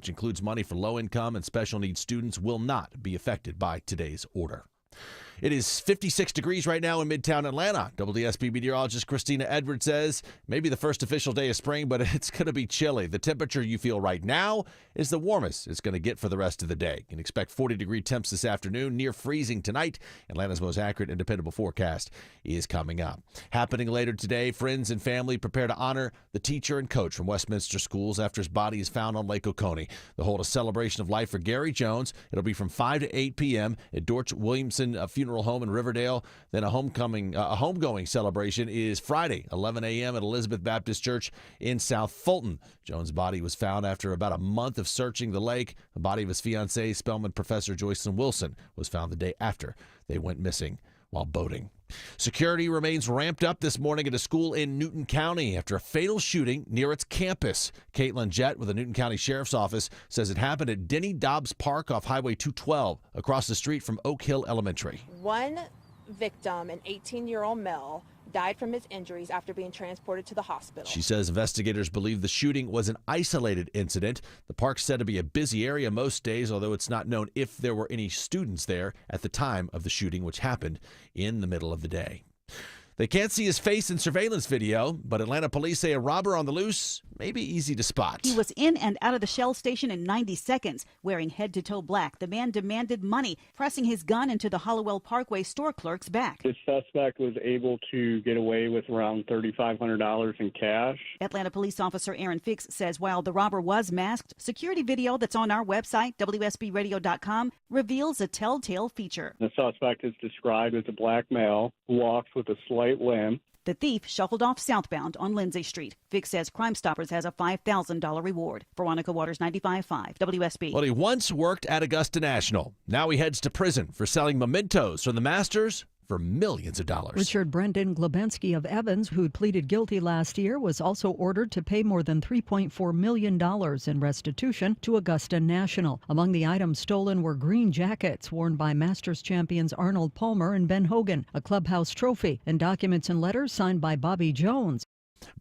which includes money for low-income and special needs students, will not be affected by today's order. It is 56 degrees right now in Midtown Atlanta. WSB meteorologist Christina Edwards says maybe the first official day of spring, but it's going to be chilly. The temperature you feel right now is the warmest it's going to get for the rest of the day. You can expect 40-degree temps this afternoon, near freezing tonight. Atlanta's most accurate and dependable forecast is coming up. Happening later today, friends and family prepare to honor the teacher and coach from Westminster Schools after his body is found on Lake Oconee. They'll hold a celebration of life for Gary Jones. It'll be from 5 to 8 p.m. at Dorch Williamson Funeral Home in Riverdale. Then a homegoing celebration is Friday, 11 a.m. at Elizabeth Baptist Church in South Fulton. Jones' body was found after about a month of searching the lake. The body of his fiancée, Spelman professor Joycelyn Wilson, was found the day after they went missing while boating. Security remains ramped up this morning at a school in Newton County after a fatal shooting near its campus. Caitlin Jett with the Newton County Sheriff's Office says it happened at Denny Dobbs Park off Highway 212 across the street from Oak Hill Elementary. One victim, an 18-year-old male, died from his injuries after being transported to the hospital. She says investigators believe the shooting was an isolated incident. The park's said to be a busy area most days, although it's not known if there were any students there at the time of the shooting, which happened in the middle of the day. They can't see his face in surveillance video, but Atlanta police say a robber on the loose may be easy to spot. He was in and out of the Shell station in 90 seconds, wearing head-to-toe black. The man demanded money, pressing his gun into the Hollowell Parkway store clerk's back. The suspect was able to get away with around $3,500 in cash. Atlanta police officer Aaron Fix says while the robber was masked, security video that's on our website, WSBradio.com, reveals a telltale feature. The suspect is described as a black male who walks with a slight limp. The thief shuffled off southbound on Lindsay Street. Fix says Crime Stoppers has a $5,000 reward. Veronica Waters, 95.5 WSB. Well, he once worked at Augusta National. Now he heads to prison for selling mementos from the Masters for millions of dollars. Richard Brendan Glabensky of Evans, who pleaded guilty last year, was also ordered to pay more than $3.4 million in restitution to Augusta National. Among the items stolen were green jackets worn by Masters champions Arnold Palmer and Ben Hogan, a clubhouse trophy, and documents and letters signed by Bobby Jones.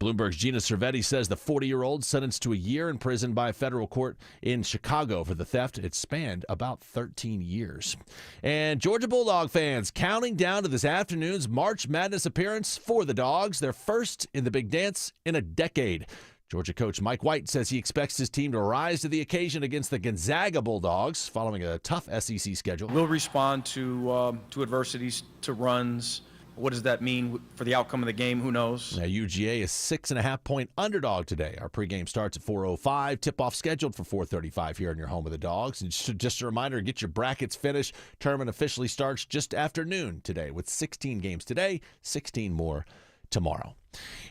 Bloomberg's Gina Cervetti says the 40-year-old sentenced to a year in prison by a federal court in Chicago for the theft. It spanned about 13 years. And Georgia Bulldog fans counting down to this afternoon's March Madness appearance for the Dogs, their first in the big dance in a decade. Georgia coach Mike White says he expects his team to rise to the occasion against the Gonzaga Bulldogs following a tough SEC schedule. We'll respond to adversities, to runs. What does that mean for the outcome of the game? Who knows? Now, UGA is 6.5-point underdog today. Our pregame starts at 4:05. Tip-off scheduled for 4:35 here in your home of the Dogs. And just a reminder, get your brackets finished. Tournament officially starts just after noon today with 16 games today, 16 more tomorrow.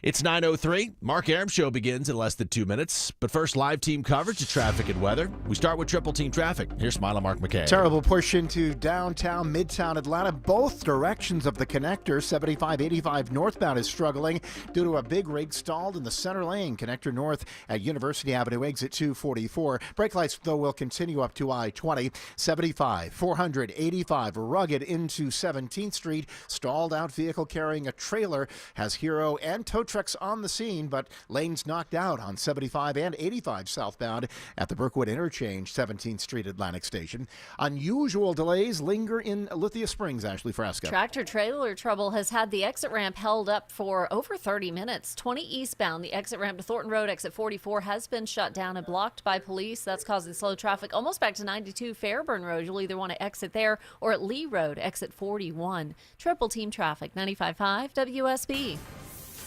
It's 9:03. Mark Arum Show begins in less than 2 minutes. But first, live team coverage of traffic and weather. We start with Triple Team Traffic. Here's Smiler Mark McKay. Terrible push into downtown, midtown Atlanta. Both directions of the connector. 75-85 northbound is struggling due to a big rig stalled in the center lane. Connector north at University Avenue, exit 244. Brake lights, though, will continue up to I-20. 75, 485 rugged into 17th Street. Stalled out vehicle carrying a trailer has Hero and tow trucks on the scene, but lanes knocked out on 75 and 85 southbound at the Brookwood Interchange, 17th Street Atlantic Station. Unusual delays linger in Lithia Springs, Ashley Frasca. Tractor trailer trouble has had the exit ramp held up for over 30 minutes. 20 eastbound, the exit ramp to Thornton Road, exit 44, has been shut down and blocked by police. That's causing slow traffic almost back to 92 Fairburn Road. You'll either want to exit there or at Lee Road, exit 41. Triple Team Traffic, 95.5 WSB.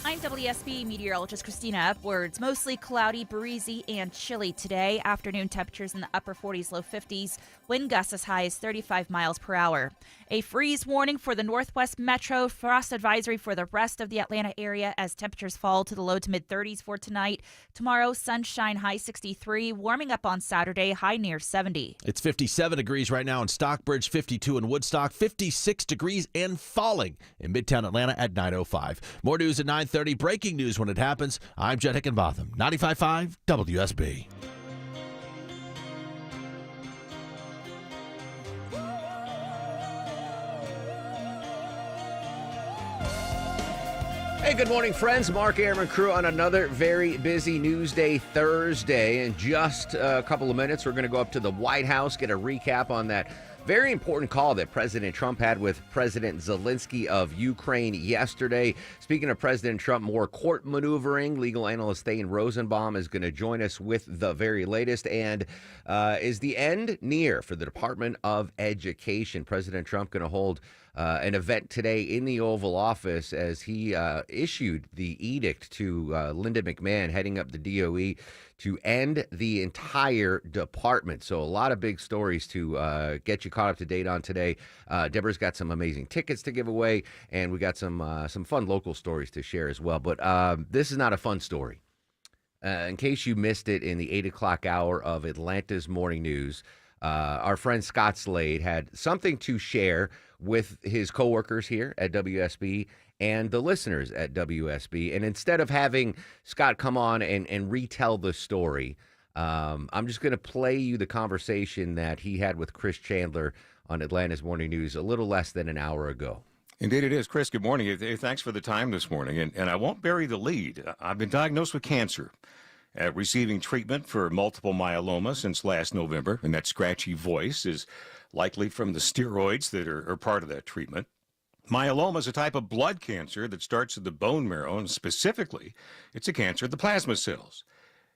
I'm WSB meteorologist Christina Upwards. Mostly cloudy, breezy, and chilly today. Afternoon temperatures in the upper 40s, low 50s. Wind gusts as high as 35 miles per hour. A freeze warning for the Northwest Metro. Frost advisory for the rest of the Atlanta area as temperatures fall to the low to mid 30s for tonight. Tomorrow, sunshine, high 63. Warming up on Saturday, high near 70. It's 57 degrees right now in Stockbridge, 52 in Woodstock, 56 degrees and falling in Midtown Atlanta at 9:05. More news at 9:30. Breaking news when it happens. I'm Jed Hickenbotham, 95.5 WSB. Hey, Hey, good morning, friends. Mark Airman crew on another very busy Newsday Thursday. In just a couple of minutes, we're going to go up to the White House, get a recap on that very important call that President Trump had with President Zelensky of Ukraine yesterday. Speaking of President Trump, more court maneuvering. Legal analyst Thane Rosenbaum is going to join us with the very latest. And is the end near for the Department of Education? President Trump going to hold an event today in the Oval Office as he issued the edict to Linda McMahon, heading up the DOE, to end the entire department. So a lot of big stories to get you caught up to date on today. Deborah's got some amazing tickets to give away, and we got some fun local stories to share as well. But this is not a fun story. In case you missed it in the 8 o'clock hour of Atlanta's Morning News, our friend Scott Slade had something to share with his coworkers here at WSB and the listeners at WSB. And instead of having Scott come on and retell the story, I'm just going to play you the conversation that he had with Chris Chandler on Atlanta's Morning News a little less than an hour ago. Indeed it is. Chris, good morning. Thanks for the time this morning. And I won't bury the lead. I've been diagnosed with cancer, receiving treatment for multiple myeloma since last November, and that scratchy voice is likely from the steroids that are part of that treatment. Myeloma is a type of blood cancer that starts in the bone marrow, and specifically, it's a cancer of the plasma cells.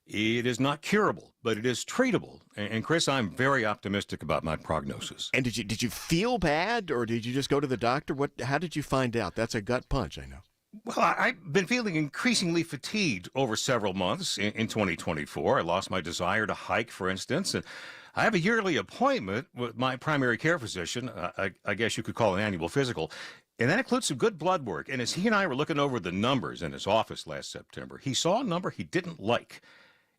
It is not curable, but it is treatable. And Chris, I'm very optimistic about my prognosis. And did you feel bad, or did you just go to the doctor? How did you find out? That's a gut punch, I know. Well, I've been feeling increasingly fatigued over several months in 2024. I lost my desire to hike, for instance, and I have a yearly appointment with my primary care physician. I guess you could call it an annual physical. And that includes some good blood work. And as he and I were looking over the numbers in his office last September, he saw a number he didn't like.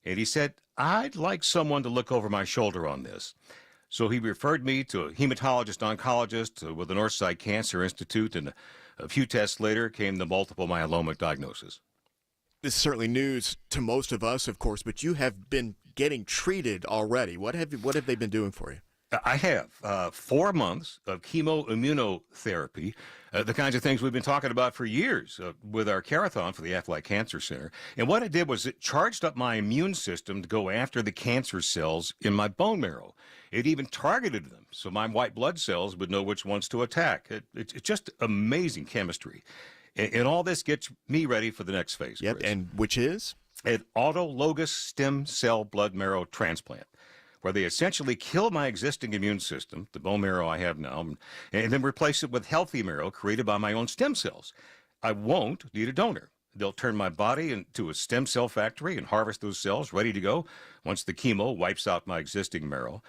And he said, I'd like someone to look over my shoulder on this. So he referred me to a hematologist-oncologist with the Northside Cancer Institute, and a few tests later came the multiple myeloma diagnosis. This is certainly news to most of us, of course, but you have been getting treated already. What have they been doing for you? I have 4 months of chemoimmunotherapy, the kinds of things we've been talking about for years with our Carathon for the Aflac Cancer Center. And what it did was it charged up my immune system to go after the cancer cells in my bone marrow. It even targeted them, so my white blood cells would know which ones to attack. It's just amazing chemistry. And all this gets me ready for the next phase. Yep, Chris. and which is? An autologous stem cell blood marrow transplant, where they essentially kill my existing immune system, the bone marrow I have now, and then replace it with healthy marrow created by my own stem cells. I won't need a donor. They'll turn my body into a stem cell factory and harvest those cells ready to go once the chemo wipes out my existing marrow.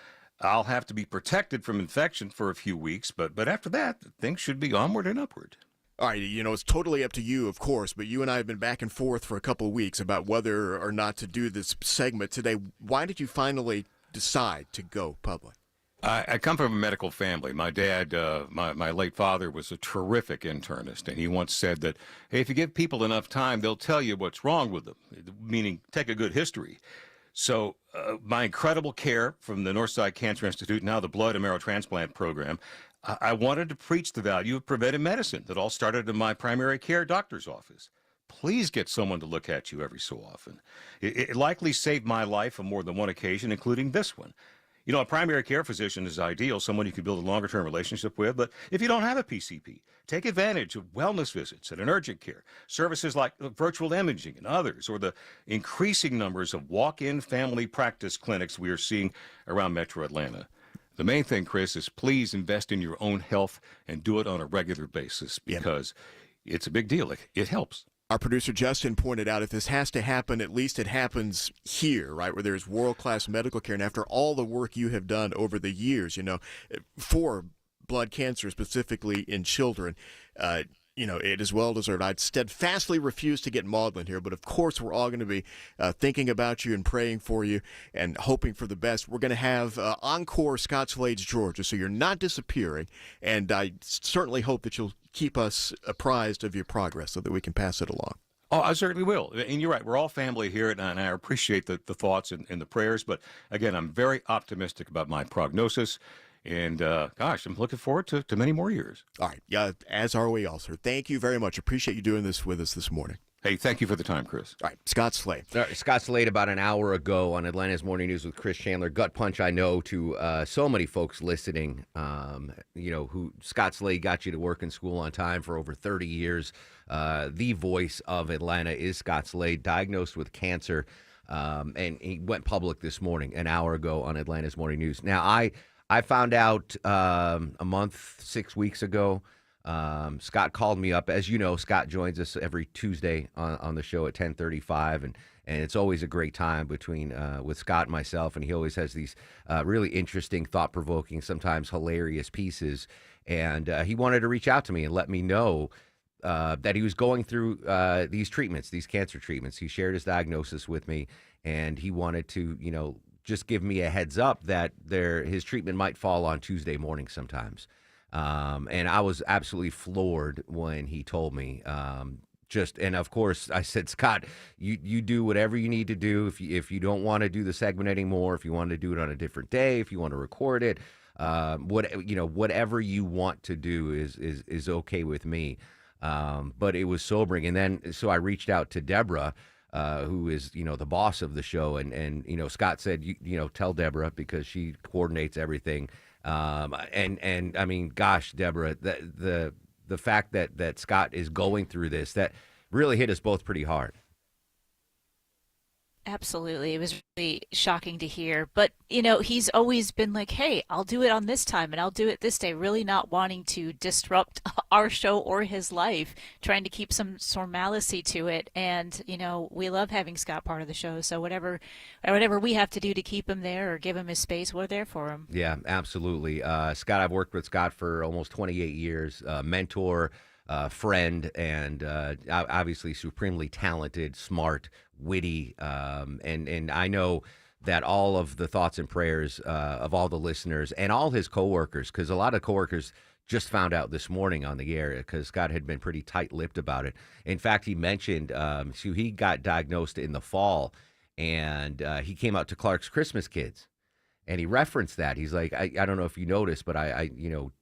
I'll have to be protected from infection for a few weeks, but after that, things should be onward and upward. All right, it's totally up to you, of course, but you and I have been back and forth for a couple of weeks about whether or not to do this segment today. Why did you finally decide to go public? I come from a medical family. My dad, my late father, was a terrific internist, and he once said that, hey, if you give people enough time, they'll tell you what's wrong with them, meaning take a good history. So my incredible care from the Northside Cancer Institute, now the Blood and Marrow Transplant Program, I wanted to preach the value of preventive medicine that all started in my primary care doctor's office. Please get someone to look at you every so often. It likely saved my life on more than one occasion, including this one. A primary care physician is ideal, someone you can build a longer-term relationship with, but if you don't have a PCP, take advantage of wellness visits and urgent care, services like virtual imaging and others, or the increasing numbers of walk-in family practice clinics we are seeing around Metro Atlanta. The main thing, Chris, is please invest in your own health and do it on a regular basis because it's a big deal. It helps. Our producer Justin pointed out if this has to happen, at least it happens here, right, where there's world-class medical care. And after all the work you have done over the years, for blood cancer, specifically in children, it is well deserved. I'd steadfastly refuse to get maudlin here, but of course we're all going to be thinking about you and praying for you and hoping for the best. We're going to have Encore Scott Slade's Georgia, so you're not disappearing, and I certainly hope that you'll keep us apprised of your progress so that we can pass it along. Oh, I certainly will. And you're right. We're all family here, and I appreciate the thoughts and the prayers. But again, I'm very optimistic about my prognosis. And gosh, I'm looking forward to many more years. All right. Yeah, as are we all, sir. Thank you very much. Appreciate you doing this with us this morning. Hey, thank you for the time, Chris. All right, Scott Slade. Scott Slade about an hour ago on Atlanta's Morning News with Chris Chandler. Gut punch, I know, to so many folks listening, who Scott Slade got you to work in school on time for over 30 years. The voice of Atlanta is Scott Slade, diagnosed with cancer, and he went public this morning, an hour ago on Atlanta's Morning News. Now, I found out a month, 6 weeks ago. Scott called me up. As you know, Scott joins us every Tuesday on the show at 10:35, and it's always a great time between with Scott and myself, and he always has these really interesting, thought-provoking, sometimes hilarious pieces. And he wanted to reach out to me and let me know that he was going through these treatments, these cancer treatments. He shared his diagnosis with me, and he wanted to, just give me a heads up that his treatment might fall on Tuesday morning sometimes. And I was absolutely floored when he told me. And of course, I said, Scott, you do whatever you need to do. If you don't want to do the segment anymore, if you want to do it on a different day, if you want to record it, whatever you want to do is okay with me. But it was sobering. And then so I reached out to Deborah, who is, the boss of the show. And Scott said, tell Deborah, because she coordinates everything. And I mean, gosh, Deborah, the fact that Scott is going through this, that really hit us both pretty hard. Absolutely. It was really shocking to hear. But, he's always been like, hey, I'll do it on this time and I'll do it this day, really not wanting to disrupt our show or his life, trying to keep some normalcy to it. And, we love having Scott part of the show. So whatever we have to do to keep him there or give him his space, we're there for him. Yeah, absolutely. Scott, I've worked with Scott for almost 28 years, mentor, friend, and obviously supremely talented, smart, witty, and I know that all of the thoughts and prayers of all the listeners and all his coworkers, because a lot of coworkers just found out this morning on the air because Scott had been pretty tight-lipped about it. In fact, he mentioned so he got diagnosed in the fall, and he came out to Clark's Christmas Kids. And he referenced that. He's like, I don't know if you noticed, but I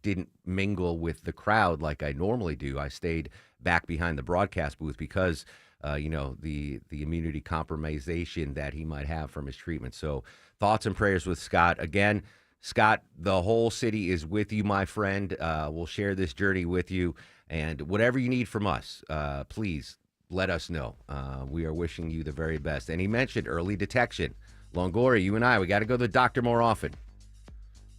didn't mingle with the crowd like I normally do. I stayed back behind the broadcast booth because, the immunity compromisation that he might have from his treatment. So thoughts and prayers with Scott. Again, Scott, the whole city is with you, my friend. We'll share this journey with you. And whatever you need from us, please let us know. We are wishing you the very best. And he mentioned early detection. Longoria, you and I, we got to go to the doctor more often.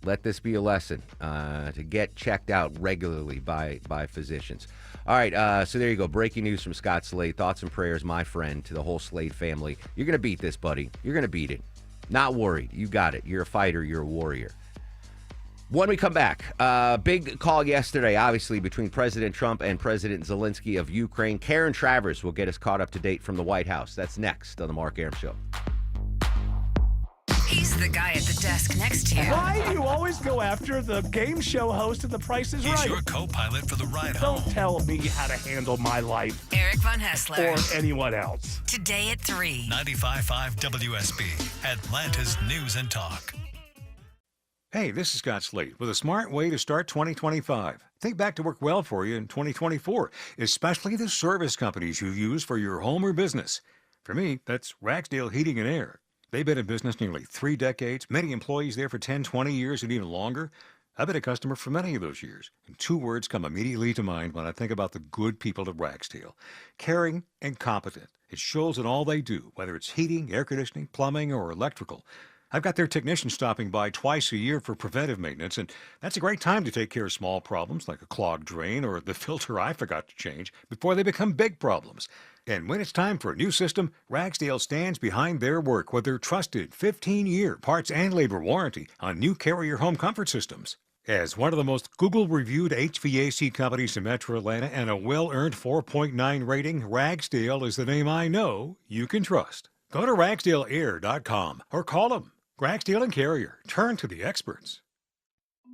Let this be a lesson to get checked out regularly by physicians. All right, so there you go. Breaking news from Scott Slade. Thoughts and prayers, my friend, to the whole Slade family. You're going to beat this, buddy. You're going to beat it. Not worried. You got it. You're a fighter. You're a warrior. When we come back, big call yesterday, obviously, between President Trump and President Zelensky of Ukraine. Karen Travers will get us caught up to date from the White House. That's next on The Mark Arum Show. He's the guy at the desk next to you. Why do you always go after the game show host of The Price is Right? He's your co-pilot for the ride home. Don't tell me how to handle my life. Eric Von Haessler. Or anyone else. Today at 3. 95.5 WSB, Atlanta's News and Talk. Hey, this is Scott Slade with a smart way to start 2025. Think back to work well for you in 2024, especially the service companies you use for your home or business. For me, that's Ragsdale Heating and Air. They've been in business nearly 3 decades, many employees there for 10, 20 years, and even longer. I've been a customer for many of those years, and 2 words come immediately to mind when I think about the good people at Ragsdale. Caring and competent. It shows in all they do, whether it's heating, air conditioning, plumbing, or electrical. I've got their technicians stopping by twice a year for preventive maintenance, and that's a great time to take care of small problems like a clogged drain or the filter I forgot to change before they become big problems. And when it's time for a new system, Ragsdale stands behind their work with their trusted 15-year parts and labor warranty on new Carrier home comfort systems. As one of the most Google-reviewed HVAC companies in Metro Atlanta and a well-earned 4.9 rating, Ragsdale is the name I know you can trust. Go to ragsdaleair.com or call them. Ragsdale and Carrier. Turn to the experts.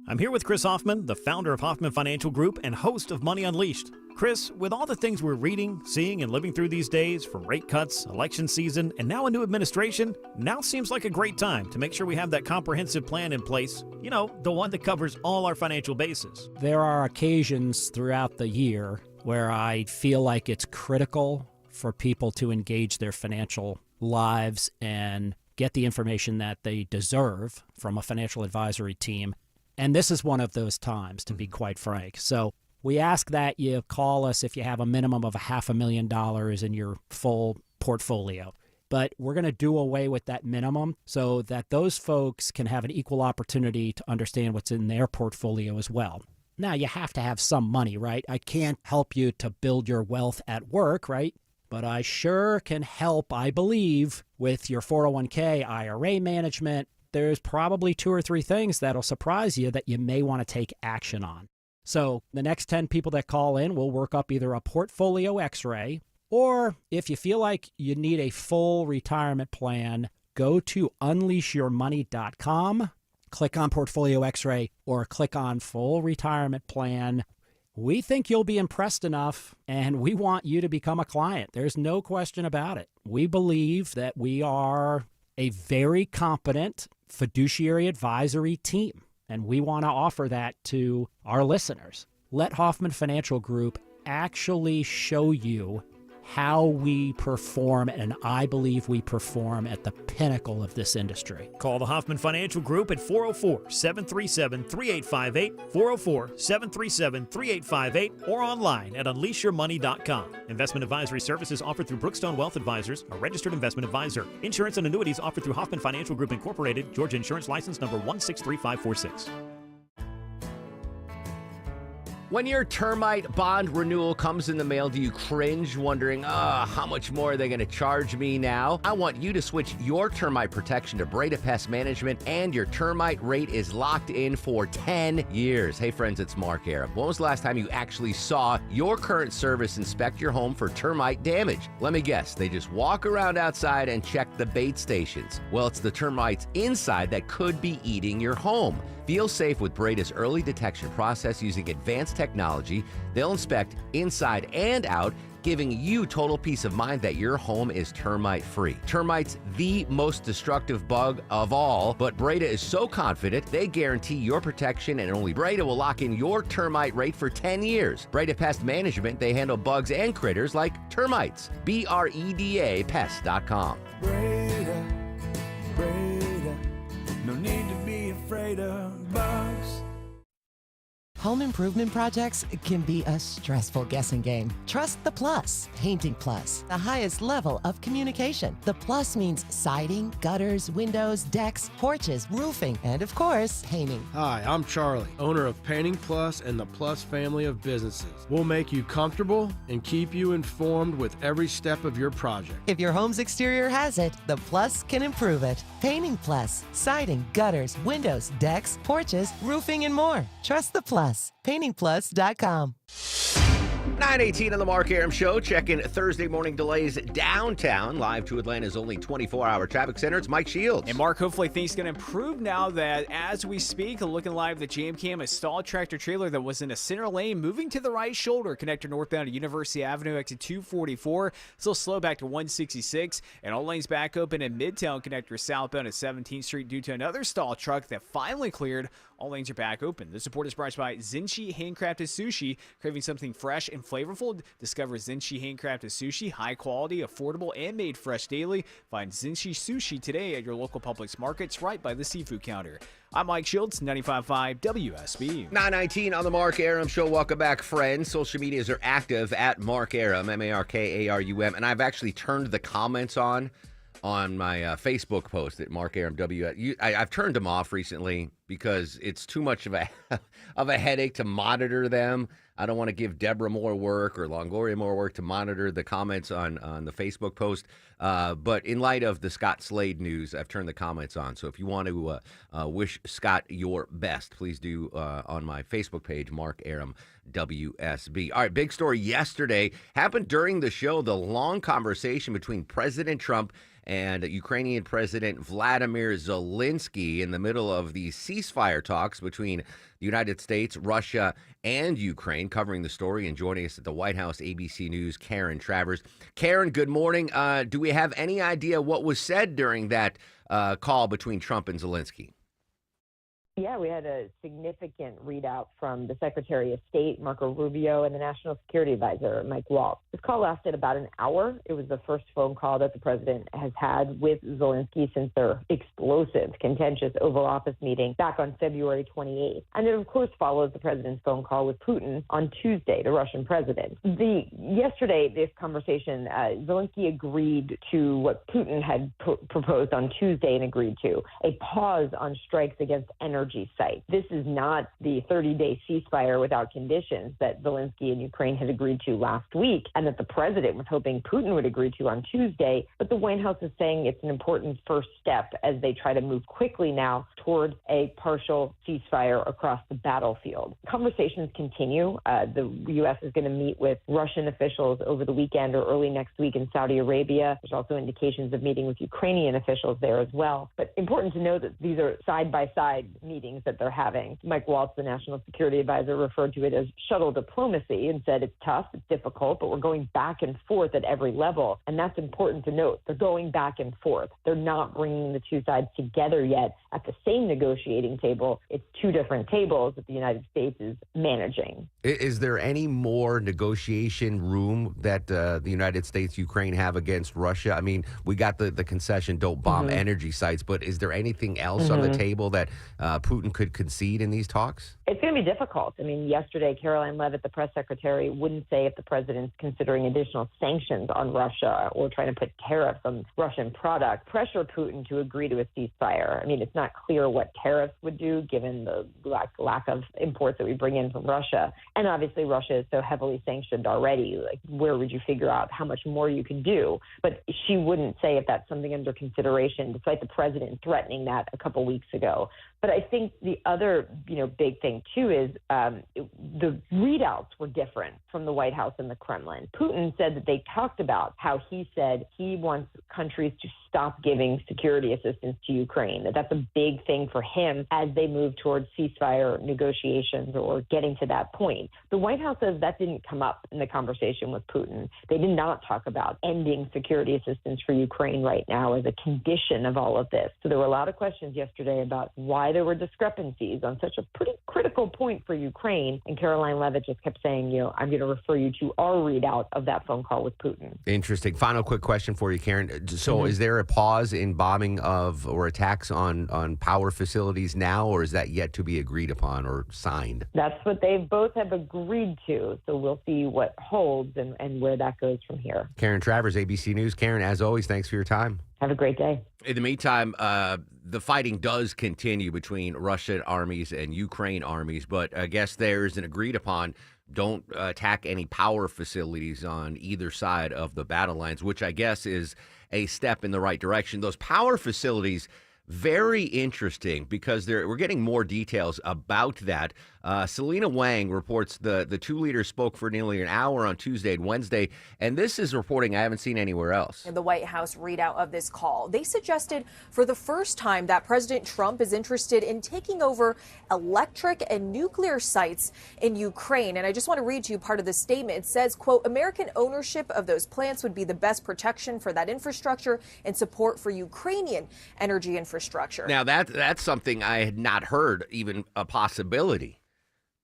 I'm here with Chris Hoffman, the founder of Hoffman Financial Group and host of Money Unleashed. Chris, with all the things we're reading, seeing, and living through these days, from rate cuts, election season, and now a new administration, now seems like a great time to make sure we have that comprehensive plan in place. You know, the one that covers all our financial bases. There are occasions throughout the year where I feel like it's critical for people to engage their financial lives and get the information that they deserve from a financial advisory team. And this is one of those times, to be quite frank. So we ask that you call us if you have a minimum of $500,000 in your full portfolio. But we're going to do away with that minimum so that those folks can have an equal opportunity to understand what's in their portfolio as well. Now, you have to have some money, right? I can't help you to build your wealth at work, right? But I sure can help, I believe, with your 401k, IRA management. There's probably 2 or 3 things that'll surprise you that you may want to take action on. So the next 10 people that call in, we'll work up either a portfolio x-ray, or if you feel like you need a full retirement plan, go to unleashyourmoney.com, click on portfolio x-ray, or click on full retirement plan. We think you'll be impressed enough, and we want you to become a client. There's no question about it. We believe that we are a very competent fiduciary advisory team, and we want to offer that to our listeners. Let Hoffman Financial Group actually show you how we perform, and I believe we perform at the pinnacle of this industry. Call the Hoffman Financial Group at 404-737-3858, 404-737-3858, or online at unleashyourmoney.com. Investment advisory services offered through Brookstone Wealth Advisors, a registered investment advisor. Insurance and annuities offered through Hoffman Financial Group Incorporated, Georgia Insurance License number 163546. When your termite bond renewal comes in the mail, do you cringe wondering, how much more are they going to charge me now? I want you to switch your termite protection to Breda Pest Management, and your termite rate is locked in for 10 years. Hey friends, it's Mark Arum. When was the last time you actually saw your current service inspect your home for termite damage? Let me guess, they just walk around outside and check the bait stations. Well, it's the termites inside that could be eating your home. Feel safe with Breda's early detection process using advanced technology. They'll inspect inside and out, giving you total peace of mind that your home is termite-free. Termites, the most destructive bug of all, but Breda is so confident they guarantee your protection, and only Breda will lock in your termite rate for 10 years. Breda Pest Management, they handle bugs and critters like termites. BREDA Pest.com. Breda, no need to be afraid of bugs. Home improvement projects can be a stressful guessing game. Trust the Plus. Painting Plus, the highest level of communication. The Plus means siding, gutters, windows, decks, porches, roofing, and of course, painting. Hi, I'm Charlie, owner of Painting Plus and the Plus family of businesses. We'll make you comfortable and keep you informed with every step of your project. If your home's exterior has it, the Plus can improve it. Painting Plus, siding, gutters, windows, decks, porches, roofing, and more. Trust the Plus. PaintingPlus.com. 9:18 on the Mark Arum Show. Checking Thursday morning delays downtown. Live to Atlanta's only 24-hour traffic center. It's Mike Shields. And Mark, hopefully things going to improve now that as we speak, looking live, the jam cam, a stalled tractor trailer that was in a center lane moving to the right shoulder. Connector northbound to University Avenue, exit 244. Still slow back to 166. And all lanes back open in Midtown. Connector southbound at 17th Street due to another stalled truck that finally cleared. All lanes are back open. The support is brought to you by Zinchi Handcrafted Sushi. Craving something fresh and flavorful? Discover Zinchi Handcrafted Sushi. High quality, affordable, and made fresh daily. Find Zinchi Sushi today at your local Publix markets right by the seafood counter. I'm Mike Shields, 95.5 WSB. 9:19 on the Mark Arum Show. Welcome back, friends. Social medias are active at Mark Arum, MarkArum. And I've actually turned the comments on my Facebook post at Mark Arum W. I've turned them off recently because it's too much of a headache to monitor them. I don't want to give Deborah more work or Longoria more work to monitor the comments on the Facebook post. But in light of the Scott Slade news, I've turned the comments on. So if you want to wish Scott your best, please do on my Facebook page, Mark Arum WSB. All right, big story yesterday happened during the show. The long conversation between President Trump and Ukrainian President Vladimir Zelensky in the middle of the ceasefire talks between the United States, Russia, and Ukraine. Covering the story and joining us at the White House, ABC News, Karen Travers. Karen, good morning. Do we have any idea what was said during that call between Trump and Zelensky? Yeah, we had a significant readout from the Secretary of State, Marco Rubio, and the National Security Advisor, Mike Waltz. This call lasted about an hour. It was the first phone call that the president has had with Zelensky since their explosive, contentious Oval Office meeting back on February 28th. And it, of course, follows the president's phone call with Putin on Tuesday, the Russian president. Yesterday, this conversation, Zelensky agreed to what Putin had proposed on Tuesday and agreed to, a pause on strikes against energy sites. This is not the 30-day ceasefire without conditions that Zelensky and Ukraine had agreed to last week and that the president was hoping Putin would agree to on Tuesday. But the White House is saying it's an important first step as they try to move quickly now toward a partial ceasefire across the battlefield. Conversations continue. The U.S. is going to meet with Russian officials over the weekend or early next week in Saudi Arabia. There's also indications of meeting with Ukrainian officials there as well. But important to know that these are side-by-side meetings that they're having. Mike Waltz, the National Security Advisor, referred to it as shuttle diplomacy and said it's tough, it's difficult, but we're going back and forth at every level. And that's important to note. They're going back and forth. They're not bringing the two sides together yet at the same negotiating table. It's two different tables that the United States is managing. Is there any more negotiation room that the United States, Ukraine have against Russia? I mean, we got the concession, don't bomb energy sites, but is there anything else on the table that Putin could concede in these talks? It's going to be difficult. I mean, yesterday, Caroline Leavitt, the press secretary, wouldn't say if the president's considering additional sanctions on Russia or trying to put tariffs on Russian products, pressure Putin to agree to a ceasefire. I mean, it's not clear what tariffs would do given the lack of imports that we bring in from Russia. And obviously, Russia is so heavily sanctioned already. Like, where would you figure out how much more you can do? But she wouldn't say if that's something under consideration, despite the president threatening that a couple weeks ago. But I think the other, big thing, too, is the readouts were different from the White House and the Kremlin. Putin said that they talked about how he said he wants countries to stop giving security assistance to Ukraine. That's a big thing for him as they move towards ceasefire negotiations or getting to that point. The White House says that didn't come up in the conversation with Putin. They did not talk about ending security assistance for Ukraine right now as a condition of all of this. So there were a lot of questions yesterday about why there were discrepancies on such a pretty critical point for Ukraine. And Caroline Leavitt just kept saying, I'm going to refer you to our readout of that phone call with Putin. Interesting. Final quick question for you, Karen. So is there a pause in bombing of or attacks on power facilities now, or is that yet to be agreed upon or signed? That's what they both have agreed to. So we'll see what holds and where that goes from here. Karen Travers, ABC News. Karen, as always, thanks for your time. Have a great day. In the meantime, the fighting does continue between Russian armies and Ukraine armies, but I guess there's an agreed upon don't attack any power facilities on either side of the battle lines, which I guess is a step in the right direction. Those power facilities, very interesting because we're getting more details about that. Selena Wang reports the two leaders spoke for nearly an hour on Tuesday and Wednesday, and this is reporting I haven't seen anywhere else. In the White House readout of this call, they suggested for the first time that President Trump is interested in taking over electric and nuclear sites in Ukraine. And I just want to read to you part of the statement. It says, quote, American ownership of those plants would be the best protection for that infrastructure and support for Ukrainian energy infrastructure. Now, that's something I had not heard even a possibility.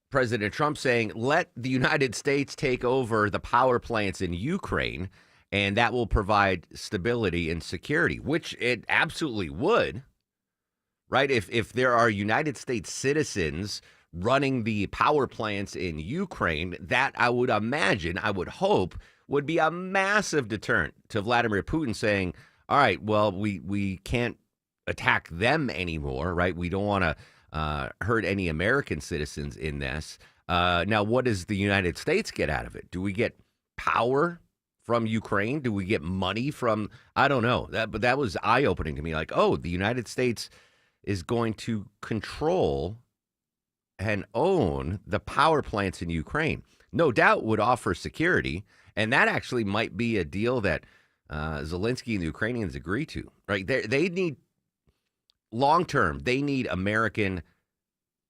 President Trump saying, let the United States take over the power plants in Ukraine, and that will provide stability and security, which it absolutely would, right? If there are United States citizens running the power plants in Ukraine, that I would imagine, I would hope, would be a massive deterrent to Vladimir Putin saying, all right, well, we can't attack them anymore, right? We don't want to hurt any American citizens in this. Now, what does the United States get out of it? Do we get power from Ukraine? Do we get money from, I don't know. But that was eye-opening to me. Like, oh, the United States is going to control and own the power plants in Ukraine. No doubt would offer security. And that actually might be a deal that Zelensky and the Ukrainians agree to, right? They need, long term, they need American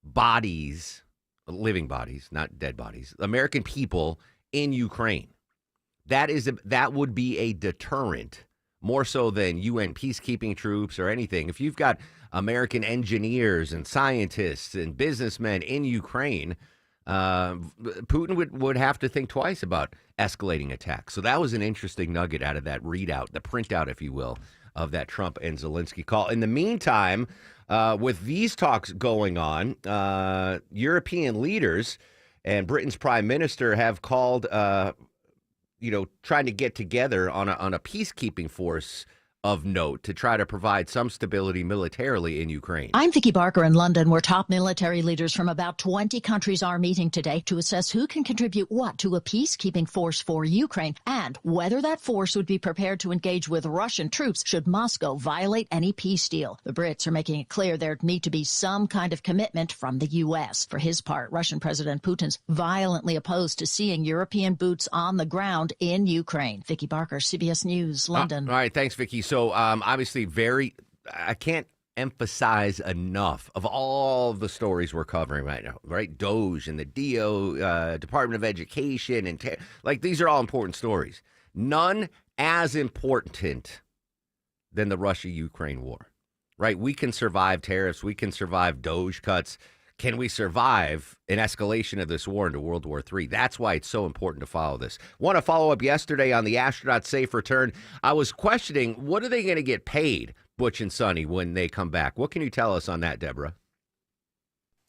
bodies, living bodies, not dead bodies, American people in Ukraine. That would be a deterrent, more so than UN peacekeeping troops or anything. If you've got American engineers and scientists and businessmen in Ukraine, Putin would have to think twice about escalating attacks. So that was an interesting nugget out of that readout, the printout, if you will, of that Trump and Zelensky call. In the meantime, with these talks going on, European leaders and Britain's prime minister have called, trying to get together on a peacekeeping force of note to try to provide some stability militarily in Ukraine. I'm Vicki Barker in London, where top military leaders from about 20 countries are meeting today to assess who can contribute what to a peacekeeping force for Ukraine and whether that force would be prepared to engage with Russian troops should Moscow violate any peace deal. The Brits are making it clear there'd need to be some kind of commitment from the U.S. For his part, Russian President Putin's violently opposed to seeing European boots on the ground in Ukraine. Vicki Barker, CBS News, London. All right, thanks, Vicki. So obviously I can't emphasize enough of all the stories we're covering right now, right? DOGE and the Department of Education, and these are all important stories. None as important than the Russia-Ukraine war, right? We can survive tariffs. We can survive DOGE cuts. Can we survive an escalation of this war into World War III? That's why it's so important to follow this. Want to follow up yesterday on the astronaut safe return. I was questioning, what are they going to get paid, Butch and Sonny, when they come back? What can you tell us on that, Deborah?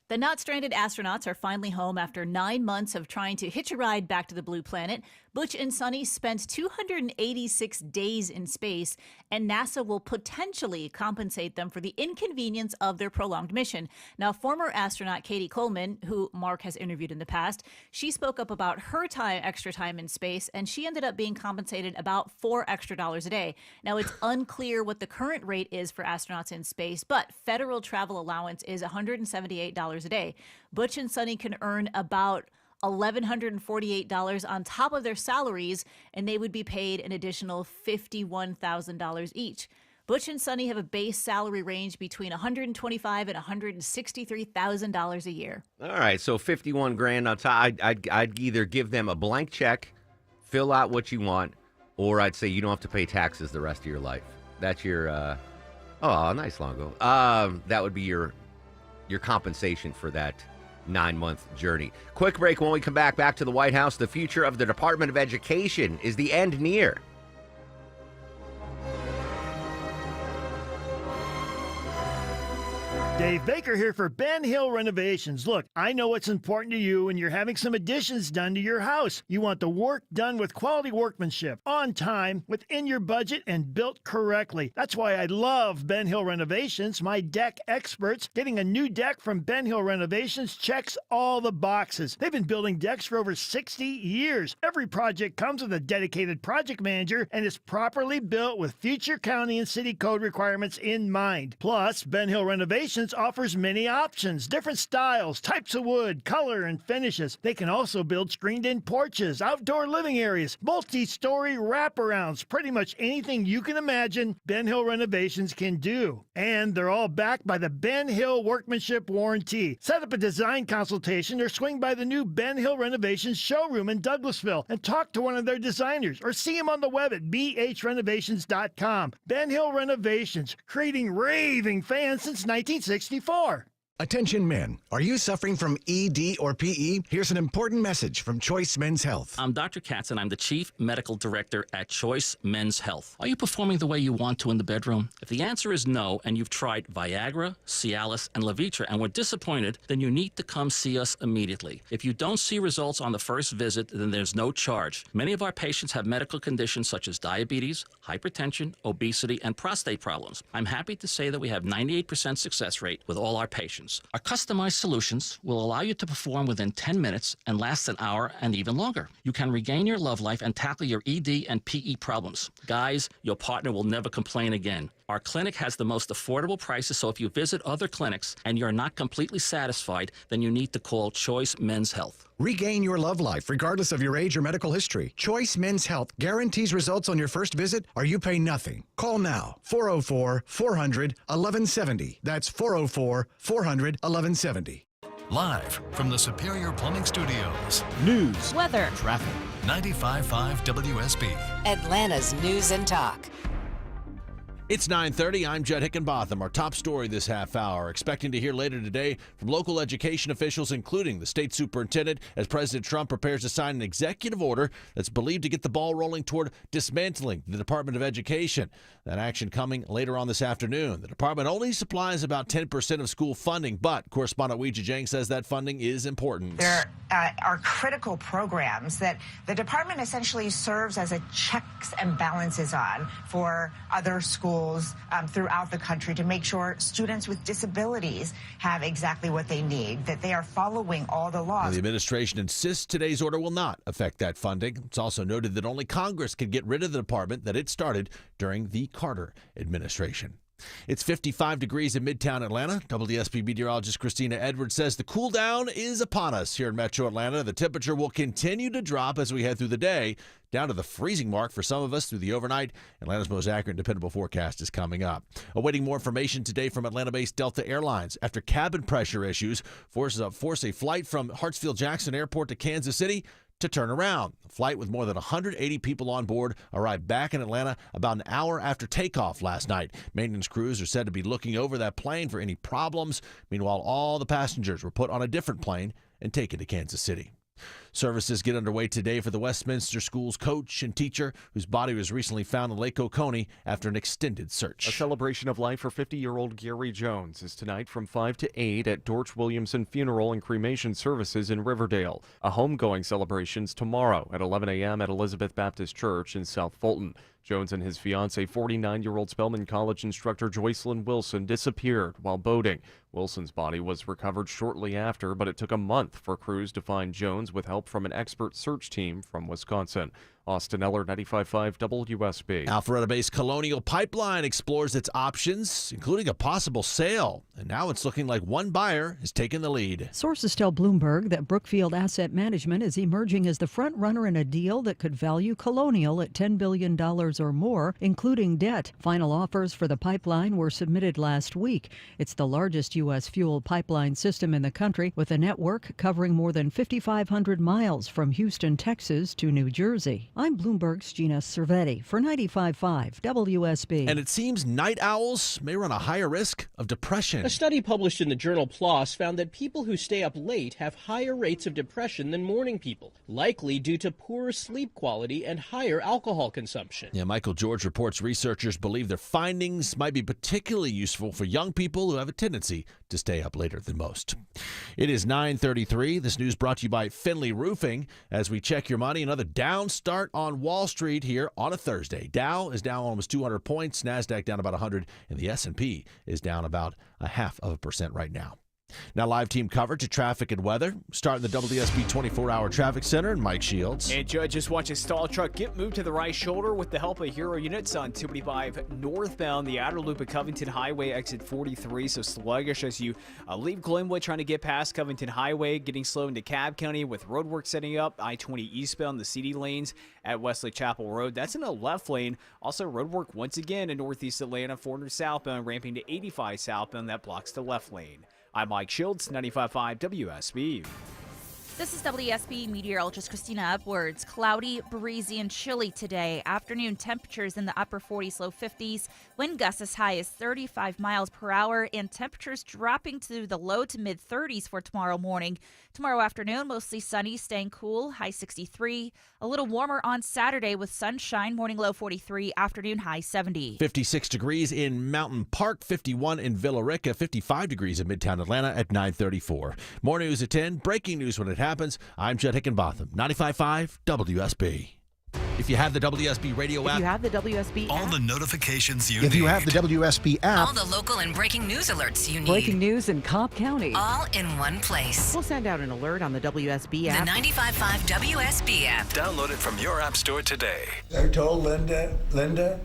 The not stranded astronauts are finally home after 9 months of trying to hitch a ride back to the blue planet. Butch and Sonny spent 286 days in space, and NASA will potentially compensate them for the inconvenience of their prolonged mission. Now, former astronaut Katie Coleman, who Mark has interviewed in the past, she spoke up about her extra time in space, and she ended up being compensated about $4 extra a day. Now, it's unclear what the current rate is for astronauts in space, but federal travel allowance is $178 a day. Butch and Sonny can earn about $1,148 on top of their salaries, and they would be paid an additional $51,000 each. Butch and Sonny have a base salary range between $125,000 and $163,000 a year. All right, so 51 grand on top. I'd either give them a blank check, fill out what you want, or I'd say you don't have to pay taxes the rest of your life. That's your nice Longo. That would be your compensation for that 9-month journey. Quick break. When we come back to the White House. The future of the Department of Education. Is the end near? Dave Baker here for Ben Hill Renovations. Look, I know what's important to you when you're having some additions done to your house. You want the work done with quality workmanship, on time, within your budget, and built correctly. That's why I love Ben Hill Renovations, my deck experts. Getting a new deck from Ben Hill Renovations checks all the boxes. They've been building decks for over 60 years. Every project comes with a dedicated project manager and is properly built with future county and city code requirements in mind. Plus, Ben Hill Renovations offers many options, different styles, types of wood, color, and finishes. They can also build screened-in porches, outdoor living areas, multi-story wraparounds, pretty much anything you can imagine Ben Hill Renovations can do. And they're all backed by the Ben Hill Workmanship Warranty. Set up a design consultation or swing by the new Ben Hill Renovations showroom in Douglasville and talk to one of their designers or see them on the web at bhrenovations.com. Ben Hill Renovations, creating raving fans since 1964. Attention men, are you suffering from ED or PE? Here's an important message from Choice Men's Health. I'm Dr. Katz, and I'm the Chief Medical Director at Choice Men's Health. Are you performing the way you want to in the bedroom? If the answer is no, and you've tried Viagra, Cialis, and Levitra and were disappointed, then you need to come see us immediately. If you don't see results on the first visit, then there's no charge. Many of our patients have medical conditions such as diabetes, hypertension, obesity, and prostate problems. I'm happy to say that we have 98% success rate with all our patients. Our customized solutions will allow you to perform within 10 minutes and last an hour and even longer. You can regain your love life and tackle your ED and PE problems. Guys, your partner will never complain again. Our clinic has the most affordable prices, so if you visit other clinics and you're not completely satisfied, then you need to call Choice Men's Health. Regain your love life regardless of your age or medical history. Choice Men's Health guarantees results on your first visit or you pay nothing. Call now. 404-400-1170. That's 404-400-1170. Live from the Superior Plumbing Studios. News, weather, traffic. 95.5 WSB. Atlanta's News and Talk. It's 9:30. I'm Judd Hickenbotham. Our top story this half hour. Expecting to hear later today from local education officials, including the state superintendent, as President Trump prepares to sign an executive order that's believed to get the ball rolling toward dismantling the Department of Education. That action coming later on this afternoon. The department only supplies about 10% of school funding, but correspondent Weijia Jiang says that funding is important. There are critical programs that the department essentially serves as a checks and balances on for other schools throughout the country to make sure students with disabilities have exactly what they need, that they are following all the laws. The administration insists today's order will not affect that funding. It's also noted that only Congress can get rid of the department that it started during the Carter administration. It's 55 degrees in Midtown Atlanta. WSB meteorologist Christina Edwards says the cool down is upon us here in Metro Atlanta. The temperature will continue to drop as we head through the day, down to the freezing mark for some of us through the overnight. Atlanta's most accurate and dependable forecast is coming up. Awaiting more information today from Atlanta-based Delta Airlines after cabin pressure issues force a flight from Hartsfield-Jackson Airport to Kansas City to turn around. The flight with more than 180 people on board arrived back in Atlanta about an hour after takeoff last night. Maintenance crews are said to be looking over that plane for any problems. Meanwhile, all the passengers were put on a different plane and taken to Kansas City. Services get underway today for the Westminster School's coach and teacher whose body was recently found in Lake Oconee after an extended search. A celebration of life for 50-year-old Gary Jones is tonight from 5 to 8 at Dorch Williamson Funeral and Cremation Services in Riverdale. A homegoing celebration's tomorrow at 11 a.m. at Elizabeth Baptist Church in South Fulton. Jones and his fiancée, 49-year-old Spelman College instructor Joycelyn Wilson, disappeared while boating. Wilson's body was recovered shortly after, but it took a month for crews to find Jones with help from an expert search team from Wisconsin. Austin Eller, 95.5 WSB. Alpharetta-based Colonial Pipeline explores its options, including a possible sale. And now it's looking like one buyer has taken the lead. Sources tell Bloomberg that Brookfield Asset Management is emerging as the front runner in a deal that could value Colonial at $10 billion or more, including debt. Final offers for the pipeline were submitted last week. It's the largest U.S. fuel pipeline system in the country, with a network covering more than 5,500 miles from Houston, Texas to New Jersey. I'm Bloomberg's Gina Cervetti for 95.5 WSB. And it seems night owls may run a higher risk of depression. A study published in the journal PLOS found that people who stay up late have higher rates of depression than morning people, likely due to poorer sleep quality and higher alcohol consumption. Yeah, Michael George reports researchers believe their findings might be particularly useful for young people who have a tendency to stay up later than most. It is 9:33. This news brought to you by Finley Roofing. As we check your money, another down start on Wall Street here on a Thursday. Dow is down almost 200 points, NASDAQ down about 100, and the S&P is down about 0.5% right now. Now live team coverage of traffic and weather. Starting the WSB 24-hour traffic center and Mike Shields. And Judge, just watch a stall truck get moved to the right shoulder with the help of Hero units on 285 northbound, the outer loop of Covington Highway, exit 43. So sluggish as you leave Glenwood trying to get past Covington Highway, getting slow into Cobb County with roadwork setting up. I-20 eastbound, the CD lanes at Wesley Chapel Road. That's in the left lane. Also roadwork once again in northeast Atlanta, 400 southbound, ramping to 85 southbound. That blocks the left lane. I'm Mike Shields, 95.5 WSB. This is WSB meteorologist Christina Edwards. Cloudy, breezy, and chilly today. Afternoon temperatures in the upper 40s, low 50s. Wind gusts as high as 35 miles per hour, and temperatures dropping to the low to mid 30s for tomorrow morning. Tomorrow afternoon, mostly sunny, staying cool, high 63. A little warmer on Saturday with sunshine, morning low 43, afternoon high 70. 56 degrees in Mountain Park, 51 in Villa Rica, 55 degrees in Midtown Atlanta at 9:34. More news at 10. Breaking news when it happens. I'm Judd Hickenbotham, 95.5 WSB. If you have the WSB radio app. If you have the WSB all app. the notifications you If need. you have the WSB app. All the local and breaking news alerts you need. Breaking news in Cobb County. All in one place. We'll send out an alert on the WSB app. The 95.5 WSB app. Download it from your app store today. I told Linda,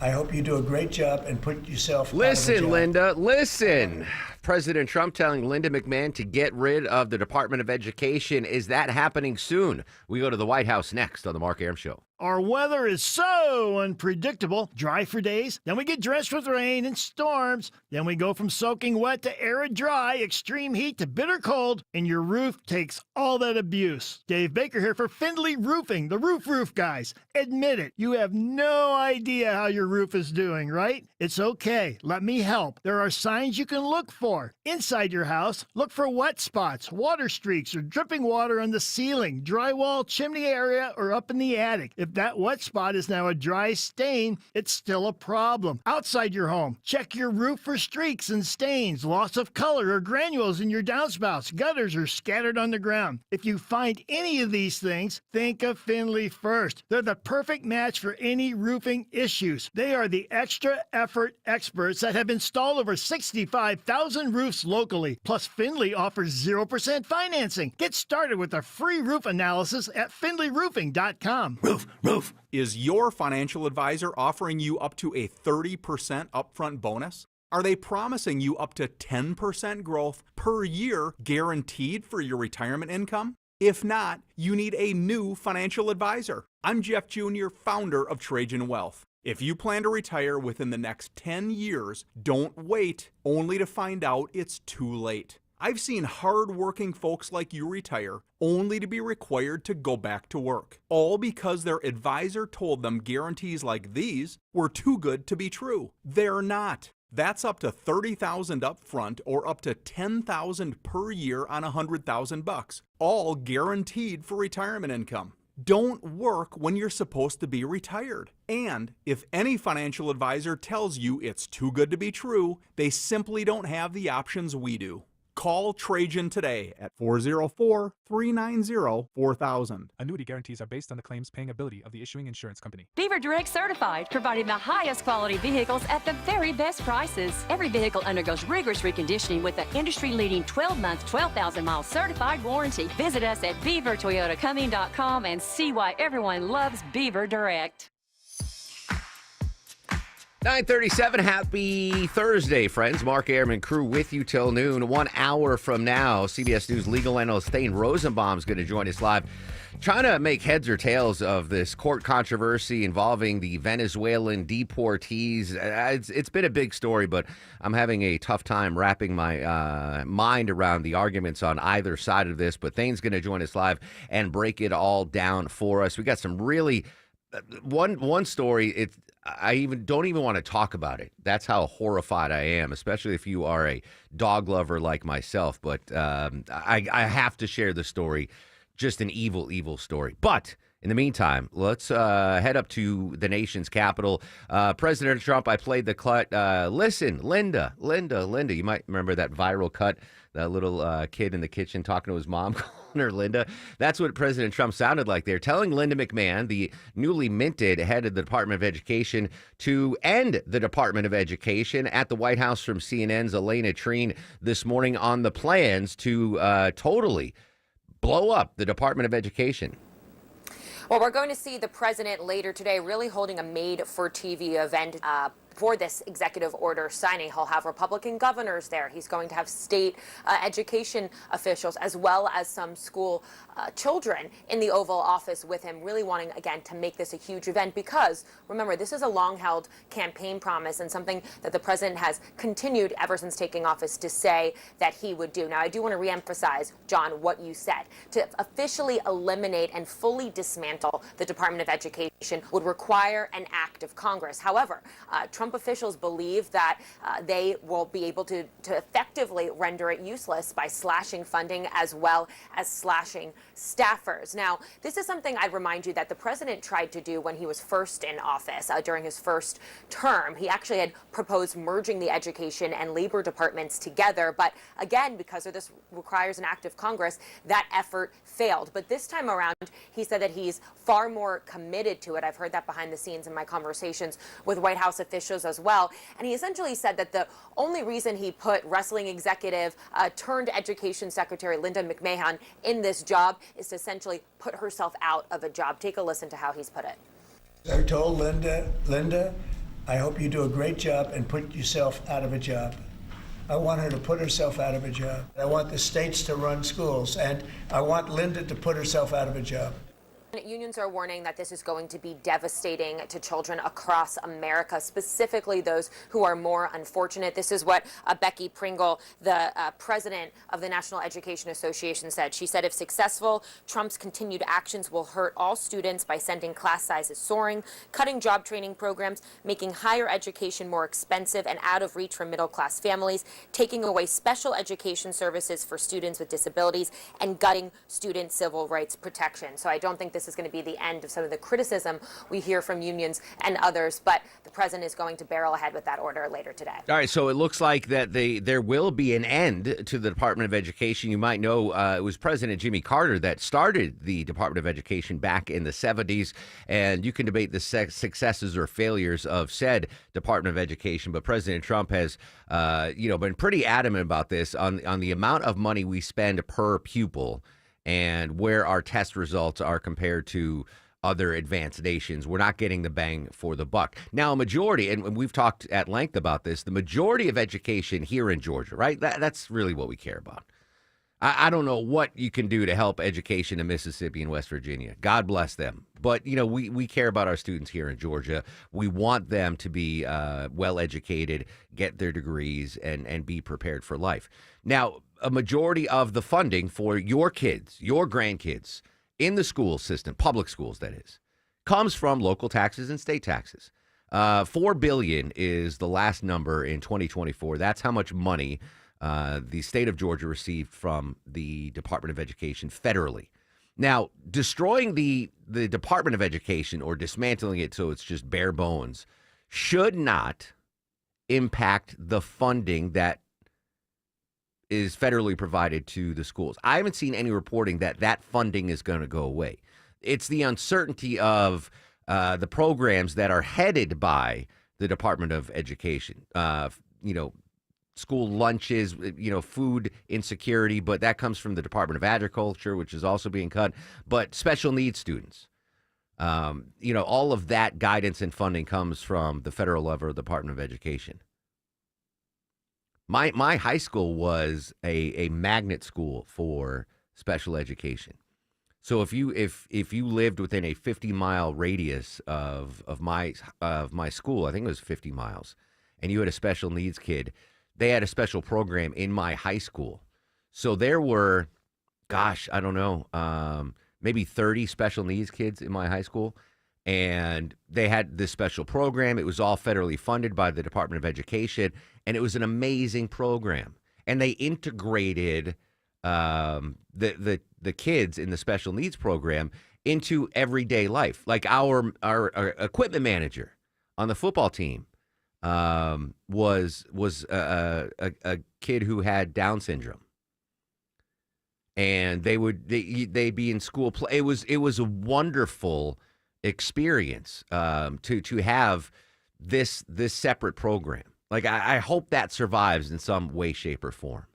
I hope you do a great job and put yourself. Listen, Linda, listen. President Trump telling Linda McMahon to get rid of the Department of Education. Is that happening soon? We go to the White House next on the Mark Arum Show. Our weather is so unpredictable. Dry for days, then we get drenched with rain and storms. Then we go from soaking wet to arid dry, extreme heat to bitter cold, and your roof takes all that abuse. Dave Baker here for Findlay Roofing, the roof guys. Admit it, you have no idea how your roof is doing, right? It's okay. Let me help. There are signs you can look for. Inside your house, look for wet spots, water streaks, or dripping water on the ceiling, drywall, chimney area, or up in the attic. If that wet spot is now a dry stain, it's still a problem. Outside your home, check your roof for streaks and stains, loss of color, or granules in your downspouts, gutters, or scattered on the ground. If you find any of these things, think of Findlay first. They're the perfect match for any roofing issues. They are the extra effort experts that have installed over 65,000 roofs locally. Plus, Findlay offers 0% financing. Get started with a free roof analysis at findlayroofing.com. Roof. Is your financial advisor offering you up to a 30% upfront bonus? Are they promising you up to 10% growth per year guaranteed for your retirement income? If not, you need a new financial advisor. I'm Jeff Jr., founder of Trajan Wealth. If you plan to retire within the next 10 years, don't wait only to find out it's too late. I've seen hard-working folks like you retire only to be required to go back to work, all because their advisor told them guarantees like these were too good to be true. They're not. That's up to $30,000 up front or up to $10,000 per year on $100,000, all guaranteed for retirement income. Don't work when you're supposed to be retired. And if any financial advisor tells you it's too good to be true, they simply don't have the options we do. Call Trajan today at 404-390-4000. Annuity guarantees are based on the claims paying ability of the issuing insurance company. Beaver Direct certified, providing the highest quality vehicles at the very best prices. Every vehicle undergoes rigorous reconditioning with an industry-leading 12-month, 12,000-mile certified warranty. Visit us at beavertoyotacumming.com and see why everyone loves Beaver Direct. 9:37, happy Thursday, friends. Mark Arum and crew with you till noon. 1 hour from now, CBS News legal analyst Thane Rosenbaum is going to join us live, trying to make heads or tails of this court controversy involving the Venezuelan deportees. It's been a big story, but I'm having a tough time wrapping my mind around the arguments on either side of this. But Thane's going to join us live and break it all down for us. We got some really one story. I don't even want to talk about it. That's how horrified I am, especially if you are a dog lover like myself. But I have to share the story. Just an evil, evil story. But in the meantime, let's head up to the nation's capital. President Trump, I played the cut. Listen, Linda. You might remember that viral cut, that little kid in the kitchen talking to his mom, calling her Linda. That's what President Trump sounded like there, telling Linda McMahon, the newly minted head of the Department of Education, to end the Department of Education at the White House from CNN's Elena Treen this morning on the plans to totally blow up the Department of Education. Well, we're going to see the president later today really holding a made-for-TV event for this executive order signing. He'll have Republican governors there. He's going to have state education officials as well as some school children in the Oval Office with him, really wanting, again, to make this a huge event because, remember, this is a long-held campaign promise and something that the president has continued ever since taking office to say that he would do. Now, I do want to reemphasize, John, what you said. To officially eliminate and fully dismantle the Department of Education would require an act of Congress. However, Trump officials believe that they will be able to effectively render it useless by slashing funding as well as slashing staffers. Now, this is something I'd remind you that the president tried to do when he was first in office during his first term. He actually had proposed merging the education and labor departments together. But again, because of this requires an act of Congress, that effort failed. But this time around, he said that he's far more committed to it. I've heard that behind the scenes in my conversations with White House officials as well. And he essentially said that the only reason he put wrestling executive turned education secretary Linda McMahon in this job is to essentially put herself out of a job. Take a listen to how he's put it. I told Linda, I hope you do a great job and put yourself out of a job. I want her to put herself out of a job. I want the states to run schools, and I want Linda to put herself out of a job. Unions are warning that this is going to be devastating to children across America, specifically those who are more unfortunate. This is what Becky Pringle, the president of the National Education Association, said. She said if successful, Trump's continued actions will hurt all students by sending class sizes soaring, cutting job training programs, making higher education more expensive and out of reach for middle-class families, taking away special education services for students with disabilities, and gutting student civil rights protection. So I don't think this is going to be the end of some of the criticism we hear from unions and others, but the president is going to barrel ahead with that order later today. All right, so it looks like that there will be an end to the Department of Education. You might know it was President Jimmy Carter that started the Department of Education back in the 70s, and you can debate the successes or failures of said Department of Education, but President Trump has been pretty adamant about this on the amount of money we spend per pupil and where our test results are compared to other advanced nations. We're not getting the bang for the buck. Now, a majority, and we've talked at length about this, the majority of education here in Georgia, right? That's really what we care about. I don't know what you can do to help education in Mississippi and West Virginia. God bless them. But, we care about our students here in Georgia. We want them to be well-educated, get their degrees, and be prepared for life. Now, a majority of the funding for your kids, your grandkids in the school system, public schools that is, comes from local taxes and state taxes. $4 billion is the last number in 2024. That's how much money the state of Georgia received from the Department of Education federally. Now, destroying the Department of Education or dismantling it so it's just bare bones should not impact the funding that is federally provided to the schools. I haven't seen any reporting that funding is going to go away. It's the uncertainty of the programs that are headed by the Department of Education. School lunches, food insecurity, but that comes from the Department of Agriculture, which is also being cut. But special needs students, all of that guidance and funding comes from the federal level of the Department of Education. My high school was a magnet school for special education. So if you lived within a 50-mile radius of my school, I think it was 50 miles, and you had a special needs kid, they had a special program in my high school. So there were, I don't know, maybe 30 special needs kids in my high school. And they had this special program. It was all federally funded by the Department of Education. And it was an amazing program. And they integrated the kids in the special needs program into everyday life. Like our equipment manager on the football team was a kid who had Down syndrome. And they'd be in school play. It was a wonderful experience to have this separate program. Like I hope that survives in some way, shape, or form.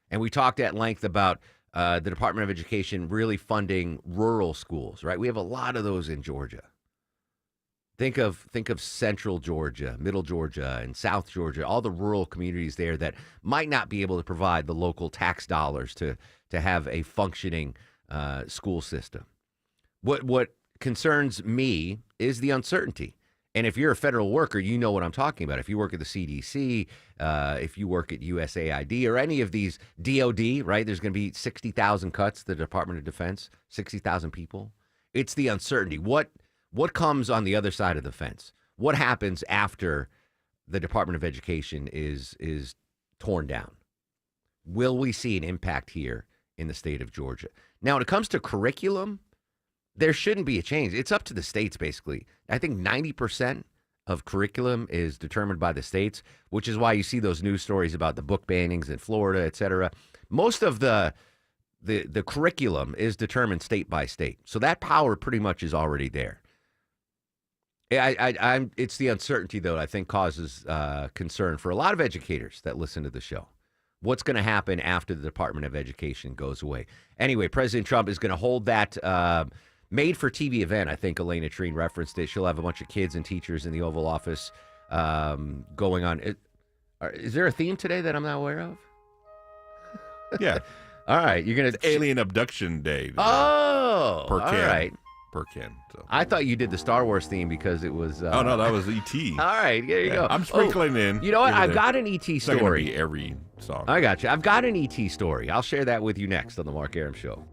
And we talked at length about the Department of Education really funding rural schools, right? We have a lot of those in Georgia. Think of central Georgia, middle Georgia, and South Georgia, all the rural communities there that might not be able to provide the local tax dollars to have a functioning school system. What concerns me is the uncertainty. And if you're a federal worker, you know what I'm talking about. If you work at the CDC, if you work at USAID or any of these DOD, right, there's going to be 60,000 cuts, the Department of Defense, 60,000 people. It's the uncertainty. What comes on the other side of the fence? What happens after the Department of Education is torn down? Will we see an impact here in the state of Georgia? Now, when it comes to curriculum, there shouldn't be a change. It's up to the states, basically. I think 90% of curriculum is determined by the states, which is why you see those news stories about the book bannings in Florida, et cetera. Most of the curriculum is determined state by state. So that power pretty much is already there. It's the uncertainty, though, I think causes concern for a lot of educators that listen to the show. What's going to happen after the Department of Education goes away? Anyway, President Trump is going to hold that made-for-TV event. I think Elena Treen referenced it. She'll have a bunch of kids and teachers in the Oval Office going on. Is there a theme today that I'm not aware of? Yeah. All right, you're gonna Alien Abduction Day. Oh, per all can. right. Per can. So. I thought you did the Star Wars theme because it was. Oh no, that was E.T. All right, there you go. I'm sprinkling in. You know what? here I've and got there. an E.T. It's not gonna story. be every song. I got you. I've got an E.T. story. I'll share that with you next on the Mark Arum Show.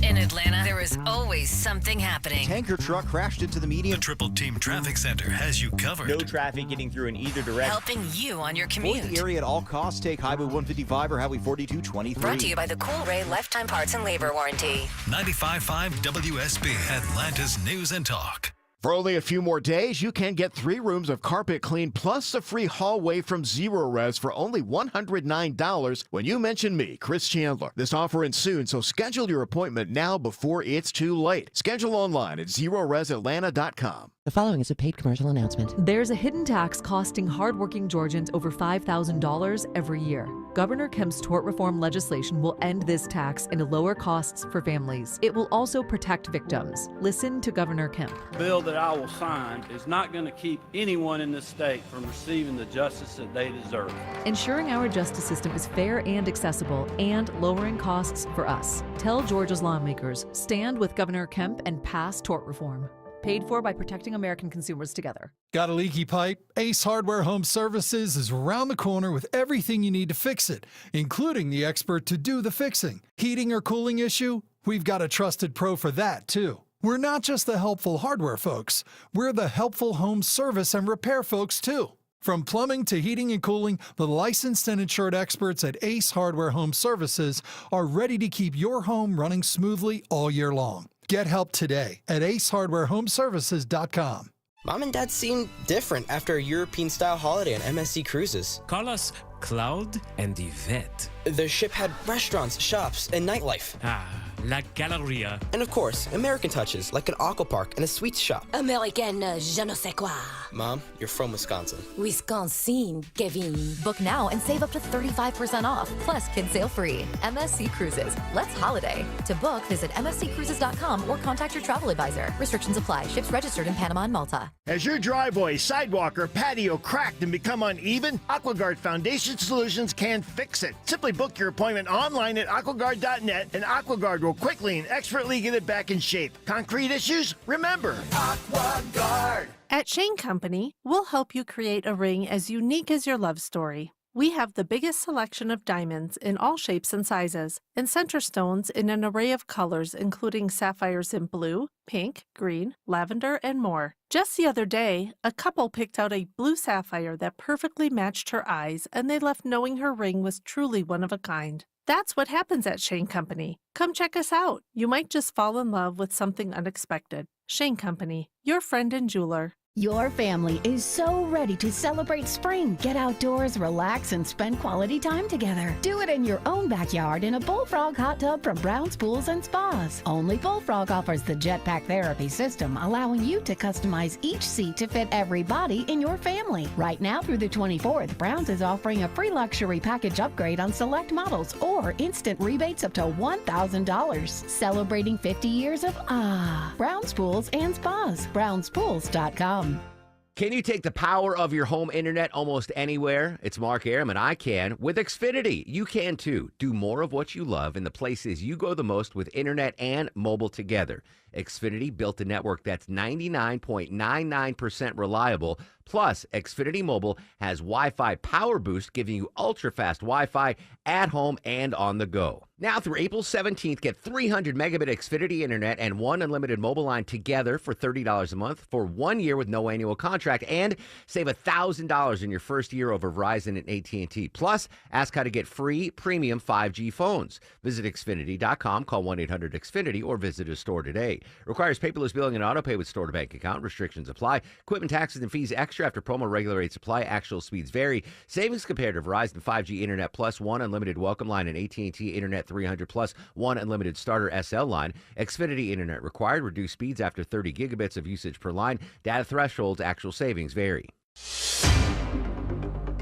In Atlanta, there is always something happening. Tanker truck crashed into the median. The Triple Team Traffic Center has you covered. No traffic getting through in either direction. Helping you on your commute. Avoid the area at all costs. Take Highway 155 or Highway 4223. Brought to you by the Cool Ray Lifetime Parts and Labor Warranty. 95.5 WSB, Atlanta's News and Talk. For only a few more days, you can get 3 rooms of carpet clean plus a free hallway from Zero Res for only $109 when you mention me, Chris Chandler. This offer ends soon, so schedule your appointment now before it's too late. Schedule online at ZeroResAtlanta.com. The following is a paid commercial announcement. There's a hidden tax costing hardworking Georgians over $5,000 every year. Governor Kemp's tort reform legislation will end this tax and lower costs for families. It will also protect victims. Listen to Governor Kemp. The bill that I will sign is not going to keep anyone in this state from receiving the justice that they deserve. Ensuring our justice system is fair and accessible and lowering costs for us. Tell Georgia's lawmakers, stand with Governor Kemp and pass tort reform. Paid for by Protecting American Consumers Together. Got a leaky pipe? Ace Hardware Home Services is around the corner with everything you need to fix it, including the expert to do the fixing. Heating or cooling issue? We've got a trusted pro for that, too. We're not just the helpful hardware folks. We're the helpful home service and repair folks, too. From plumbing to heating and cooling, the licensed and insured experts at Ace Hardware Home Services are ready to keep your home running smoothly all year long. Get help today at acehardwarehomeservices.com. Mom and Dad seem different after a European-style holiday on MSC Cruises. Call us Cloud and Yvette. The ship had restaurants, shops, and nightlife. La Galleria. And of course, American touches, like an aqua park and a sweets shop. American je ne sais quoi. Mom, you're from Wisconsin. Wisconsin, Kevin. Book now and save up to 35% off. Plus, kids sail free. MSC Cruises. Let's holiday. To book, visit msccruises.com or contact your travel advisor. Restrictions apply. Ships registered in Panama and Malta. Has your driveway, sidewalk, or patio cracked and become uneven? AquaGuard Foundation Solutions can fix it. Simply book your appointment online at aquaguard.net and AquaGuard will quickly and expertly get it back in shape. Concrete issues? Remember, AquaGuard. At Shane Company, we'll help you create a ring as unique as your love story. We have the biggest selection of diamonds in all shapes and sizes, and center stones in an array of colors, including sapphires in blue, pink, green, lavender, and more. Just the other day, a couple picked out a blue sapphire that perfectly matched her eyes, and they left knowing her ring was truly one of a kind. That's what happens at Shane Company. Come check us out. You might just fall in love with something unexpected. Shane Company, your friend and jeweler. Your family is so ready to celebrate spring. Get outdoors, relax, and spend quality time together. Do it in your own backyard in a Bullfrog hot tub from Brown's Pools and Spas. Only Bullfrog offers the Jetpack Therapy system, allowing you to customize each seat to fit every body in your family. Right now through the 24th, Brown's is offering a free luxury package upgrade on select models or instant rebates up to $1,000. Celebrating 50 years of Brown's Pools and Spas. BrownsPools.com. Can you take the power of your home internet almost anywhere? It's Mark Arum, and I can. With Xfinity, you can too. Do more of what you love in the places you go the most with internet and mobile together. Xfinity built a network that's 99.99% reliable. Plus, Xfinity Mobile has Wi-Fi Power Boost, giving you ultra-fast Wi-Fi at home and on the go. Now through April 17th, get 300 megabit Xfinity internet and one unlimited mobile line together for $30 a month for 1 year with no annual contract, and save $1,000 in your first year over Verizon and AT&T. Plus, ask how to get free premium 5G phones. Visit Xfinity.com, call 1-800-XFINITY, or visit a store today. Requires paperless billing and autopay with store-to-bank account. Restrictions apply. Equipment taxes and fees extra after promo. Regular rates apply. Actual speeds vary. Savings compared to Verizon 5G Internet Plus, one unlimited welcome line, and AT&T Internet 300 Plus, one unlimited starter SL line. Xfinity Internet required. Reduced speeds after 30 gigabits of usage per line. Data thresholds. Actual savings vary.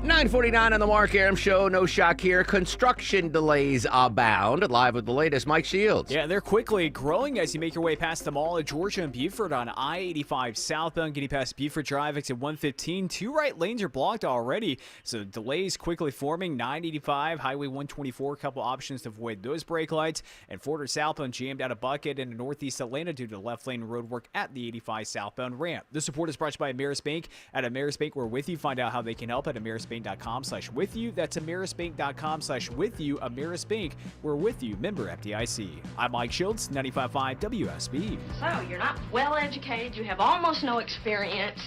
9:49 on the Mark Aram Show. No shock here. Construction delays abound. Live with the latest, Mike Shields. Yeah, they're quickly growing as you make your way past the Mall of Georgia and Buford on I-85 southbound, getting past Buford Drive, exit 115. Two right lanes are blocked already, so delays quickly forming. 985, Highway 124, a couple options to avoid those brake lights. And Forder southbound jammed out of Bucket into northeast Atlanta due to left lane road work at the 85 southbound ramp. This support is brought to you by Ameris Bank. At Ameris Bank, we're with you. Find out how they can help at amerisbank.com/with-you. That's amerisbank.com/with-you. Ameris Bank, we're with you. Member FDIC. I'm Mike Shields, 95.5 WSB. So, you're not well educated, you have almost no experience,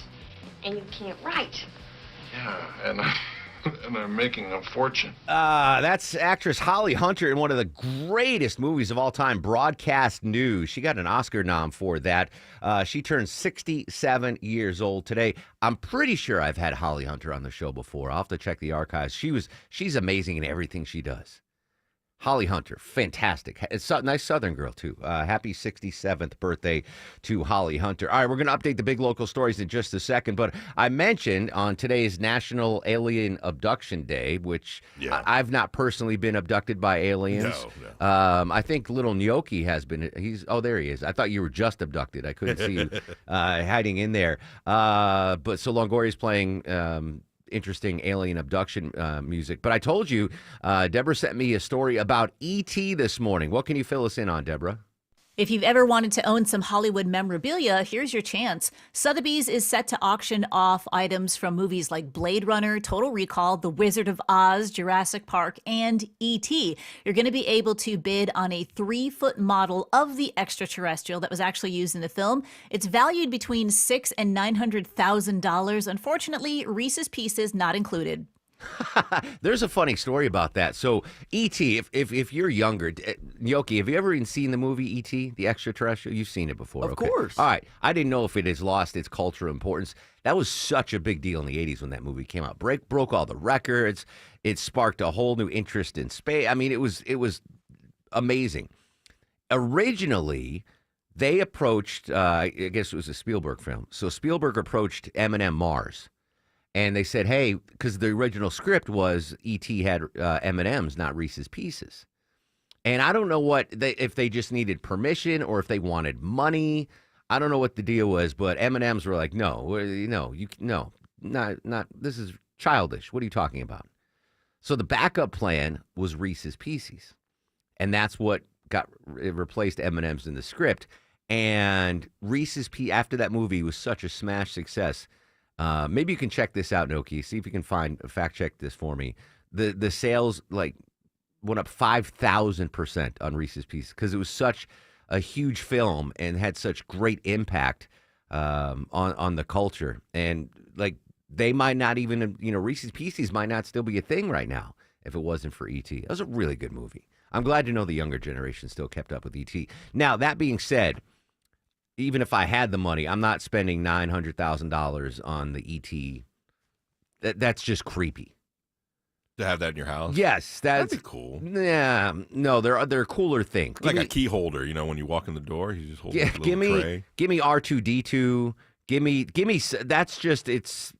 and you can't write. Yeah, and I'm making a fortune. That's actress Holly Hunter in one of the greatest movies of all time, Broadcast News. She got an Oscar nom for that. She turned 67 years old today. I'm pretty sure I've had Holly Hunter on the show before. I'll have to check the archives. She's amazing in everything she does. Holly Hunter, fantastic. It's a nice Southern girl, too. Happy 67th birthday to Holly Hunter. All right, we're going to update the big local stories in just a second, but I mentioned on today's National Alien Abduction Day, which I've not personally been abducted by aliens. No. I think little Gnocchi has been. Oh, there he is. I thought you were just abducted. I couldn't see you hiding in there. But so Longoria's playing interesting alien abduction music. But I told you, Deborah sent me a story about E.T. this morning. What can you fill us in on, Deborah? If you've ever wanted to own some Hollywood memorabilia, here's your chance. Sotheby's is set to auction off items from movies like Blade Runner, Total Recall, The Wizard of Oz, Jurassic Park, and E.T. You're going to be able to bid on a 3-foot model of the extraterrestrial that was actually used in the film. It's valued between $600,000 and $900,000. Unfortunately, Reese's Pieces not included. There's a funny story about that. So E.T., if you're younger, Gnocchi, have you ever even seen the movie E.T., the extraterrestrial? You've seen it before. Of course. All right. I didn't know if it has lost its cultural importance. That was such a big deal in the 80s when that movie came out. Broke all the records. It sparked a whole new interest in space. I mean, it was amazing. Originally, they approached, I guess it was a Spielberg film. So Spielberg approached M&M Mars. And they said, hey, because the original script was E.T. had M&Ms, not Reese's Pieces. And I don't know if they just needed permission or if they wanted money. I don't know what the deal was, but M&Ms were like, no, not this is childish. What are you talking about? So the backup plan was Reese's Pieces. And that's what replaced M&Ms in the script. And Reese's Pieces, after that movie was such a smash success, maybe you can check this out, Gnocchi. See if you can fact check this for me. The sales went up 5,000% on Reese's Pieces because it was such a huge film and had such great impact on the culture. And they might not even, Reese's Pieces might not still be a thing right now if it wasn't for E.T. It was a really good movie. I'm glad to know the younger generation still kept up with E.T. Now, that being said, even if I had the money, I'm not spending $900,000 on the E.T. That's just creepy. To have that in your house? Yes. That'd be cool. Yeah. No, there are cooler things. Like a key holder, when you walk in the door, you just hold a little tray. Give me R2-D2. Give me, that's just,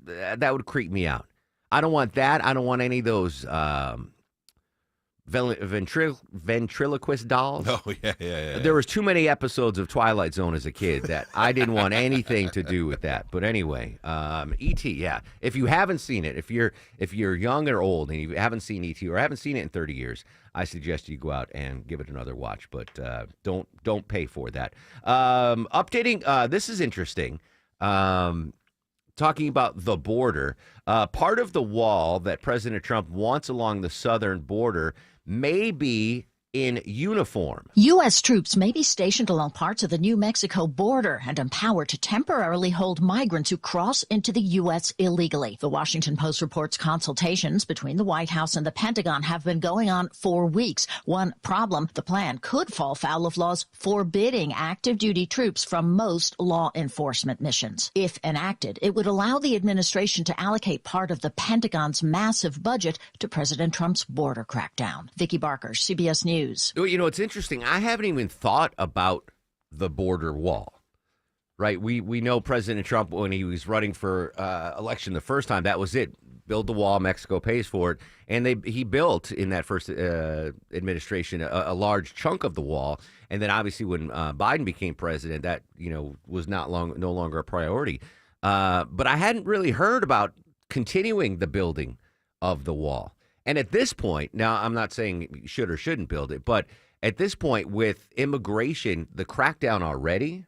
that would creep me out. I don't want that. I don't want any of those ventriloquist dolls. Oh, yeah. There was too many episodes of Twilight Zone as a kid that I didn't want anything to do with that. But anyway, E.T., yeah. If you haven't seen it, if you're young or old and you haven't seen E.T. or haven't seen it in 30 years, I suggest you go out and give it another watch. But don't pay for that. Updating, this is interesting. Talking about the border, part of the wall that President Trump wants along the southern border may be in uniform. U.S. troops may be stationed along parts of the New Mexico border and empowered to temporarily hold migrants who cross into the U.S. illegally. The Washington Post reports consultations between the White House and the Pentagon have been going on for weeks. One problem, the plan could fall foul of laws forbidding active duty troops from most law enforcement missions. If enacted, it would allow the administration to allocate part of the Pentagon's massive budget to President Trump's border crackdown. Vicki Barker, CBS News. It's interesting. I haven't even thought about the border wall, right? We know President Trump, when he was running for election the first time, that was it. build the wall. Mexico pays for it. And he built, in that first administration, a large chunk of the wall. And then obviously when Biden became president, that, was no longer a priority. But I hadn't really heard about continuing the building of the wall. And at this point, now I'm not saying you should or shouldn't build it, but at this point with immigration, the crackdown already,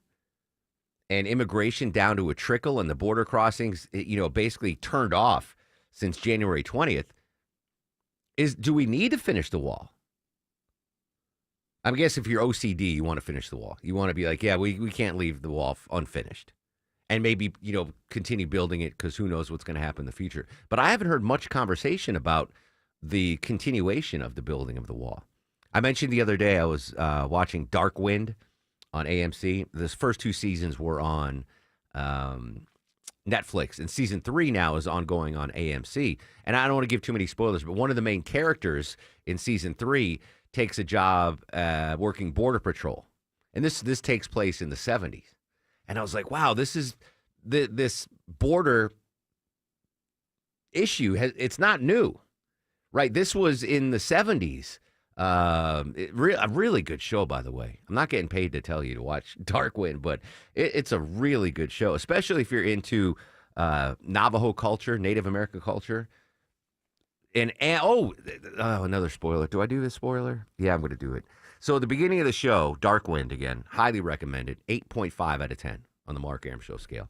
and immigration down to a trickle and the border crossings, basically turned off since January 20th, do we need to finish the wall? I guess if you're OCD, you want to finish the wall. You want to be like, yeah, we can't leave the wall unfinished. And maybe, continue building it because who knows what's going to happen in the future. But I haven't heard much conversation about the continuation of the building of the wall. I mentioned the other day I was watching Dark Wind on AMC. This first 2 seasons were on Netflix, and season 3 now is ongoing on AMC. And I don't want to give too many spoilers, but one of the main characters in season 3 takes a job working Border Patrol. And this takes place in the 70s. And I was like, wow, this is this border issue. It's not new, right? This was in the 70s. A really good show, by the way. I'm not getting paid to tell you to watch Dark Wind, but it's a really good show, especially if you're into Navajo culture, Native American culture. And another spoiler. Do I do this spoiler? Yeah, I'm going to do it. So at the beginning of the show, Dark Wind, again, highly recommended, 8.5 out of 10 on the Mark Arum Show scale.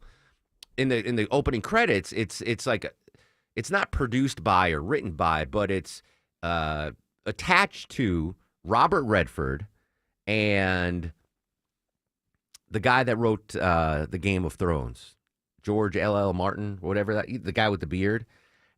In the opening credits, it's like it's not produced by or written by, but it's attached to Robert Redford and the guy that wrote the Game of Thrones, George L.L. Martin, whatever the guy with the beard.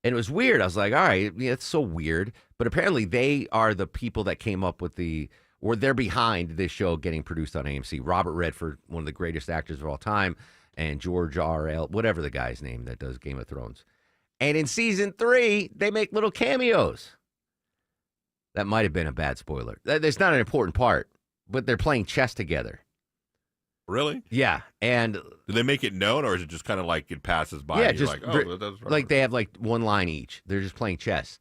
And it was weird. I was like, all right, it's so weird. But apparently they are the people that came up with they're behind this show getting produced on AMC. Robert Redford, one of the greatest actors of all time, and George R.L., whatever the guy's name that does Game of Thrones. And in season 3, they make little cameos. That might have been a bad spoiler. That's not an important part, but they're playing chess together. Really? Yeah. And do they make it known, or is it just kind of like it passes by? Yeah, and you're like, oh, that's right. Like they have like one line each. They're just playing chess.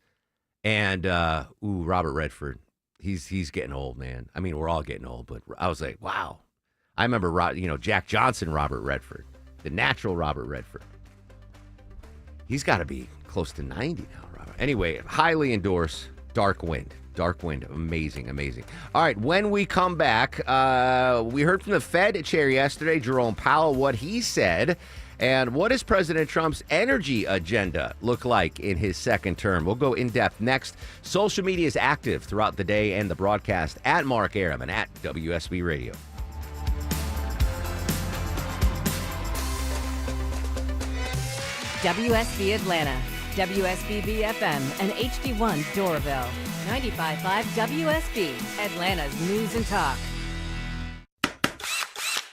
And Robert Redford, he's getting old, man. I mean, we're all getting old, but I was like, wow. I remember, Jack Johnson, Robert Redford, the natural Robert Redford. He's got to be close to 90 now, Robert. Anyway, highly endorse Dark Wind. Dark Wind, amazing. All right, when we come back, we heard from the Fed chair yesterday, Jerome Powell, what he said, and what does President Trump's energy agenda look like in his second term? We'll go in depth next. Social media is active throughout the day and the broadcast at Mark Arum and at WSB Radio. WSB Atlanta, WSB BFM, and HD1 Doraville. 95.5 WSB, Atlanta's News and Talk.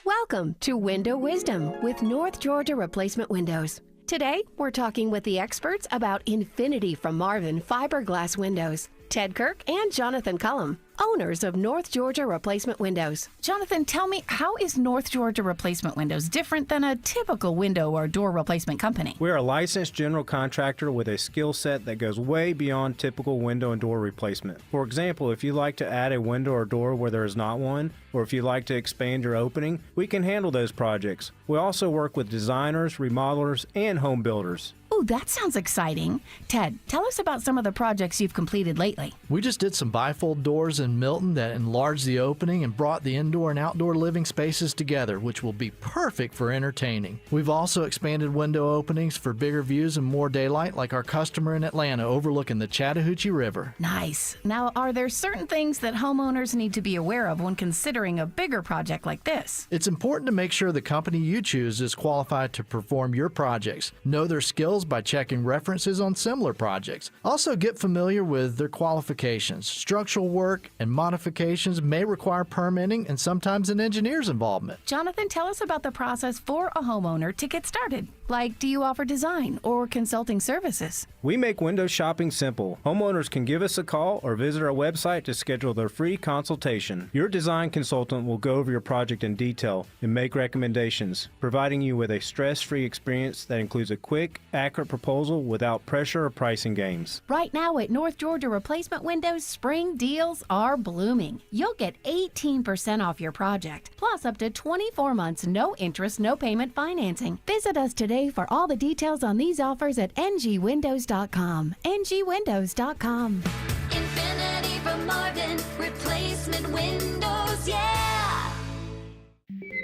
Welcome to Window Wisdom with North Georgia Replacement Windows. Today, we're talking with the experts about Infinity from Marvin Fiberglass Windows, Ted Kirk and Jonathan Cullum, owners of North Georgia Replacement Windows. Jonathan, tell me, how is North Georgia Replacement Windows different than a typical window or door replacement company? We're a licensed general contractor with a skill set that goes way beyond typical window and door replacement. For example, if you like to add a window or door where there is not one, or if you'd like to expand your opening, we can handle those projects. We also work with designers, remodelers, and home builders. Oh, that sounds exciting. Ted, tell us about some of the projects you've completed lately. We just did some bifold doors in Milton that enlarged the opening and brought the indoor and outdoor living spaces together, which will be perfect for entertaining. We've also expanded window openings for bigger views and more daylight, like our customer in Atlanta overlooking the Chattahoochee River. Nice. Now, are there certain things that homeowners need to be aware of when considering a bigger project like this? It's important to make sure the company you choose is qualified to perform your projects. Know their skills by checking references on similar projects. Also, get familiar with their qualifications. Structural work and modifications may require permitting and sometimes an engineer's involvement. Jonathan, tell us about the process for a homeowner to get started. Like, do you offer design or consulting services? We make window shopping simple. Homeowners can give us a call or visit our website to schedule their free consultation. Your design consultant will go over your project in detail and make recommendations, providing you with a stress-free experience that includes a quick, accurate proposal without pressure or pricing games. Right now at North Georgia Replacement Windows, spring deals are blooming. You'll get 18% off your project, plus up to 24 months no interest, no payment financing. Visit us today for all the details on these offers at ngwindows.com. ngwindows.com. Infinity from Marvin, replacement windows, yeah!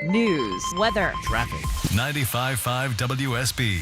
News, weather, traffic. 95.5 WSB,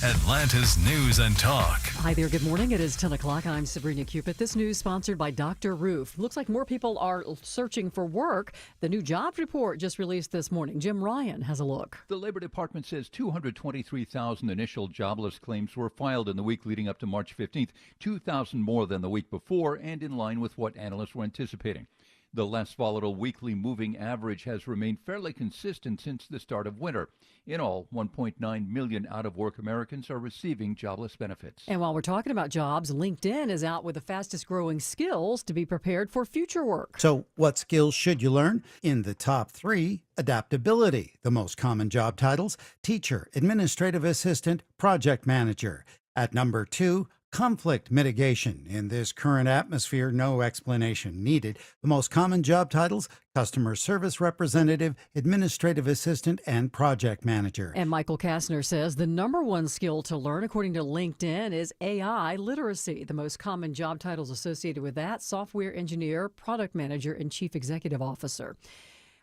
Atlanta's News and Talk. Hi there, good morning. It is 10 o'clock. I'm Sabrina Cupid. This news sponsored by Dr. Roof. Looks like more people are searching for work. The new jobs report just released this morning. Jim Ryan has a look. The Labor Department says 223,000 initial jobless claims were filed in the week leading up to March 15th, 2,000 more than the week before, and in line with what analysts were anticipating. The less volatile weekly moving average has remained fairly consistent since the start of winter. In all, 1.9 million out-of-work Americans are receiving jobless benefits. And while we're talking about jobs, LinkedIn is out with the fastest-growing skills to be prepared for future work. So what skills should you learn? In the top 3, adaptability. The most common job titles: teacher, administrative assistant, project manager. At number 2, conflict mitigation. In this current atmosphere, no explanation needed. The most common job titles: customer service representative, administrative assistant, and project manager. And Michael Kastner says the number one skill to learn, according to LinkedIn, is AI literacy. The most common job titles associated with that: software engineer, product manager, and chief executive officer.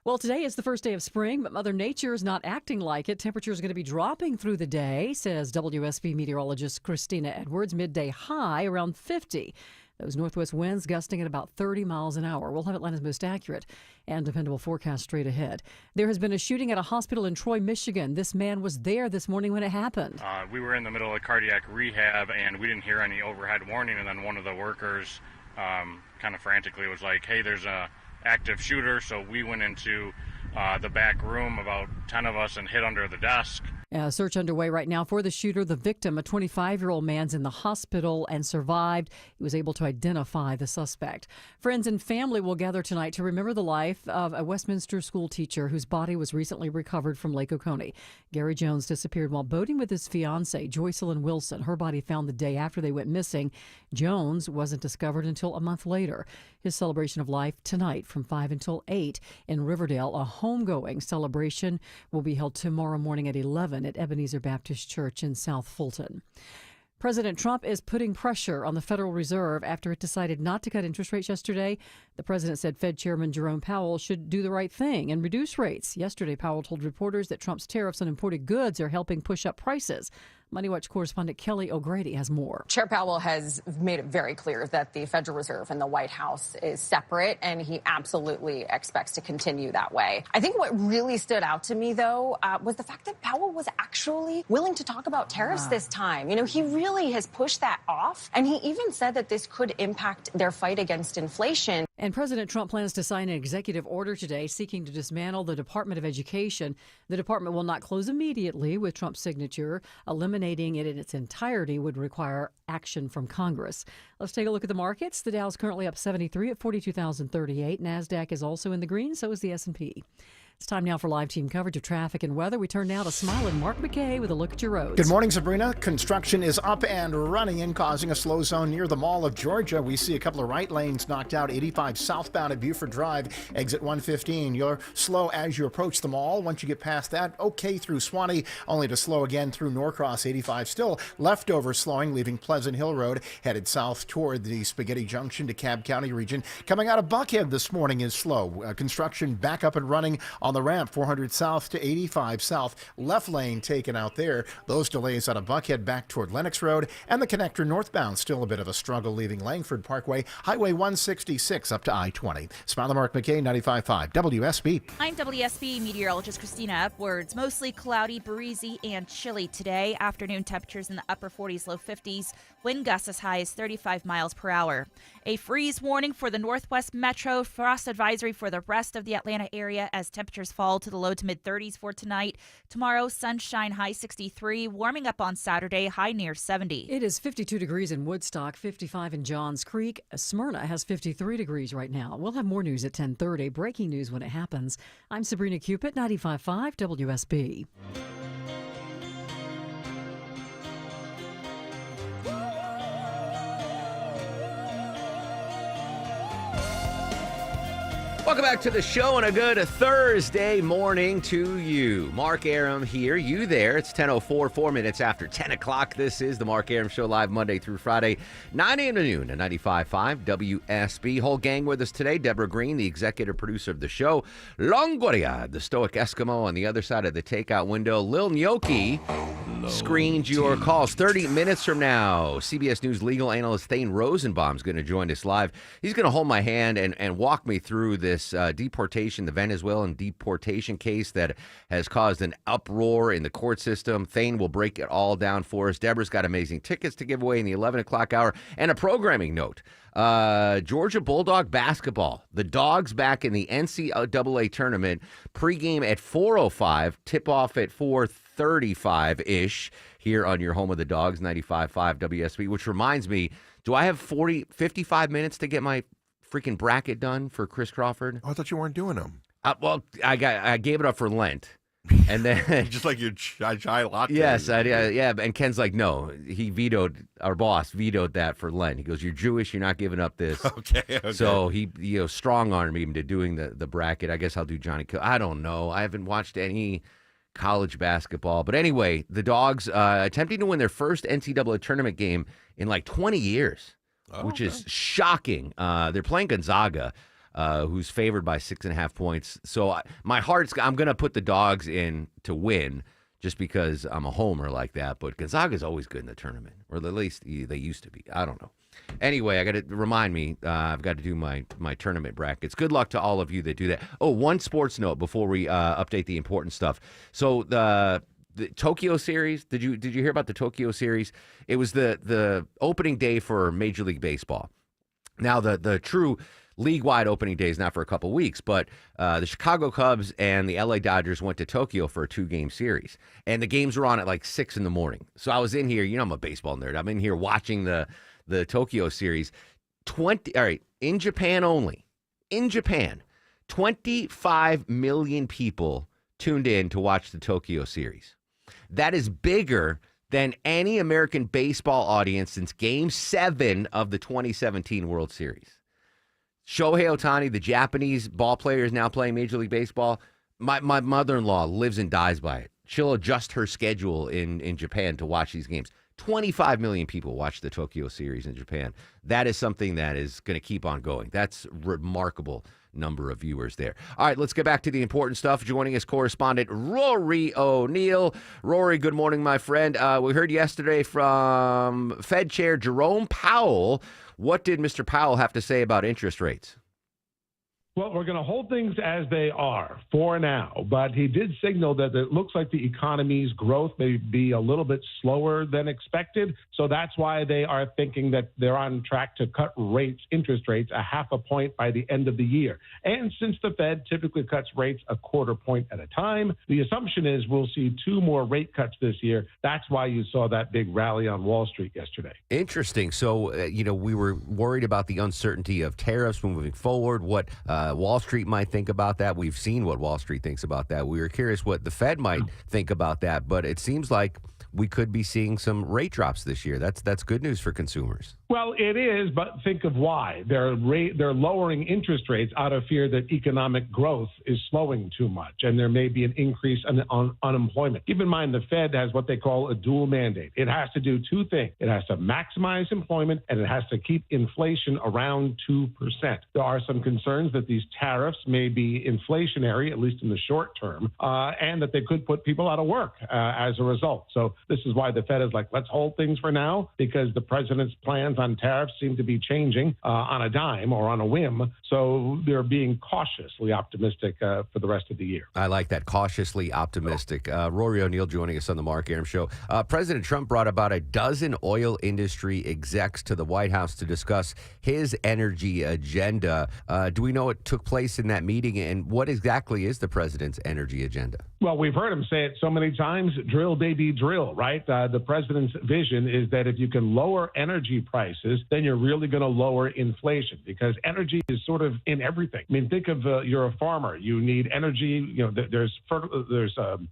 Well, today is the first day of spring, but Mother Nature is not acting like it. Temperatures are going to be dropping through the day, says WSB meteorologist Christina Edwards. Midday high around 50. Those northwest winds gusting at about 30 miles an hour. We'll have Atlanta's most accurate and dependable forecast straight ahead. There has been a shooting at a hospital in Troy, Michigan. This man was there this morning when it happened. We were in the middle of cardiac rehab, and we didn't hear any overhead warning, and then one of the workers kind of frantically was like, hey, there's a active shooter. So we went into the back room, about 10 of us, and hid under the desk. Search underway right now for the shooter. The victim, a 25-year-old man's in the hospital and survived. He was able to identify the suspect. Friends and family will gather tonight to remember the life of a Westminster school teacher whose body was recently recovered from Lake Oconee. Gary Jones disappeared while boating with his fiancée, Joycelyn Wilson. Her body found the day after they went missing. Jones wasn't discovered until a month later. His celebration of life tonight from 5 until 8 in Riverdale. A homegoing celebration will be held tomorrow morning at 11 at Ebenezer Baptist Church in South Fulton. President Trump is putting pressure on the Federal Reserve after it decided not to cut interest rates yesterday. The president said Fed Chairman Jerome Powell should do the right thing and reduce rates. Yesterday, Powell told reporters that Trump's tariffs on imported goods are helping push up prices. Money Watch correspondent Kelly O'Grady has more. Chair Powell has made it very clear that the Federal Reserve and the White House is separate, and he absolutely expects to continue that way. I think what really stood out to me, though, was the fact that Powell was actually willing to talk about tariffs this time. You know, he really has pushed that off, and he even said that this could impact their fight against inflation. And President Trump plans to sign an executive order today seeking to dismantle the Department of Education. The department will not close immediately with Trump's signature. Eliminating it in its entirety would require action from Congress. Let's take a look at the markets. The Dow's currently up 73 at 42,038. NASDAQ is also in the green, so is the S&P. It's time now for live team coverage of traffic and weather. We turn now to smiling Mark McKay with a look at your roads. Good morning, Sabrina. Construction is up and running and causing a slow zone near the Mall of Georgia. We see a couple of right lanes knocked out. 85 southbound at Buford Drive, exit 115. You're slow as you approach the mall. Once you get past that, okay through Swanee, only to slow again through Norcross 85. Still leftover slowing, leaving Pleasant Hill Road, headed south toward the Spaghetti Junction to Cobb County region. Coming out of Buckhead this morning is slow. Construction back up and running on the ramp, 400 south to 85 south. Left lane taken out there. Those delays out of Buckhead back toward Lennox Road, and the connector northbound still a bit of a struggle leaving Langford Parkway, Highway 166 up to I-20. Smiley Mark McKay, 95.5 WSB. I'm WSB meteorologist Christina Edwards. Mostly cloudy, breezy, and chilly today. Afternoon temperatures in the upper 40s, low 50s. Wind gusts as high as 35 miles per hour. A freeze warning for the Northwest Metro. Frost advisory for the rest of the Atlanta area as temperatures temperatures fall to the low to mid-30s for tonight. Tomorrow, sunshine, high 63, warming up on Saturday, high near 70. It is 52 degrees in Woodstock, 55 in Johns Creek. Smyrna has 53 degrees right now. We'll have more news at 10:30. Breaking news when it happens. I'm Sabrina Cupid, 95.5 WSB. Welcome back to the show and a good Thursday morning to you. Mark Arum here, you there. It's 10:04, 4 minutes after 10 o'clock. This is the Mark Arum Show, live Monday through Friday, 9 a.m. to noon at 95.5 WSB. Whole gang with us today. Deborah Green, the executive producer of the show. Longoria, the stoic Eskimo on the other side of the takeout window. Lil Gnocchi screened your calls. 30 minutes from now, CBS News legal analyst Thane Rosenbaum is going to join us live. He's going to hold my hand and walk me through this deportation, the Venezuelan deportation case that has caused an uproar in the court system. Thane will break it all down for us. Deborah's got amazing tickets to give away in the 11 o'clock hour. And a programming note. Georgia Bulldog basketball. The Dogs back in the NCAA tournament. Pregame at 4:05. Tip-off at 4:35-ish here on your home of the Dogs, 95.5 WSB. Which reminds me, do I have 55 minutes to get my freaking bracket done for Chris Crawford? Oh, I thought you weren't doing them. Well, I gave it up for Lent. And then just like your chai latte. Yes, yeah. And Ken's like, no, our boss vetoed that for Lent. He goes, you're Jewish, you're not giving up this. Okay. So he strong-armed me into doing the bracket. I guess I'll do Johnny Cook. I don't know. I haven't watched any college basketball. But anyway, the Dogs attempting to win their first NCAA tournament game in like 20 years, which is shocking. They're playing Gonzaga, who's favored by 6.5 points. So I'm going to put the Dogs in to win just because I'm a homer like that. But Gonzaga's always good in the tournament, or at least they used to be. I don't know. Anyway, I got to remind me, I've got to do my tournament brackets. Good luck to all of you that do that. Oh, one sports note before we update the important stuff. So the Tokyo series, did you hear about the Tokyo series? It was the opening day for Major League Baseball. Now, the true league-wide opening day is not for a couple weeks, but the Chicago Cubs and the LA Dodgers went to Tokyo for a 2-game series. And the games were on at like 6 in the morning. So I was in here, I'm a baseball nerd. I'm in here watching the Tokyo series. In Japan only. In Japan, 25 million people tuned in to watch the Tokyo series. That is bigger than any American baseball audience since Game 7 of the 2017 World Series. Shohei Ohtani, the Japanese ball player, is now playing Major League Baseball. My mother-in-law lives and dies by it. She'll adjust her schedule in Japan to watch these games. 25 million people watch the Tokyo series in Japan. That is something that is going to keep on going. That's remarkable number of viewers there. All right, let's get back to the important stuff. Joining us, correspondent Rory O'Neill. Rory, good morning, my friend. We heard yesterday from Fed Chair Jerome Powell. What did Mr. Powell have to say about interest rates? Well, we're going to hold things as they are for now, but he did signal that it looks like the economy's growth may be a little bit slower than expected. So that's why they are thinking that they're on track to cut interest rates 0.5 point by the end of the year. And since the Fed typically cuts rates 1/4 point at a time, the assumption is we'll see 2 more rate cuts this year. That's why you saw that big rally on Wall Street yesterday. Interesting. So, we were worried about the uncertainty of tariffs moving forward, what Wall Street might think about that. We've seen what Wall Street thinks about that. We were curious what the Fed might think about that, but it seems like we could be seeing some rate drops this year. That's good news for consumers. Well, it is, but think of why. They're lowering interest rates out of fear that economic growth is slowing too much, and there may be an increase in unemployment. Keep in mind, the Fed has what they call a dual mandate. It has to do 2 things. It has to maximize employment, and it has to keep inflation around 2%. There are some concerns that these tariffs may be inflationary, at least in the short term, and that they could put people out of work as a result. So this is why the Fed is like, let's hold things for now, because the president's plans plans on tariffs seem to be changing on a dime or on a whim. So they're being cautiously optimistic for the rest of the year. I like that, cautiously optimistic. Rory O'Neill joining us on the Mark Arum Show. President Trump brought about a dozen oil industry execs to the White House to discuss his energy agenda. Do we know what took place in that meeting, and what exactly is the president's energy agenda? Well, we've heard him say it so many times, drill, baby, drill, right? The president's vision is that if you can lower energy prices, then you're really going to lower inflation, because energy is sort of in everything. I mean, think of you're a farmer. You need energy. You know, there's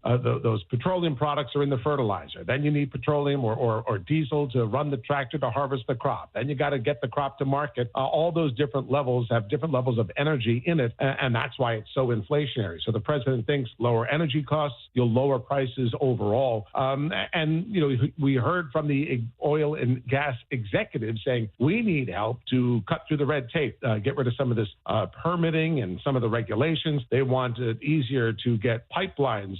those petroleum products are in the fertilizer. Then you need petroleum or diesel to run the tractor to harvest the crop. Then you got to get the crop to market. All those different levels have different levels of energy in it, and that's why it's so inflationary. So the president thinks lower energy costs, you'll lower prices overall. And, you know, we heard from the oil and gas executives saying we need help to cut through the red tape, get rid of some of this permitting and some of the regulations. They want it easier to get pipelines,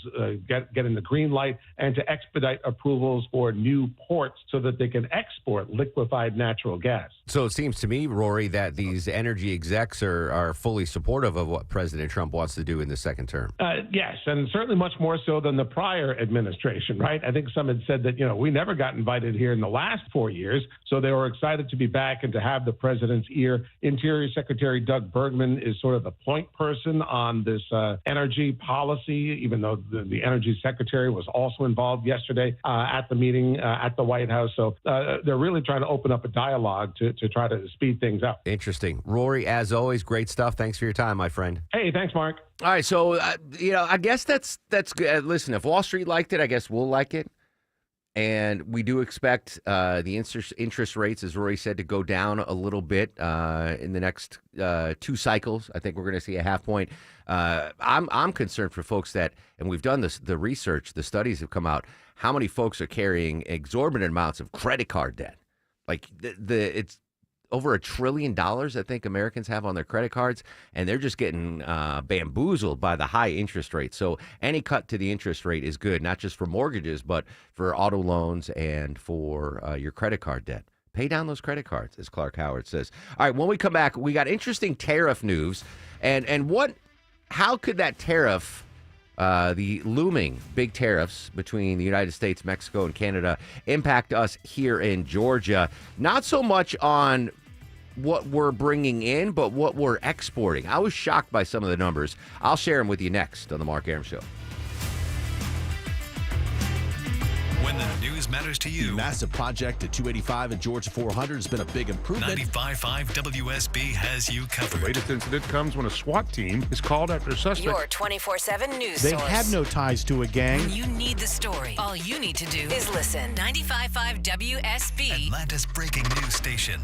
get in the green light, and to expedite approvals for new ports so that they can export liquefied natural gas. So it seems to me, Rory, that these energy execs are fully supportive of what President Trump wants to do in the second term. Yes, and certainly much more so than the prior administration, right? I think some had said that, you know, we never got invited here in the last 4 years, so they were excited to be back and to have the president's ear. Interior Secretary Doug Bergman is sort of the point person on this energy policy, even though the energy secretary was also involved yesterday at the meeting at the White House. So they're really trying to open up a dialogue to try to speed things up. Interesting. Rory, as always, great stuff. Thanks for your time, my friend. Hey, thanks, Mark. All right, so, I guess that's good. Listen, if Wall Street liked it, I guess we'll like it. And we do expect the interest rates, as Rory said, to go down a little bit in the next 2 cycles. I think we're going to see a half point. I'm concerned for folks that, and we've done this, the research, the studies have come out, how many folks are carrying exorbitant amounts of credit card debt. Like it's over $1 trillion, I think Americans have on their credit cards, and they're just getting bamboozled by the high interest rate. So any cut to the interest rate is good, not just for mortgages, but for auto loans and for your credit card debt. Pay down those credit cards, as Clark Howard says. All right, when we come back, we got interesting tariff news, and how could that tariff, the looming big tariffs between the United States, Mexico, and Canada impact us here in Georgia? Not so much on what we're bringing in, but what we're exporting. I was shocked by some of the numbers. I'll share them with you next on the Mark Arum Show. When the news matters to you. The massive project at 285 and Georgia 400 has been a big improvement. 95.5 WSB has you covered. The latest incident comes when a SWAT team is called after a suspect. Your 24/7 news They source. had no ties to a gang. When you need the story, all you need to do is listen. 95.5 WSB. Atlanta's breaking news station.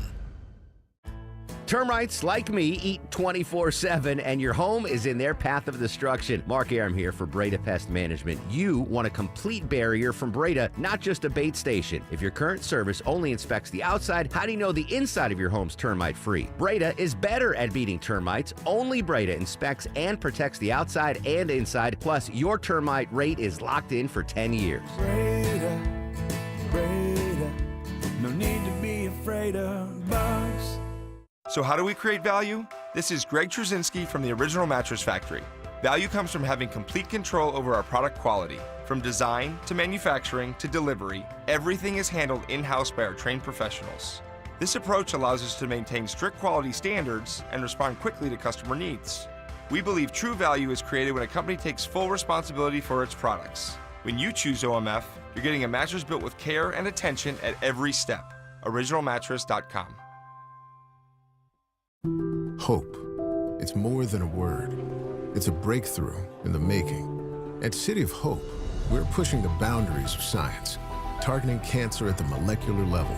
Termites, like me, eat 24/7, and your home is in their path of destruction. Mark Arum here for Breda Pest Management. You want a complete barrier from Breda, not just a bait station. If your current service only inspects the outside, how do you know the inside of your home's termite-free? Breda is better at beating termites. Only Breda inspects and protects the outside and inside. Plus, your termite rate is locked in for 10 years. Breda, no need to be afraid of bugs. So how do we create value? This is Greg Trzynski from the Original Mattress Factory. Value comes from having complete control over our product quality. From design to manufacturing to delivery, everything is handled in-house by our trained professionals. This approach allows us to maintain strict quality standards and respond quickly to customer needs. We believe true value is created when a company takes full responsibility for its products. When you choose OMF, you're getting a mattress built with care and attention at every step. OriginalMattress.com. Hope. It's more than a word. It's a breakthrough in the making. At City of Hope, we're pushing the boundaries of science, targeting cancer at the molecular level,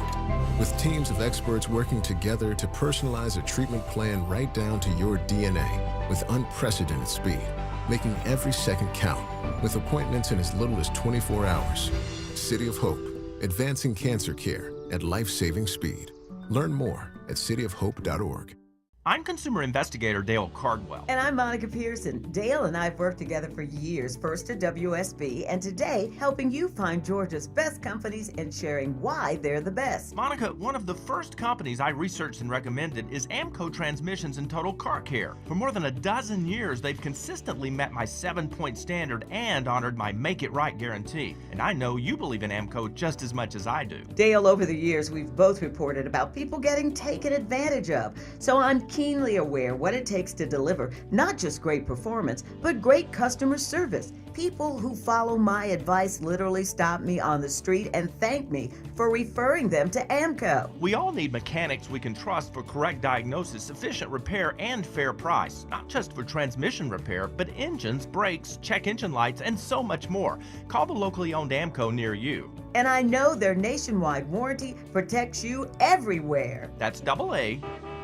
with teams of experts working together to personalize a treatment plan right down to your DNA with unprecedented speed, making every second count, with appointments in as little as 24 hours. City of Hope, advancing cancer care at life-saving speed. Learn more at cityofhope.org. I'm consumer investigator Dale Cardwell. And I'm Monica Pearson. Dale and I have worked together for years, first at WSB, and today helping you find Georgia's best companies and sharing why they're the best. Monica, one of the first companies I researched and recommended is Amco Transmissions and Total Car Care. For more than a dozen years, they've consistently met my 7-point standard and honored my Make It Right guarantee. And I know you believe in Amco just as much as I do. Dale, over the years, we've both reported about people getting taken advantage of. So I'm keenly aware what it takes to deliver not just great performance, but great customer service. People who follow my advice literally stop me on the street and thank me for referring them to Amco. We all need mechanics we can trust for correct diagnosis, sufficient repair, and fair price. Not just for transmission repair, but engines, brakes, check engine lights, and so much more. Call the locally owned Amco near you. And I know their nationwide warranty protects you everywhere. That's AA.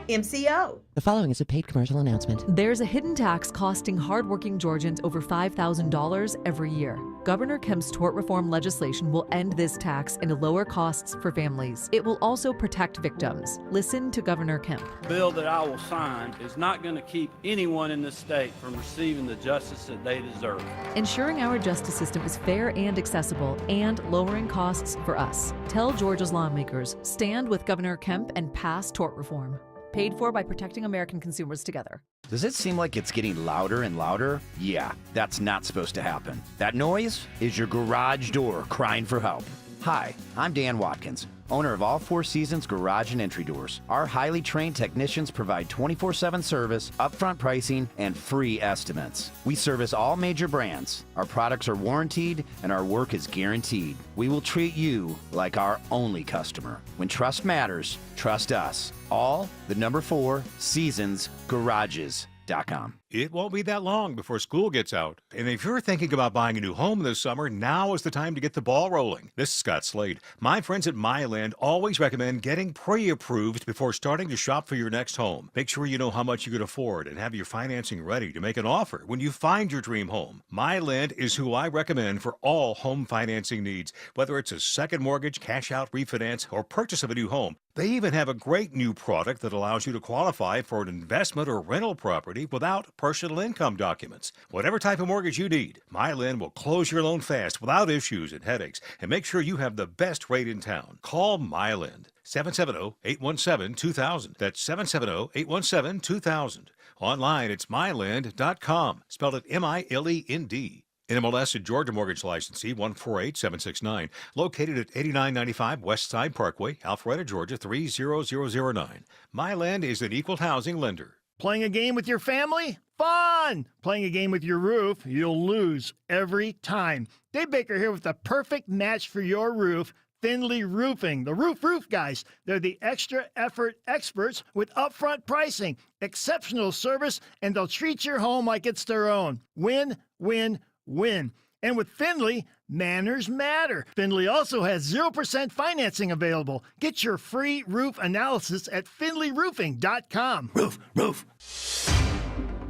MCO. The following is a paid commercial announcement. There's a hidden tax costing hardworking Georgians over $5,000 every year. Governor Kemp's tort reform legislation will end this tax and lower costs for families. It will also protect victims. Listen to Governor Kemp. The bill that I will sign is not going to keep anyone in this state from receiving the justice that they deserve. Ensuring our justice system is fair and accessible and lowering costs for us. Tell Georgia's lawmakers, stand with Governor Kemp and pass tort reform. Paid for by Protecting American Consumers Together. Does it seem like it's getting louder and louder? Yeah, that's not supposed to happen. That noise is your garage door crying for help. Hi, I'm Dan Watkins, owner of All Four Seasons Garage and Entry Doors. Our highly trained technicians provide 24/7 service, upfront pricing, and free estimates. We service all major brands. Our products are warranted, and our work is guaranteed. We will treat you like our only customer. When trust matters, trust us. All the number 4 Seasons Garages.com. It won't be that long before school gets out. And if you're thinking about buying a new home this summer, now is the time to get the ball rolling. This is Scott Slade. My friends at MyLand always recommend getting pre-approved before starting to shop for your next home. Make sure you know how much you can afford and have your financing ready to make an offer when you find your dream home. MyLand is who I recommend for all home financing needs, whether it's a second mortgage, cash out refinance, or purchase of a new home. They even have a great new product that allows you to qualify for an investment or rental property without personal income documents. Whatever type of mortgage you need, MyLand will close your loan fast without issues and headaches and make sure you have the best rate in town. Call MyLand. 770-817-2000. That's 770-817-2000. Online, it's myland.com. Spelled it MILEND. NMLS and Georgia Mortgage Licensee 148769. Located at 8995 West Side Parkway, Alpharetta, Georgia 30009. MyLand is an equal housing lender. Playing a game with your family? Fun! Playing a game with your roof? You'll lose every time. Dave Baker here with the perfect match for your roof. Finley Roofing, the roof guys. They're the extra effort experts with upfront pricing, exceptional service, and they'll treat your home like it's their own. Win, win, win. And with Finley, manners matter. Finley also has 0% financing available. Get your free roof analysis at finleyroofing.com. Roof.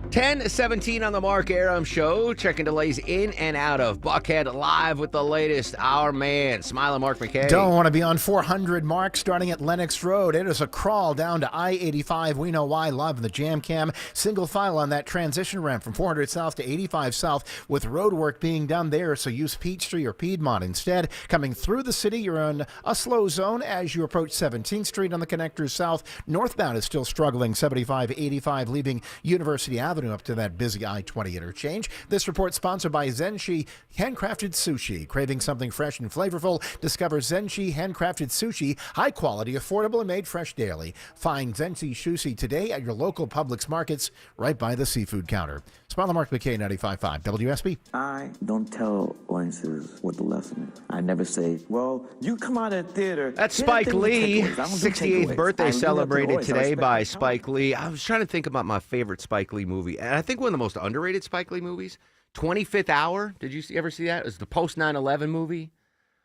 10:17 on the Mark Arum Show. Checking delays in and out of Buckhead. Live with the latest. Our man, Smiling Mark McKay. Don't want to be on 400 Mark starting at Lennox Road. It is a crawl down to I-85. We know why. Live in the Jam Cam. Single file on that transition ramp from 400 South to 85 South with road work being done there. So use Peachtree or Piedmont instead. Coming through the city, you're in a slow zone as you approach 17th Street on the connectors south. Northbound is still struggling. 75-85 leaving University Avenue up to that busy I-20 interchange. This report sponsored by Zenshi Handcrafted Sushi. Craving something fresh and flavorful? Discover Zenshi Handcrafted Sushi. High quality, affordable, and made fresh daily. Find Zenshi Sushi today at your local Publix markets right by the seafood counter. Smile Mark McKay, 95.5 WSB. I don't tell audiences what the lesson is. I never say, well, you come out of the theater. That's Spike Lee. 68th birthday celebrated today by Spike Lee. I was trying to think about my favorite Spike Lee movie. And I think one of the most underrated Spike Lee movies, 25th Hour. Did you ever see that? It was the post 9/11 movie.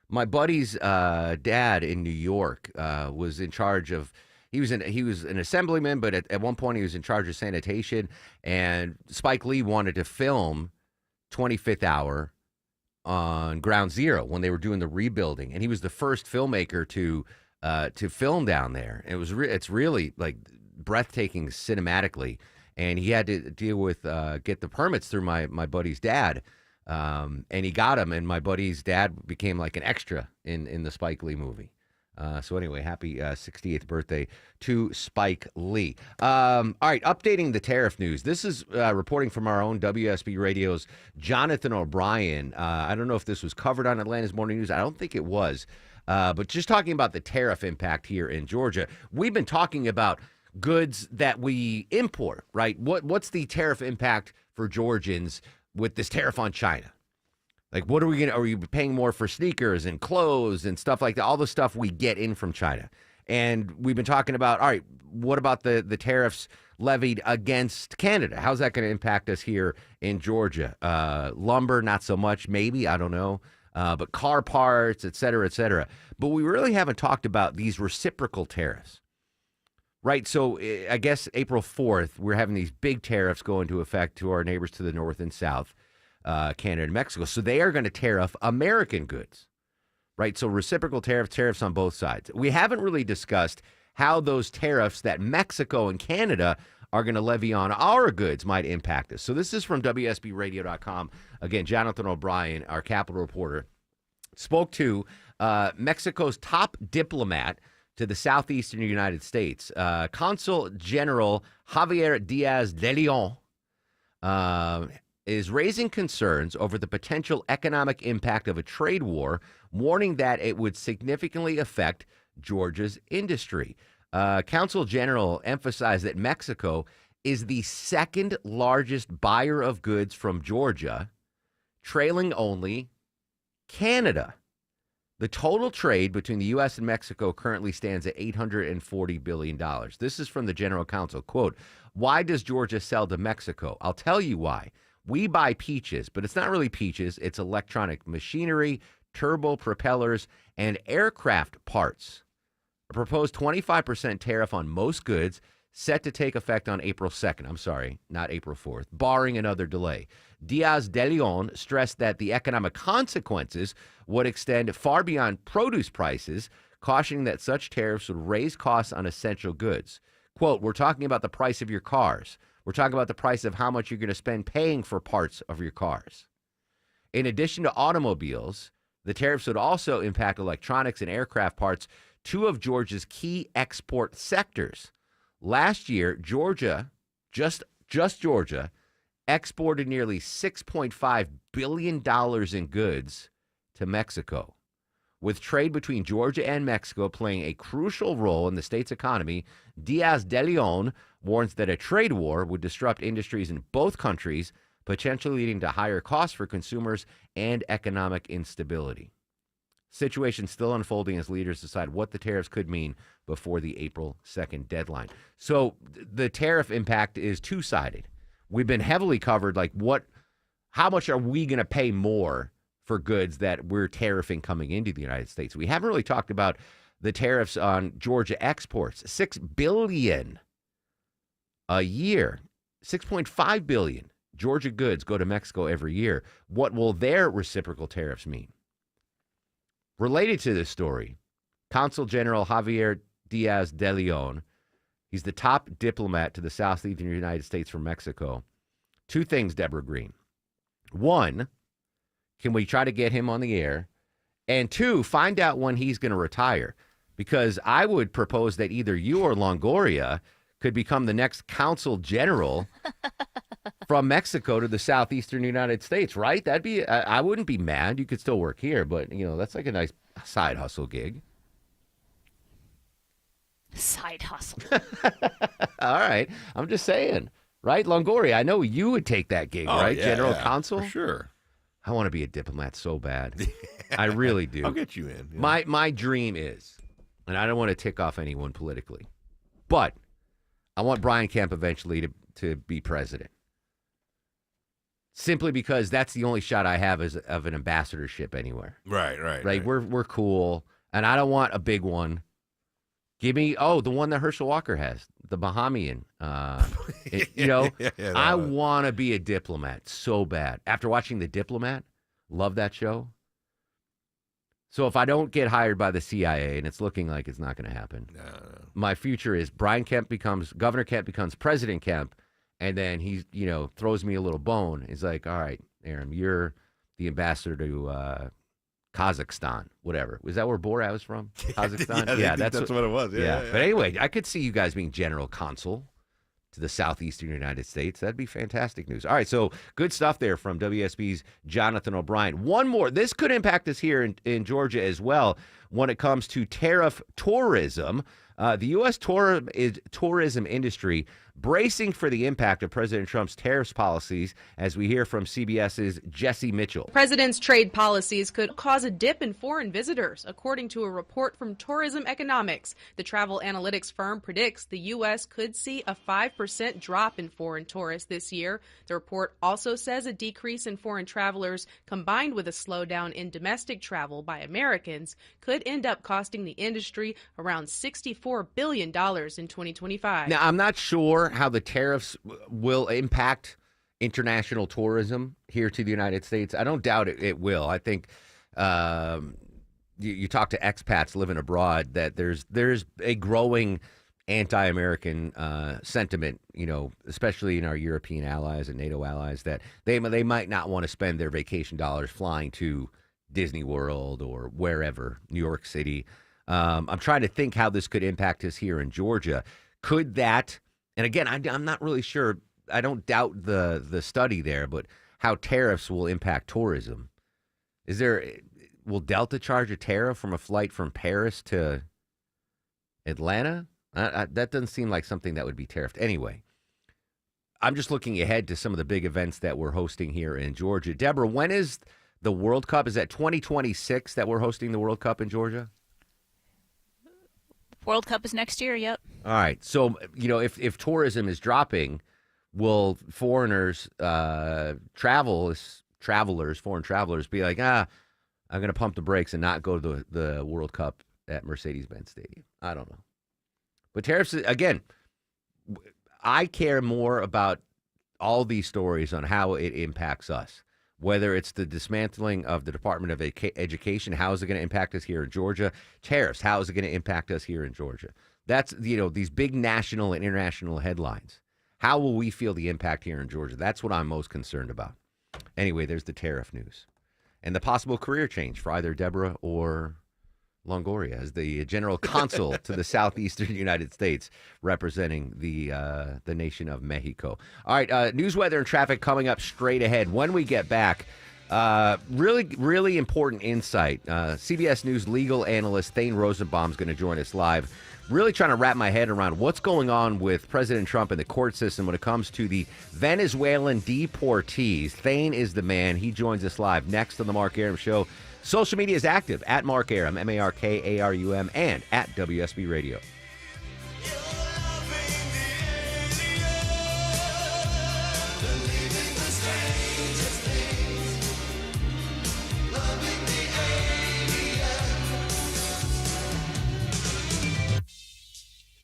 My buddy's dad in New York was in charge of. He was an assemblyman, but at one point he was in charge of sanitation. And Spike Lee wanted to film 25th Hour on Ground Zero when they were doing the rebuilding, and he was the first filmmaker to film down there. And it's really like breathtaking cinematically. And he had to deal with get the permits through my buddy's dad. And he got him, and my buddy's dad became like an extra in the Spike Lee movie. So anyway, happy 68th birthday to Spike Lee. All right, updating the tariff news. This is reporting from our own WSB Radio's Jonathan O'Brien. I don't know if this was covered on Atlanta's Morning News. I don't think it was. But just talking about the tariff impact here in Georgia. We've been talking about goods that we import, right? What's the tariff impact for Georgians with this tariff on China? Like, what are we are you paying more for sneakers and clothes and stuff like that? All the stuff we get in from China. And we've been talking about, all right, what about the tariffs levied against Canada? How's that going to impact us here in Georgia? Lumber, not so much, maybe, I don't know. But car parts, et cetera, et cetera. But we really haven't talked about these reciprocal tariffs. Right, so I guess April 4th, we're having these big tariffs go into effect to our neighbors to the north and south, Canada and Mexico. So they are going to tariff American goods, right? So reciprocal tariffs on both sides. We haven't really discussed how those tariffs that Mexico and Canada are going to levy on our goods might impact us. So this is from WSBRadio.com. Again, Jonathan O'Brien, our Capitol reporter, spoke to Mexico's top diplomat to the southeastern United States. Consul General Javier Diaz de Leon is raising concerns over the potential economic impact of a trade war, warning that it would significantly affect Georgia's industry. Consul General emphasized that Mexico is the second largest buyer of goods from Georgia, trailing only Canada. The total trade between the U.S. and Mexico currently stands at $840 billion. This is from the General Counsel. Quote, why does Georgia sell to Mexico? I'll tell you why. We buy peaches, but it's not really peaches. It's electronic machinery, turbo propellers, and aircraft parts. A proposed 25% tariff on most goods set to take effect on April 2nd. I'm sorry, not April 4th, barring another delay. Diaz de Leon stressed that the economic consequences would extend far beyond produce prices, cautioning that such tariffs would raise costs on essential goods. Quote, we're talking about the price of your cars. We're talking about the price of how much you're going to spend paying for parts of your cars. In addition to automobiles, the tariffs would also impact electronics and aircraft parts, two of Georgia's key export sectors. Last year, Georgia, just Georgia, exported nearly $6.5 billion in goods to Mexico. With trade between Georgia and Mexico playing a crucial role in the state's economy, Diaz de Leon warns that a trade war would disrupt industries in both countries, potentially leading to higher costs for consumers and economic instability. Situation still unfolding as leaders decide what the tariffs could mean before the April 2nd deadline. So the tariff impact is two-sided. We've been heavily covered, like how much are we going to pay more for goods that we're tariffing coming into the United States? We haven't really talked about the tariffs on Georgia exports. $6 billion a year, $6.5 billion Georgia goods go to Mexico every year. What will their reciprocal tariffs mean? Related to this story, Consul General Javier Diaz de Leon, he's the top diplomat to the southeastern United States from Mexico. Two things, Deborah Green. One, can we try to get him on the air? And two, find out when he's going to retire. Because I would propose that either you or Longoria could become the next consul general from Mexico to the southeastern United States, right? That'd be, I wouldn't be mad. You could still work here, but, that's like a nice side hustle gig. Side hustle. All right. I'm just saying, right? Longoria, I know you would take that gig, right? Yeah, General yeah, Consul? For sure. I want to be a diplomat so bad. I really do. I'll get you in. Yeah. My dream is, and I don't want to tick off anyone politically, but I want Brian Kemp eventually to be president. Simply because that's the only shot I have of an ambassadorship anywhere. Right. We're cool, and I don't want a big one. Give me the one that Herschel Walker has, the Bahamian. I want to be a diplomat so bad. After watching The Diplomat, love that show. So if I don't get hired by the CIA, and it's looking like it's not going to happen, my future is Governor Kemp becomes President Kemp, and then he, throws me a little bone. He's like, all right, Aaron, you're the ambassador to Kazakhstan, whatever. Was that where Borat was from? Kazakhstan? Yeah, that's what it was. Yeah. But anyway, I could see you guys being general consul to the southeastern United States. That'd be fantastic news. All right, so good stuff there from WSB's Jonathan O'Brien. One more. This could impact us here in Georgia as well when it comes to tariff tourism. The U.S. tourism industry bracing for the impact of President Trump's tariffs policies, as we hear from CBS's Jesse Mitchell. President's trade policies could cause a dip in foreign visitors, according to a report from Tourism Economics. The travel analytics firm predicts the U.S. could see a 5% drop in foreign tourists this year. The report also says a decrease in foreign travelers, combined with a slowdown in domestic travel by Americans, could end up costing the industry around $64 billion in 2025. Now, I'm not sure how the tariffs will impact international tourism here to the United States. I don't doubt it will. I think you talk to expats living abroad that there's a growing anti-American sentiment, especially in our European allies and NATO allies, that they might not want to spend their vacation dollars flying to Disney World or wherever, New York City. I'm trying to think how this could impact us here in Georgia. Could that, and again, I'm not really sure. I don't doubt the study there, but how tariffs will impact tourism. Will Delta charge a tariff from a flight from Paris to Atlanta? That doesn't seem like something that would be tariffed. Anyway, I'm just looking ahead to some of the big events that we're hosting here in Georgia. Deborah, when is the World Cup? Is that 2026 that we're hosting the World Cup in Georgia? World Cup is next year, yep. All right. So, if tourism is dropping, will foreigners, foreign travelers be like, I'm going to pump the brakes and not go to the World Cup at Mercedes-Benz Stadium? I don't know. But tariffs, again, I care more about all these stories on how it impacts us. Whether it's the dismantling of the Department of Education, how is it going to impact us here in Georgia? Tariffs, how is it going to impact us here in Georgia? That's, these big national and international headlines. How will we feel the impact here in Georgia? That's what I'm most concerned about. Anyway, there's the tariff news. And the possible career change for either Deborah or Longoria as the general consul to the southeastern United States, representing the nation of Mexico. All right, news, weather, and traffic coming up straight ahead. When we get back, really, really important insight. CBS News legal analyst Thane Rosenbaum is going to join us live. Really trying to wrap my head around what's going on with President Trump and the court system when it comes to the Venezuelan deportees. Thane is the man. He joins us live next on the Mark Arum Show. Social media is active at Mark Arum, MarkArum, and at WSB Radio.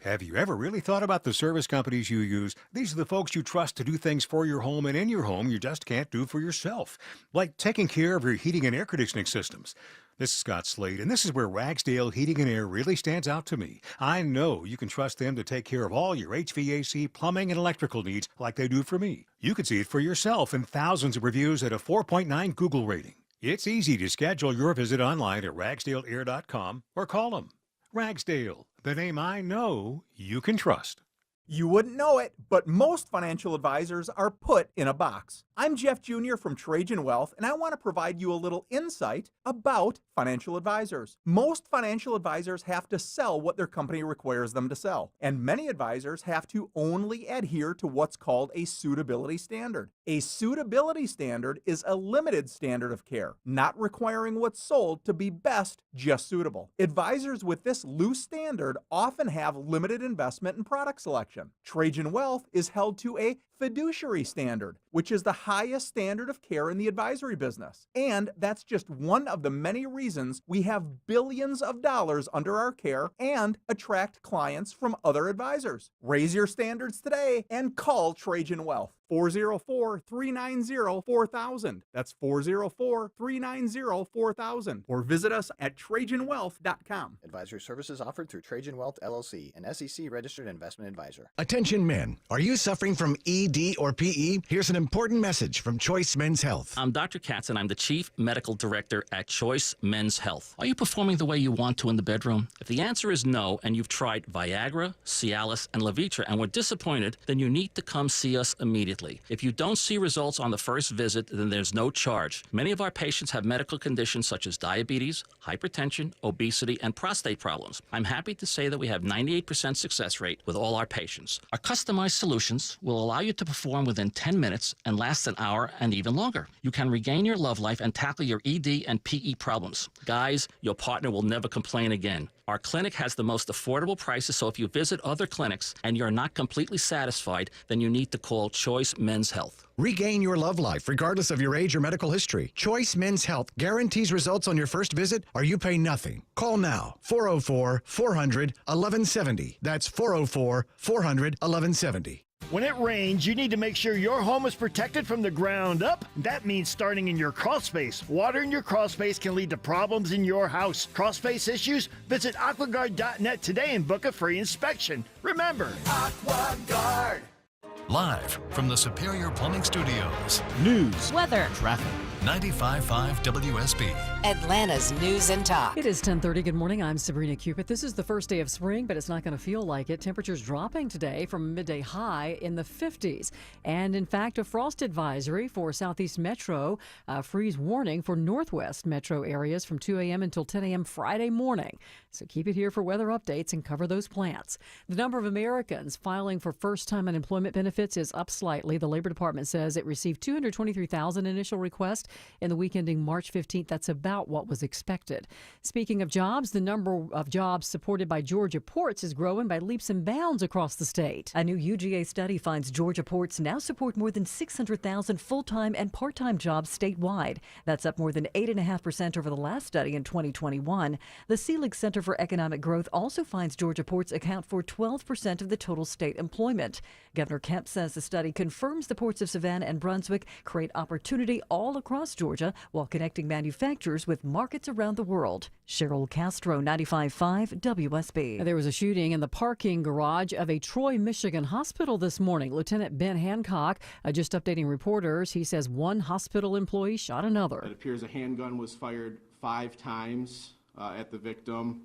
Have you ever really thought about the service companies you use? These are the folks you trust to do things for your home and in your home you just can't do for yourself, like taking care of your heating and air conditioning systems. This is Scott Slade, and this is where Ragsdale Heating and Air really stands out to me. I know you can trust them to take care of all your HVAC, plumbing, and electrical needs like they do for me. You can see it for yourself in thousands of reviews at a 4.9 Google rating. It's easy to schedule your visit online at ragsdaleair.com or call them. Ragsdale, the name I know you can trust. You wouldn't know it, but most financial advisors are put in a box. I'm Jeff Jr. from Trajan Wealth, and I want to provide you a little insight about financial advisors. Most financial advisors have to sell what their company requires them to sell, and many advisors have to only adhere to what's called a suitability standard. A suitability standard is a limited standard of care, not requiring what's sold to be best, just suitable. Advisors with this loose standard often have limited investment and product selection. Trajan Wealth is held to a fiduciary standard, which is the highest standard of care in the advisory business. And that's just one of the many reasons we have billions of dollars under our care and attract clients from other advisors. Raise your standards today and call Trajan Wealth. 404-390-4000. That's 404-390-4000. Or visit us at TrajanWealth.com. Advisory services offered through Trajan Wealth LLC, an SEC-registered investment advisor. Attention men, are you suffering from ED or PE? Here's an important message from Choice Men's Health. I'm Dr. Katz, and I'm the Chief Medical Director at Choice Men's Health. Are you performing the way you want to in the bedroom? If the answer is no, and you've tried Viagra, Cialis, and Levitra and were disappointed, then you need to come see us immediately. If you don't see results on the first visit, then there's no charge. Many of our patients have medical conditions such as diabetes, hypertension, obesity, and prostate problems. I'm happy to say that we have 98% success rate with all our patients. Our customized solutions will allow you to perform within 10 minutes and last an hour and even longer. You can regain your love life and tackle your ED and PE problems. Guys, your partner will never complain again. Our clinic has the most affordable prices, so if you visit other clinics and you're not completely satisfied, then you need to call Choice Men's Health. Regain your love life regardless of your age or medical history. Choice Men's Health guarantees results on your first visit or you pay nothing. Call now. 404-400-1170. That's 404-400-1170. When it rains, you need to make sure your home is protected from the ground up. That means starting in your crawl space. Water in your crawl space can lead to problems in your house. Crawl space issues? Visit aquaguard.net today and book a free inspection. Remember, AquaGuard. Live from the Superior Plumbing Studios. News, weather, traffic. 95.5 WSB. Atlanta's News and Talk. It is 10:30. Good morning. I'm Sabrina Cupid. This is the first day of spring, but it's not going to feel like it. Temperatures dropping today from a midday high in the 50s. And in fact, a frost advisory for Southeast Metro, freeze warning for Northwest Metro areas from 2 a.m. until 10 a.m. Friday morning. So keep it here for weather updates and cover those plants. The number of Americans filing for first-time unemployment benefits is up slightly. The Labor Department says it received 223,000 initial requests in the week ending March 15th. That's about what was expected. Speaking of jobs, the number of jobs supported by Georgia ports is growing by leaps and bounds across the state. A new UGA study finds Georgia ports now support more than 600,000 full-time and part-time jobs statewide. That's up more than 8.5% over the last study in 2021. The Selig Center for Economic Growth also finds Georgia ports account for 12% of the total state employment. Governor Kemp says the study confirms the ports of Savannah and Brunswick create opportunity all across Georgia while connecting manufacturers with markets around the world. Cheryl Castro, 95.5 WSB. There was a shooting in the parking garage of a Troy, Michigan hospital this morning. Lieutenant Ben Hancock just updating reporters. He says one hospital employee shot another. It appears a handgun was fired 5 times at the victim.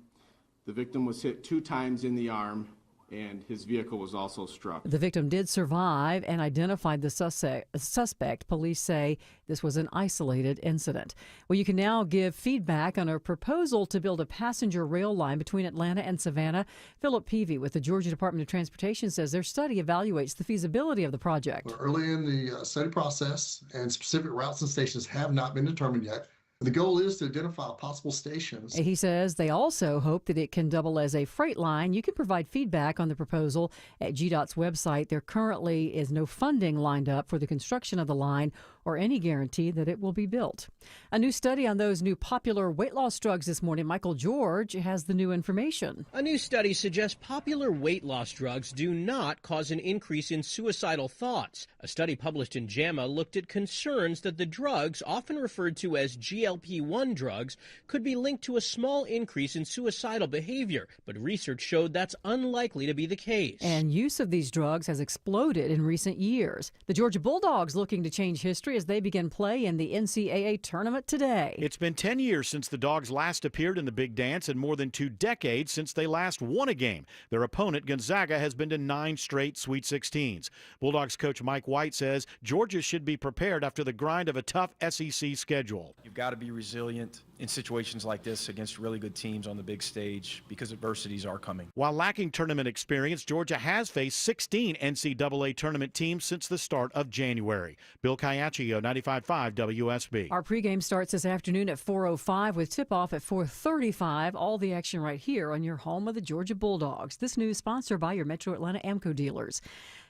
The victim was hit 2 times in the arm, and his vehicle was also struck. The victim did survive and identified the suspect. Police say this was an isolated incident. Well, you can now give feedback on a proposal to build a passenger rail line between Atlanta and Savannah. Philip Peavy with the Georgia Department of Transportation says their study evaluates the feasibility of the project. We're early in the study process, and specific routes and stations have not been determined yet. The goal is to identify possible stations. He says they also hope that it can double as a freight line. You can provide feedback on the proposal at GDOT's website. There currently is no funding lined up for the construction of the line or any guarantee that it will be built. A new study on those new popular weight loss drugs this morning. Michael George has the new information. A new study suggests popular weight loss drugs do not cause an increase in suicidal thoughts. A study published in JAMA looked at concerns that the drugs, often referred to as GLP-1 drugs, could be linked to a small increase in suicidal behavior, but research showed that's unlikely to be the case. And use of these drugs has exploded in recent years. The Georgia Bulldogs looking to change history as they begin play in the NCAA tournament today. It's been 10 years since the Dogs last appeared in the Big Dance and more than 2 decades since they last won a game. Their opponent, Gonzaga, has been to 9 straight Sweet 16s. Bulldogs coach Mike White says Georgia should be prepared after the grind of a tough SEC schedule. You've got to be resilient in situations like this against really good teams on the big stage because adversities are coming. While lacking tournament experience, Georgia has faced 16 NCAA tournament teams since the start of January. Bill Caiaccio, 95.5 WSB. Our pregame starts this afternoon at 4:05 with tip-off at 4:35. All the action right here on your home of the Georgia Bulldogs. This news sponsored by your Metro Atlanta Amco dealers.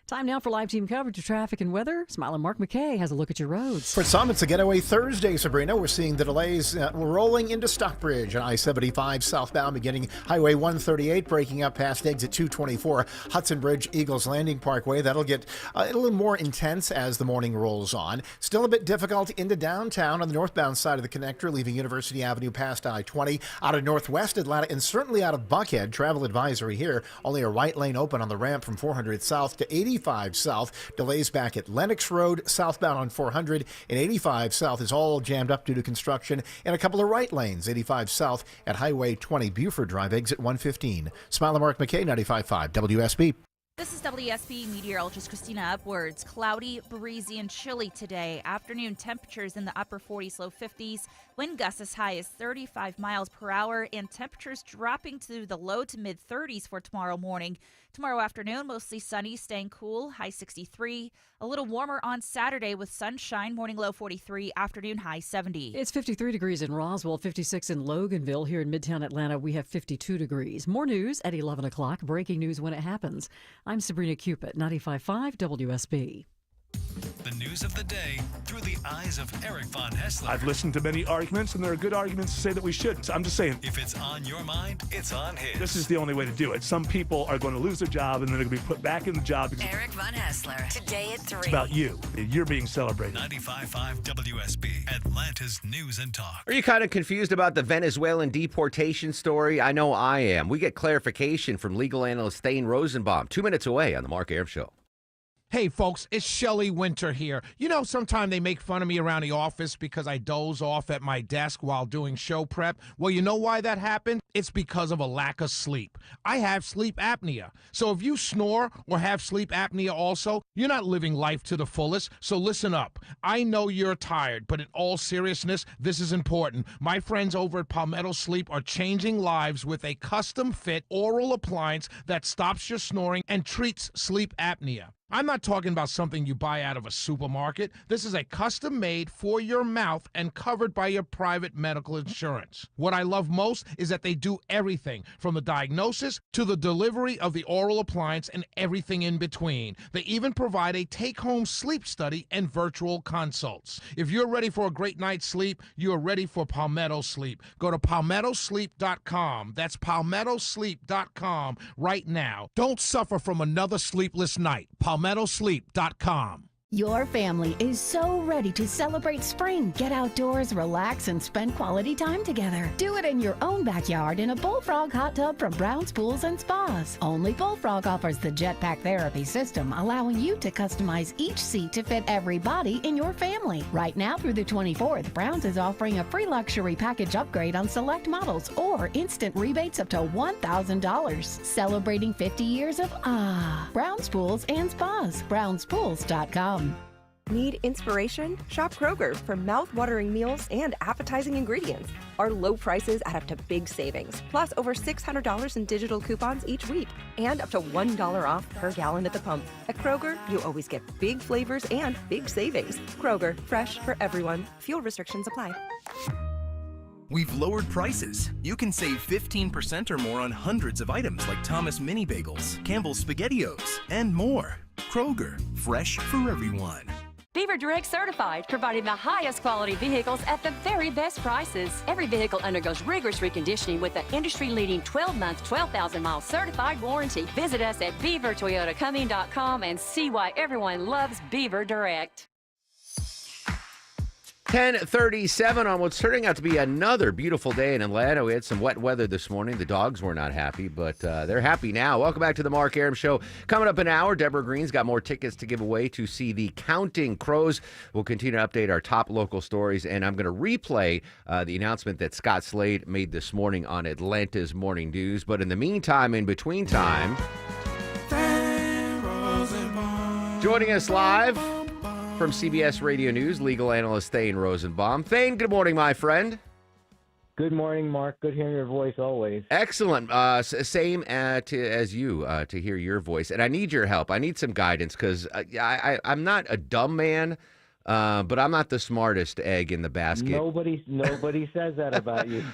Time now for live team coverage of traffic and weather. Smiling Mark McKay has a look at your roads. For some, it's a getaway Thursday, Sabrina. We're seeing the delays rolling into Stockbridge on I-75 southbound, beginning Highway 138, breaking up past exit 224, Hudson Bridge, Eagles Landing Parkway. That'll get a little more intense as the morning rolls on. Still a bit difficult into downtown on the northbound side of the connector, leaving University Avenue past I-20. Out of northwest Atlanta and certainly out of Buckhead, travel advisory here. Only a right lane open on the ramp from 400 south to 85 south. Delays back at Lenox Road, southbound on 400, and 85 south is all jammed up due to construction, and a couple of right lanes, 85 south at Highway 20 Buford Drive, exit 115. Smiling Mark McKay, 95.5 WSB. This is WSB meteorologist Christina Upwards. Cloudy, breezy, and chilly today. Afternoon temperatures in the upper 40s, low 50s. Wind gusts as high as 35 miles per hour, and temperatures dropping to the low to mid 30s for tomorrow morning. Tomorrow afternoon, mostly sunny, staying cool, high 63. A little warmer on Saturday with sunshine, morning low 43, afternoon high 70. It's 53 degrees in Roswell, 56 in Loganville. Here in Midtown Atlanta, we have 52 degrees. More news at 11 o'clock. Breaking news when it happens. I'm Sabrina Cupid, 95.5 WSB. The news of the day through the eyes of Eric Von Hessler. I've listened to many arguments, and there are good arguments to say that we shouldn't. So I'm just saying. If it's on your mind, it's on his. This is the only way to do it. Some people are going to lose their job, and then they're going to be put back in the job. Eric Von Hessler, today at 3. It's about you. You're being celebrated. 95.5 WSB, Atlanta's News and Talk. Are you kind of confused about the Venezuelan deportation story? I know I am. We get clarification from legal analyst Thane Rosenbaum 2 minutes away on The Mark Arum Show. Hey, folks, it's Shelley Winter here. You know, sometimes they make fun of me around the office because I doze off at my desk while doing show prep. Well, you know why that happened? It's because of a lack of sleep. I have sleep apnea. So if you snore or have sleep apnea also, you're not living life to the fullest. So listen up. I know you're tired, but in all seriousness, this is important. My friends over at Palmetto Sleep are changing lives with a custom-fit oral appliance that stops your snoring and treats sleep apnea. I'm not talking about something you buy out of a supermarket. This is a custom-made for your mouth and covered by your private medical insurance. What I love most is that they do everything from the diagnosis to the delivery of the oral appliance and everything in between. They even provide a take-home sleep study and virtual consults. If you're ready for a great night's sleep, you're ready for Palmetto Sleep. Go to palmettosleep.com. That's palmettosleep.com right now. Don't suffer from another sleepless night. palmettosleep.com. Your family is so ready to celebrate spring. Get outdoors, relax, and spend quality time together. Do it in your own backyard in a Bullfrog hot tub from Brown's Pools and Spas. Only Bullfrog offers the Jetpack Therapy system, allowing you to customize each seat to fit every body in your family. Right now through the 24th, Brown's is offering a free luxury package upgrade on select models or instant rebates up to $1,000. Celebrating 50 years of Brown's Pools and Spas. BrownsPools.com. Need inspiration? Shop Kroger for mouth-watering meals and appetizing ingredients. Our low prices add up to big savings, plus over $600 in digital coupons each week, and up to $1 off per gallon at the pump. At Kroger, you always get big flavors and big savings. Kroger, fresh for everyone. Fuel restrictions apply. We've lowered prices. You can save 15% or more on hundreds of items like Thomas Mini Bagels, Campbell's SpaghettiOs, and more. Kroger, fresh for everyone. Beaver Direct Certified, providing the highest quality vehicles at the very best prices. Every vehicle undergoes rigorous reconditioning with the industry-leading 12-month, 12,000-mile certified warranty. Visit us at BeaverToyotaCumming.com and see why everyone loves Beaver Direct. 10:37 on what's turning out to be another beautiful day in Atlanta. We had some wet weather this morning. The dogs were not happy, but they're happy now. Welcome back to the Mark Arum Show. Coming up in an hour, Deborah Green's got more tickets to give away to see the Counting Crows. We'll continue to update our top local stories, and I'm going to replay the announcement that Scott Slade made this morning on Atlanta's Morning News. But in the meantime, in between time, joining us live from CBS Radio News, legal analyst Thane Rosenbaum. Thane, good morning, my friend. Good morning, Mark. Good hearing your voice always. Excellent. Same as you to hear your voice. And I need your help. I need some guidance because I'm not a dumb man, but I'm not the smartest egg in the basket. Nobody says that about you.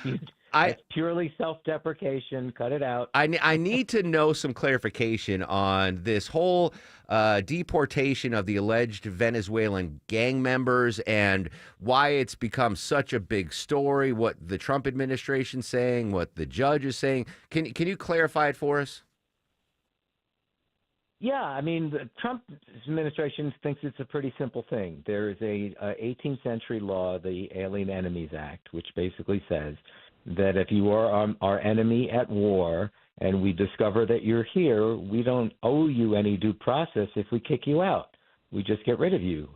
It's purely self-deprecation. Cut it out. I need to know some clarification on this whole deportation of the alleged Venezuelan gang members and why it's become such a big story, what the Trump administration's saying, what the judge is saying. Can you clarify it for us? Yeah, I mean, the Trump administration thinks it's a pretty simple thing. There is a 18th century law, the Alien Enemies Act, which basically says that if you are our enemy at war and we discover that you're here, we don't owe you any due process if we kick you out. We just get rid of you.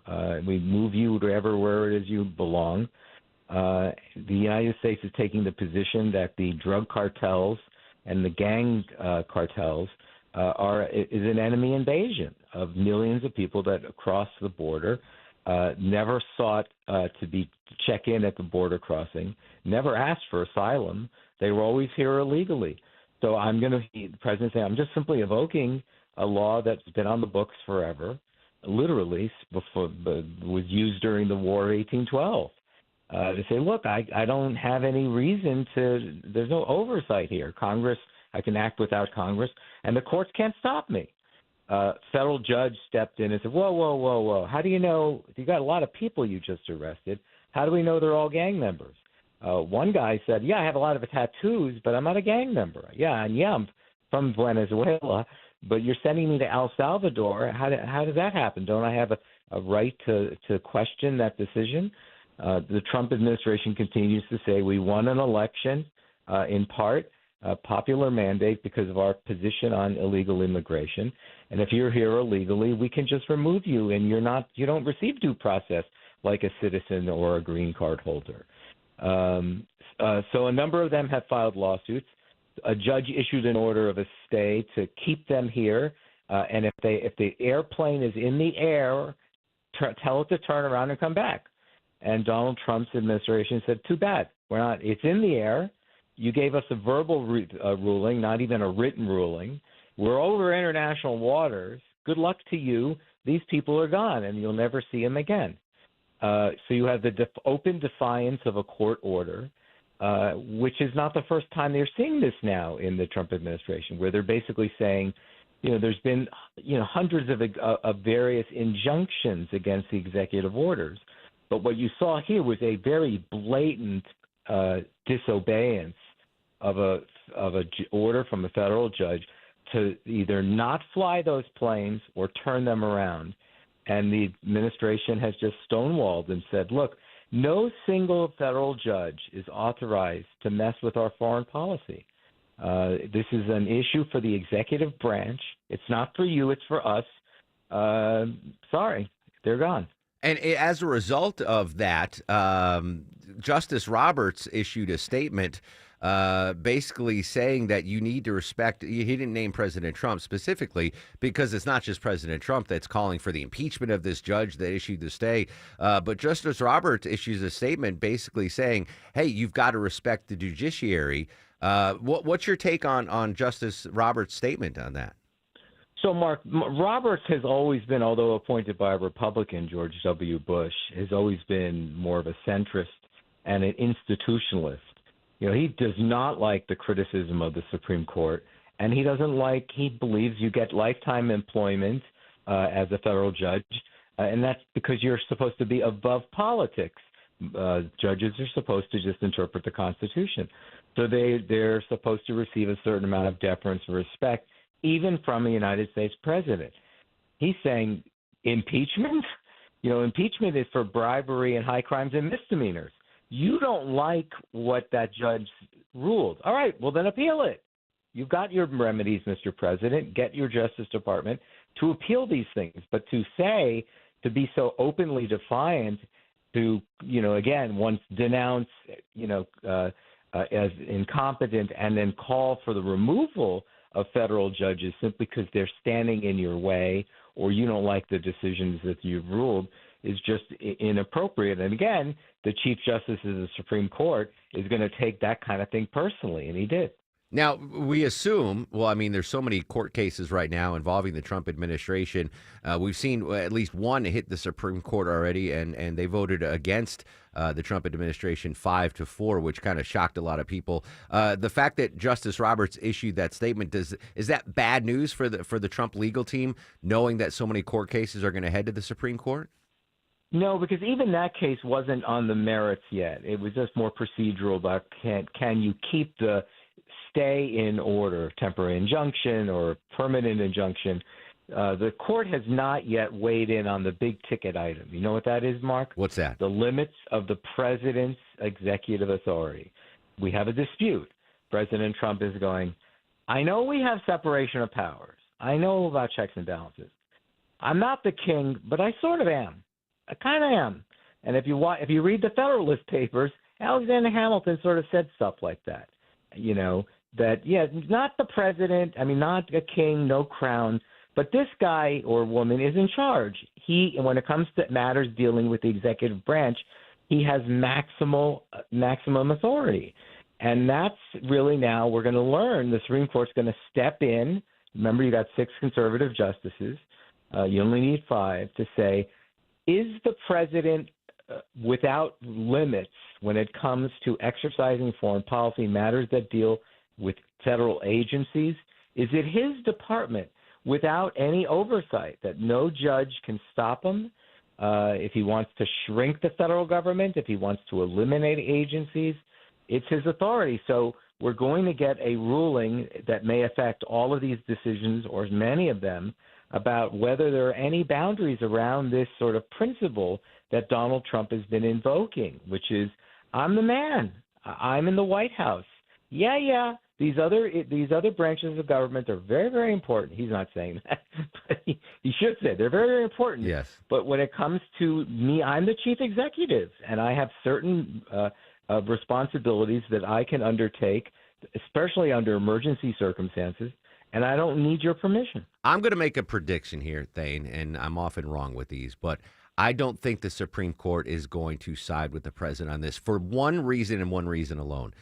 We move you to where it is you belong. The United States is taking the position that the drug cartels and the gang cartels is an enemy invasion of millions of people that cross the border, never sought to check in at the border crossing, never asked for asylum. They were always here illegally. So the president saying, I'm just simply evoking a law that's been on the books forever, literally was used during the War of 1812. To say, look, I don't have any reason there's no oversight here. Congress, I can act without Congress, and the courts can't stop me. Federal judge stepped in and said, whoa. How do you know? You got a lot of people you just arrested. How do we know they're all gang members? One guy said, yeah, I have a lot of tattoos, but I'm not a gang member. Yeah, I'm from Venezuela, but you're sending me to El Salvador. How does that happen? Don't I have a right to question that decision? The Trump administration continues to say we won an election in part, popular mandate because of our position on illegal immigration. And if you're here illegally, we can just remove you and you don't receive due process like a citizen or a green card holder. So a number of them have filed lawsuits. A judge issued an order of a stay to keep them here. And if the airplane is in the air, tell it to turn around and come back. And Donald Trump's administration said, too bad. It's in the air. You gave us a verbal ruling, not even a written ruling. We're over international waters. Good luck to you. These people are gone, and you'll never see them again. So you have the open defiance of a court order, which is not the first time they're seeing this now in the Trump administration, where they're basically saying, there's been, hundreds of various injunctions against the executive orders. But what you saw here was a very blatant disobeyance of a order from a federal judge to either not fly those planes or turn them around. And the administration has just stonewalled and said, look, no single federal judge is authorized to mess with our foreign policy. This is an issue for the executive branch. It's not for you. It's for us. Sorry, they're gone. And as a result of that, Justice Roberts issued a statement basically saying that you need to respect. He didn't name President Trump specifically because it's not just President Trump that's calling for the impeachment of this judge that issued the stay. But Justice Roberts issues a statement basically saying, hey, you've got to respect the judiciary. What's your take on Justice Roberts' statement on that? So, Mark, Roberts has always been, although appointed by a Republican, George W. Bush, has always been more of a centrist and an institutionalist. He does not like the criticism of the Supreme Court, and he believes you get lifetime employment as a federal judge, and that's because you're supposed to be above politics. Judges are supposed to just interpret the Constitution. So they're supposed to receive a certain amount of deference and respect, even from a United States president. He's saying impeachment? Impeachment is for bribery and high crimes and misdemeanors. You don't like what that judge ruled. All right, well, then appeal it. You've got your remedies, Mr. President. Get your Justice Department to appeal these things. But to be so openly defiant, to, again, once denounce, as incompetent and then call for the removal of federal judges simply because they're standing in your way or you don't like the decisions that you've ruled is just inappropriate. And again, the Chief Justice of the Supreme Court is going to take that kind of thing personally, and he did. Now, we assume, well, I mean, there's so many court cases right now involving the Trump administration. We've seen at least one hit the Supreme Court already, and they voted against the Trump administration 5-4, which kind of shocked a lot of people. The fact that Justice Roberts issued that statement, is that bad news for the Trump legal team, knowing that so many court cases are going to head to the Supreme Court? No, because even that case wasn't on the merits yet. It was just more procedural about can you keep the stay in order, temporary injunction or permanent injunction. The court has not yet weighed in on the big ticket item. You know what that is, Mark? What's that? The limits of the president's executive authority. We have a dispute. President Trump is going, I know we have separation of powers. I know about checks and balances. I'm not the king, but I sort of am. I kind of am. And if you read the Federalist Papers, Alexander Hamilton sort of said stuff like that. You know, that, yeah, not the president, I mean, not a king, no crown, but this guy or woman is in charge. When it comes to matters dealing with the executive branch, he has maximum authority. And that's really now we're going to learn. The Supreme Court's going to step in. Remember, you got 6 conservative justices. You only need 5 to say, is the president without limits when it comes to exercising foreign policy matters that deal with federal agencies? Is it his department without any oversight that no judge can stop him if he wants to shrink the federal government, if he wants to eliminate agencies? It's his authority. So we're going to get a ruling that may affect all of these decisions, or many of them, about whether there are any boundaries around this sort of principle that Donald Trump has been invoking, which is, I'm the man. I'm in the White House. Yeah. These other branches of government are very, very important. He's not saying that, but he should say they're very, very important. Yes. But when it comes to me, I'm the chief executive, and I have certain responsibilities that I can undertake, especially under emergency circumstances, and I don't need your permission. I'm going to make a prediction here, Thane, and I'm often wrong with these, but I don't think the Supreme Court is going to side with the president on this for one reason and one reason alone.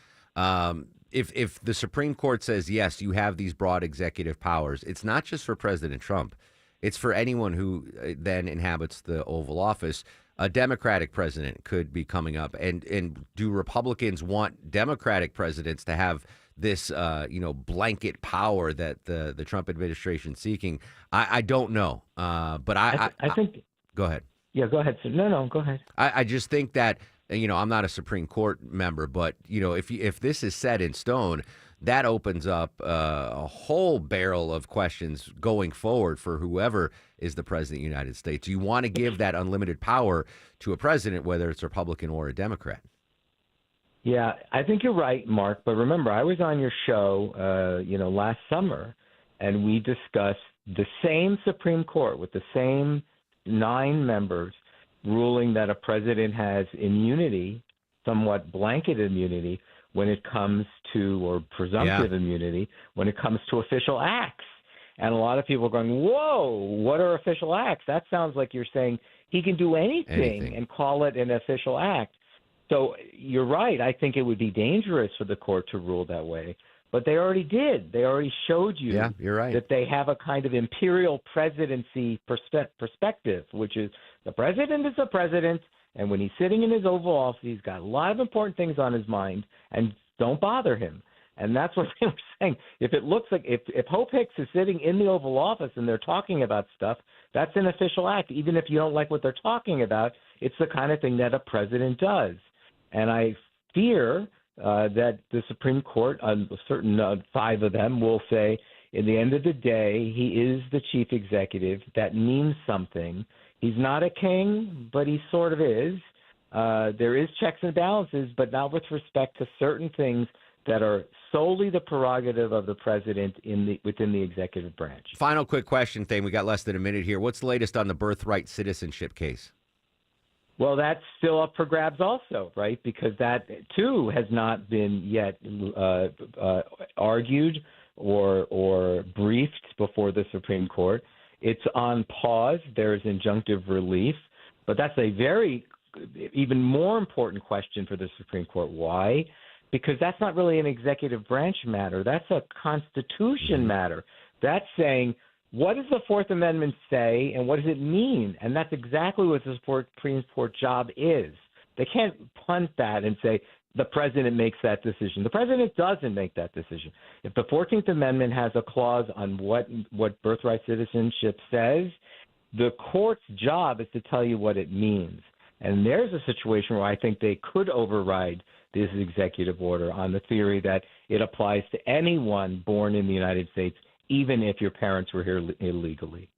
If the Supreme Court says, yes, you have these broad executive powers, it's not just for President Trump. It's for anyone who then inhabits the Oval Office. A Democratic president could be coming up. And do Republicans want Democratic presidents to have this, blanket power that the Trump administration is seeking? I don't know. But I think. Go ahead. Yeah, go ahead. No, go ahead. I just think that, I'm not a Supreme Court member, but, if this is set in stone, that opens up a whole barrel of questions going forward for whoever is the president of the United States. You want to give that unlimited power to a president, whether it's a Republican or a Democrat. Yeah, I think you're right, Mark. But remember, I was on your show, last summer, and we discussed the same Supreme Court with the same 9 members ruling that a president has immunity, somewhat blanket immunity, when it comes to, or presumptive immunity, when it comes to official acts. And a lot of people are going, whoa, what are official acts? That sounds like you're saying he can do anything and call it an official act. So you're right. I think it would be dangerous for the court to rule that way. But they already did. They already showed you you're right. that they have a kind of imperial presidency perspective, which is the president is the president, and when he's sitting in his Oval Office, he's got a lot of important things on his mind, and don't bother him. And that's what they were saying. If it looks like if Hope Hicks is sitting in the Oval Office and they're talking about stuff, that's an official act. Even if you don't like what they're talking about, it's the kind of thing that a president does. And I fear that the Supreme Court, certain 5 of them, will say, in the end of the day, he is the chief executive. That means something. He's not a king, but he sort of is. There is checks and balances, but not with respect to certain things that are solely the prerogative of the president within the executive branch. Final quick question, Thane. We got less than a minute here. What's the latest on the birthright citizenship case? Well, that's still up for grabs also, right? Because that, too, has not been yet argued or briefed before the Supreme Court. It's on pause. There's injunctive relief. But that's a even more important question for the Supreme Court. Why? because that's not really an executive branch matter. That's a Constitution matter. That's saying, what does the Fourth Amendment say, and what does it mean? And that's exactly what the Supreme Court job is. They can't punt that and say the president makes that decision. The president doesn't make that decision. If the 14th Amendment has a clause on what birthright citizenship says, the court's job is to tell you what it means. And there's a situation where I think they could override this executive order on the theory that it applies to anyone born in the United States, even if your parents were here illegally.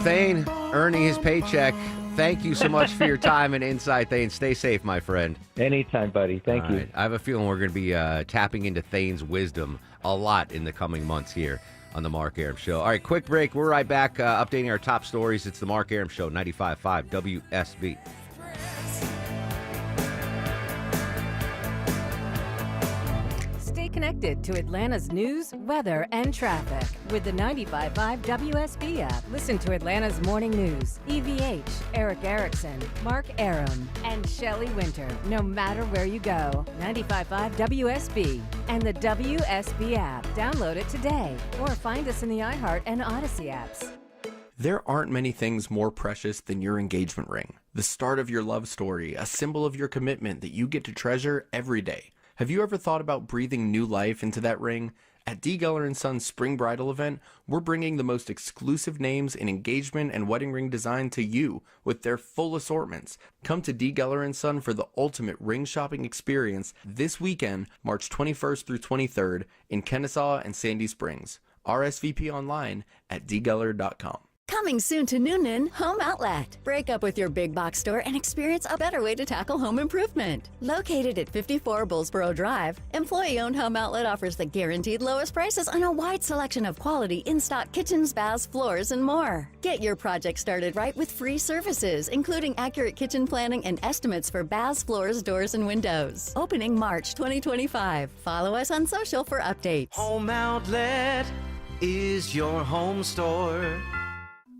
Thane earning his paycheck. Thank you so much for your time and insight, Thane. Stay safe, my friend. Anytime, buddy. Thank you. Right. I have a feeling we're going to be tapping into Thane's wisdom a lot in the coming months here on the Mark Arum Show. All right, quick break. We're right back updating our top stories. It's the Mark Arum Show, 95.5 WSB. Stay connected to Atlanta's news, weather, and traffic with the 95.5 WSB app. Listen to Atlanta's morning news. EVH, Eric Erickson, Mark Arum, and Shelley Winter. No matter where you go, 95.5 WSB and the WSB app. Download it today or find us in the iHeart and Odyssey apps. There aren't many things more precious than your engagement ring. The start of your love story, a symbol of your commitment that you get to treasure every day. Have you ever thought about breathing new life into that ring? At D. Geller & Sons Spring Bridal event, we're bringing the most exclusive names in engagement and wedding ring design to you with their full assortments. Come to D. Geller & Son for the ultimate ring shopping experience this weekend, March 21st through 23rd in Kennesaw and Sandy Springs. RSVP online at dgeller.com. Coming soon to Noonan Home Outlet. Break up with your big box store and experience a better way to tackle home improvement. Located at 54 Bullsboro Drive, employee-owned Home Outlet offers the guaranteed lowest prices on a wide selection of quality in-stock kitchens, baths, floors, and more. Get your project started right with free services, including accurate kitchen planning and estimates for baths, floors, doors, and windows. Opening March 2025. Follow us on social for updates. Home Outlet is your home store.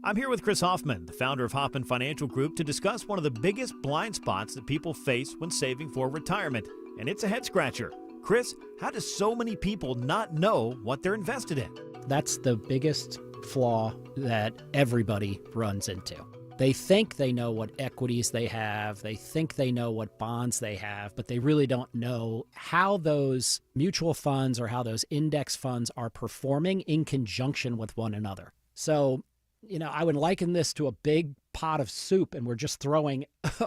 I'm here with Chris Hoffman, the founder of Hoffman Financial Group, to discuss one of the biggest blind spots that people face when saving for retirement, and it's a head-scratcher. Chris, how do so many people not know what they're invested in? That's the biggest flaw that everybody runs into. They think they know what equities they have, they think they know what bonds they have, but they really don't know how those mutual funds or how those index funds are performing in conjunction with one another. So, I would liken this to a big pot of soup, and we're just throwing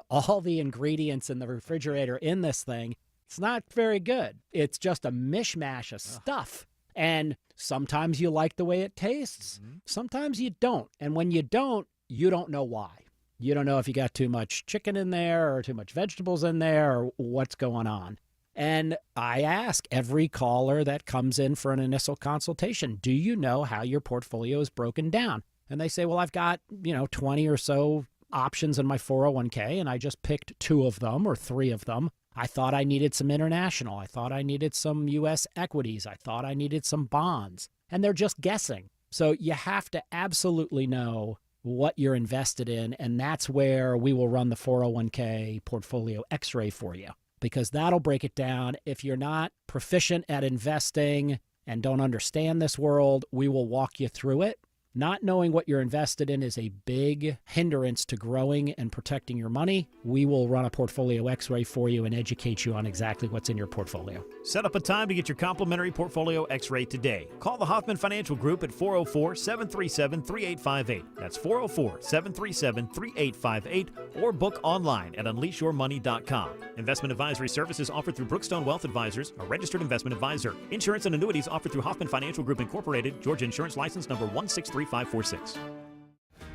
all the ingredients in the refrigerator in this thing. It's not very good. It's just a mishmash of stuff. And sometimes you like the way it tastes. Sometimes you don't. And when you don't know why. You don't know if you got too much chicken in there or too much vegetables in there or what's going on. And I ask every caller that comes in for an initial consultation, do you know how your portfolio is broken down? And they say, well, I've got, 20 or so options in my 401k, and I just picked 2 of them or 3 of them. I thought I needed some international. I thought I needed some U.S. equities. I thought I needed some bonds. And they're just guessing. So you have to absolutely know what you're invested in, and that's where we will run the 401k portfolio x-ray for you, because that'll break it down. If you're not proficient at investing and don't understand this world, we will walk you through it. Not knowing what you're invested in is a big hindrance to growing and protecting your money. We will run a portfolio x-ray for you and educate you on exactly what's in your portfolio. Set up a time to get your complimentary portfolio x-ray today. Call the Hoffman Financial Group at 404-737-3858. That's 404-737-3858, or book online at unleashyourmoney.com. Investment advisory services offered through Brookstone Wealth Advisors, a registered investment advisor. Insurance and annuities offered through Hoffman Financial Group Incorporated, Georgia Insurance License number 163. 546.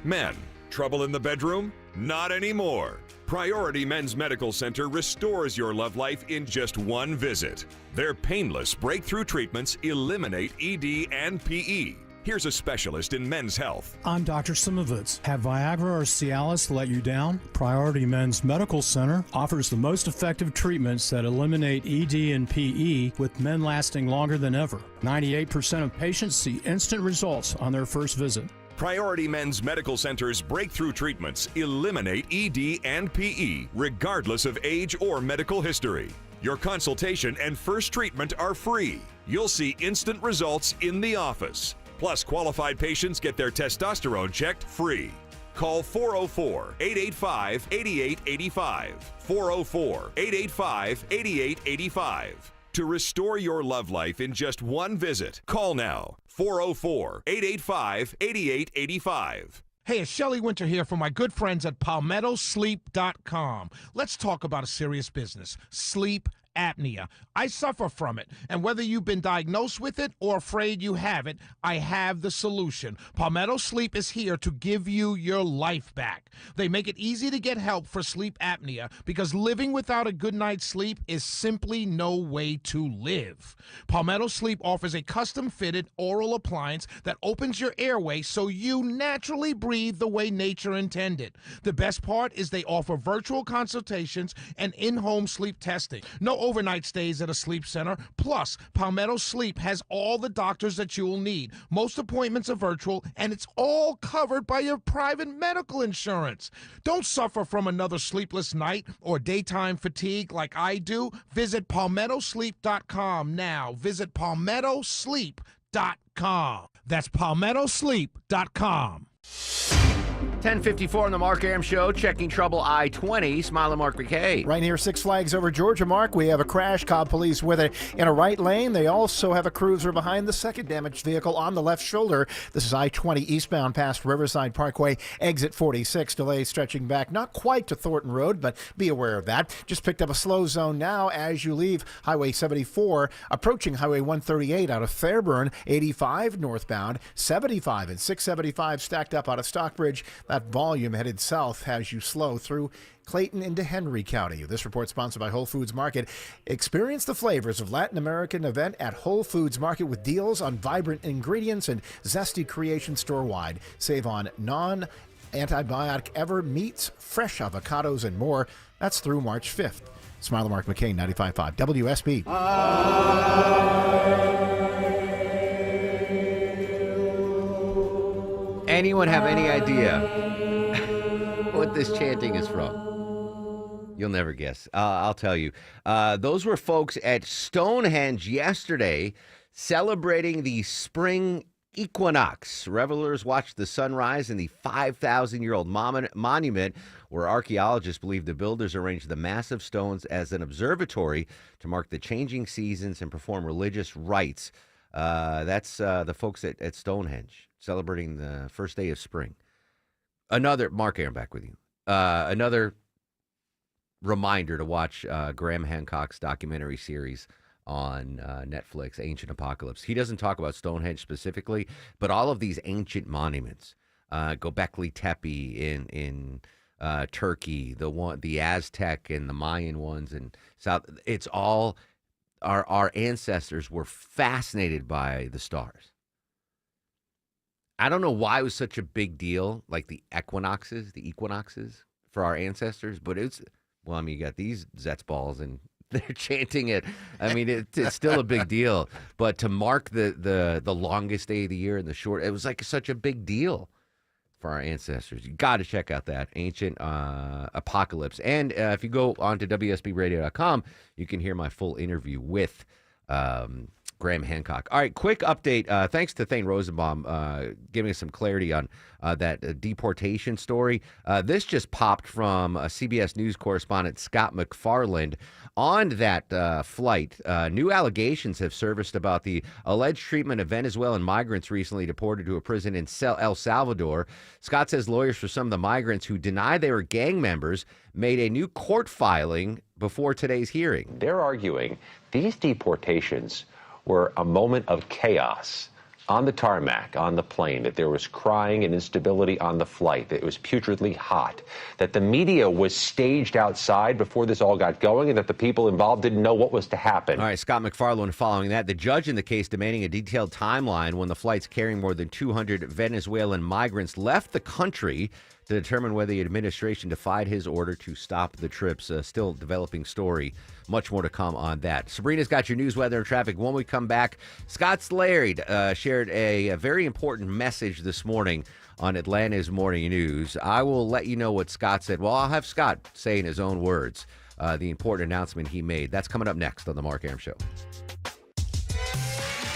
Men, trouble in the bedroom? Not anymore. Priority Men's Medical Center restores your love life in just one visit. Their painless breakthrough treatments eliminate ED and PE. Here's a specialist in men's health. I'm Dr. Simovitz. Have Viagra or Cialis let you down? Priority Men's Medical Center offers the most effective treatments that eliminate ED and PE, with men lasting longer than ever. 98% of patients see instant results on their first visit. Priority Men's Medical Center's breakthrough treatments eliminate ED and PE, regardless of age or medical history. Your consultation and first treatment are free. You'll see instant results in the office. Plus, qualified patients get their testosterone checked free. Call 404-885-8885. 404-885-8885. To restore your love life in just one visit, call now. 404-885-8885. Hey, it's Shelley Winter here from my good friends at PalmettoSleep.com. Let's talk about a serious business, sleep apnea. I suffer from it, and whether you've been diagnosed with it or afraid you have it, I have the solution. Palmetto Sleep is here to give you your life back. They make it easy to get help for sleep apnea because living without a good night's sleep is simply no way to live. Palmetto Sleep offers a custom-fitted oral appliance that opens your airway so you naturally breathe the way nature intended. The best part is they offer virtual consultations and in-home sleep testing. No overnight stays at a sleep center. Plus, Palmetto Sleep has all the doctors that you will need. Most appointments are virtual, and it's all covered by your private medical insurance. Don't suffer from another sleepless night or daytime fatigue like I do. Visit PalmettoSleep.com now. Visit PalmettoSleep.com. That's PalmettoSleep.com. 10:54 on the Mark Arum Show, checking trouble I-20. Smiling Mark McKay. Right near Six Flags over Georgia, Mark, we have a crash. Cobb police with it in a right lane. They also have a cruiser behind the second damaged vehicle on the left shoulder. This is I-20 eastbound past Riverside Parkway, exit 46. Delays stretching back not quite to Thornton Road, but be aware of that. Just picked up a slow zone now as you leave Highway 74, approaching Highway 138 out of Fairburn, 85 northbound, 75 and 675 stacked up out of Stockbridge. That volume headed south as you slow through Clayton into Henry County. This report sponsored by Whole Foods Market. Experience the flavors of Latin American event at Whole Foods Market with deals on vibrant ingredients and zesty creation store-wide. Save on non-antibiotic ever meats, fresh avocados, and more. That's through March 5th. Smiler Mark McCain, 95.5 WSB. Anyone have any idea what this chanting is from? You'll never guess. I'll tell you. Those were folks at Stonehenge yesterday celebrating the spring equinox. Revelers watched the sunrise in the 5,000-year-old monument where archaeologists believe the builders arranged the massive stones as an observatory to mark the changing seasons and perform religious rites. That's the folks at Stonehenge celebrating the first day of spring. Another, Mark Arum back with you. Another reminder to watch Graham Hancock's documentary series on Netflix, Ancient Apocalypse. He doesn't talk about Stonehenge specifically, but all of these ancient monuments, Göbekli Tepe in Turkey, the Aztec and the Mayan ones in South. It's all our ancestors were fascinated by the stars. I don't know why it was such a big deal, like the equinoxes for our ancestors, but it's, well, I mean, you got these Zetz balls and they're chanting it. I mean, it's still a big deal, but to mark the longest day of the year and it was like such a big deal for our ancestors. You got to check out that Ancient Apocalypse. And if you go on to WSBradio.com, you can hear my full interview with Graham Hancock. All right, quick update. Thanks to Thane Rosenbaum giving us some clarity on that deportation story. This just popped from CBS News correspondent Scott McFarland. On that flight, new allegations have surfaced about the alleged treatment of Venezuelan migrants recently deported to a prison in El Salvador. Scott says lawyers for some of the migrants who deny they were gang members made a new court filing before today's hearing. They're arguing these deportations were a moment of chaos on the tarmac, on the plane, that there was crying and instability on the flight, that it was putridly hot, that the media was staged outside before this all got going, and that the people involved didn't know what was to happen. All right, Scott McFarland following that. The judge in the case demanding a detailed timeline when the flights carrying more than 200 Venezuelan migrants left the country to determine whether the administration defied his order to stop the trips. Still developing story. Much more to come on that. Sabrina's got your news, weather, and traffic. When we come back, Scott Slade shares shared a very important message this morning on Atlanta's Morning News. I will let you know what Scott said. Well, I'll have Scott say in his own words the important announcement he made. That's coming up next on The Mark Arum Show.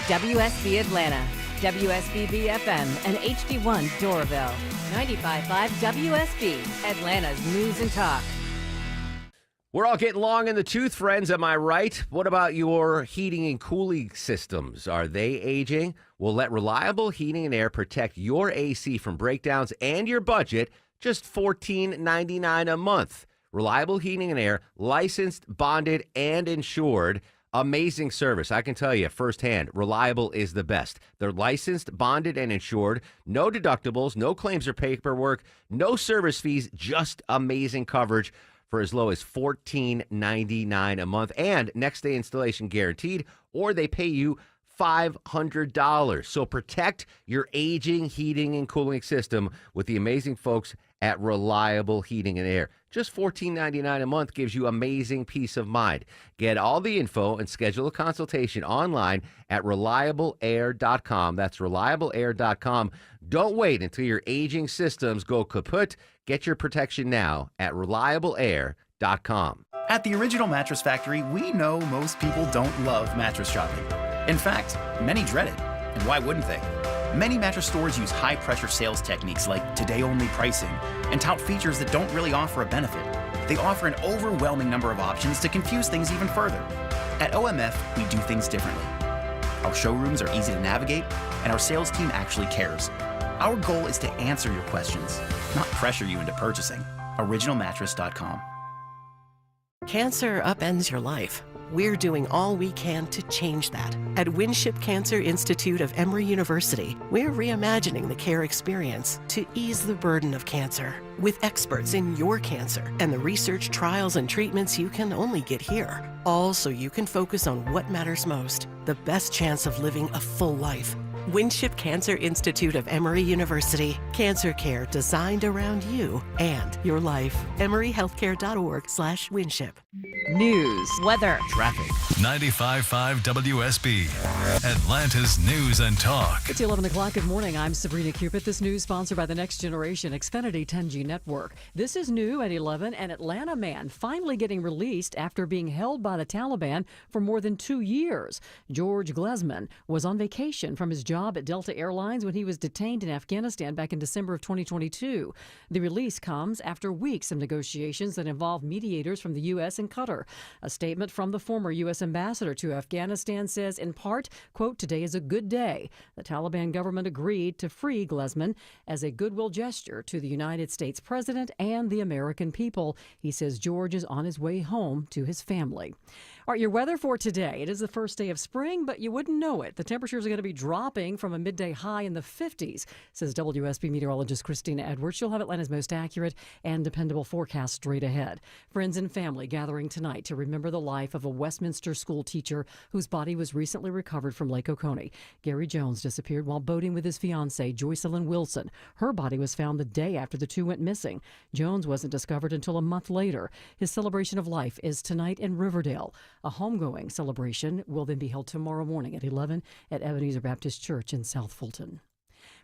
WSB Atlanta, WSB BFM, and HD1 Doraville. 95.5 WSB, Atlanta's News and Talk. We're all getting long in the tooth, friends. Am I right? What about your heating and cooling systems? Are they aging? Well, let Reliable Heating and Air protect your AC from breakdowns and your budget. Just $14.99 a month. Reliable Heating and Air, licensed, bonded, and insured. Amazing service. I can tell you firsthand, Reliable is the best. They're licensed, bonded, and insured. No deductibles, no claims or paperwork, no service fees, just amazing coverage for as low as $14.99 a month, and next day installation guaranteed, or they pay you $500. So protect your aging heating and cooling system with the amazing folks at Reliable Heating and Air. Just $14.99 a month gives you amazing peace of mind. Get all the info and schedule a consultation online at reliableair.com. That's reliableair.com. Don't wait until your aging systems go kaput. Get your protection now at reliableair.com. At the Original Mattress Factory, we know most people don't love mattress shopping. In fact, many dread it. And why wouldn't they? Many mattress stores use high-pressure sales techniques like today-only pricing and tout features that don't really offer a benefit. They offer an overwhelming number of options to confuse things even further. At OMF, we do things differently. Our showrooms are easy to navigate, and our sales team actually cares. Our goal is to answer your questions, not pressure you into purchasing. OriginalMattress.com. Cancer upends your life. We're doing all we can to change that. At Winship Cancer Institute of Emory University, we're reimagining the care experience to ease the burden of cancer. With experts in your cancer and the research, trials, and treatments you can only get here. All so you can focus on what matters most, the best chance of living a full life. Winship Cancer Institute of Emory University. Cancer care designed around you and your life. EmoryHealthcare.org/Winship. News, weather, traffic. 95.5 WSB, Atlanta's News and Talk. It's 11 o'clock. Good morning. I'm Sabrina Cupid. This news sponsored by the Next Generation Xfinity 10G network. This is new at 11. An Atlanta man finally getting released after being held by the Taliban for more than 2 years. George Glesman was on vacation from his job at Delta Airlines when he was detained in Afghanistan back in December of 2022. The release comes after weeks of negotiations that involve mediators from the U.S. and Qatar. A statement from the former U.S. ambassador to Afghanistan says, in part, quote, "Today is a good day." The Taliban government agreed to free Glesman as a goodwill gesture to the United States president and the American people. He says George is on his way home to his family. All right, your weather for today. It is the first day of spring, but you wouldn't know it. The temperatures are going to be dropping from a midday high in the 50s, says WSB meteorologist Christina Edwards. She'll have Atlanta's most accurate and dependable forecast straight ahead. Friends and family gathering tonight to remember the life of a Westminster school teacher whose body was recently recovered from Lake Oconee. Gary Jones disappeared while boating with his fiancée, Joycelyn Wilson. Her body was found the day after the two went missing. Jones wasn't discovered until a month later. His celebration of life is tonight in Riverdale. A homegoing celebration will then be held tomorrow morning at 11 at Ebenezer Baptist Church in South Fulton.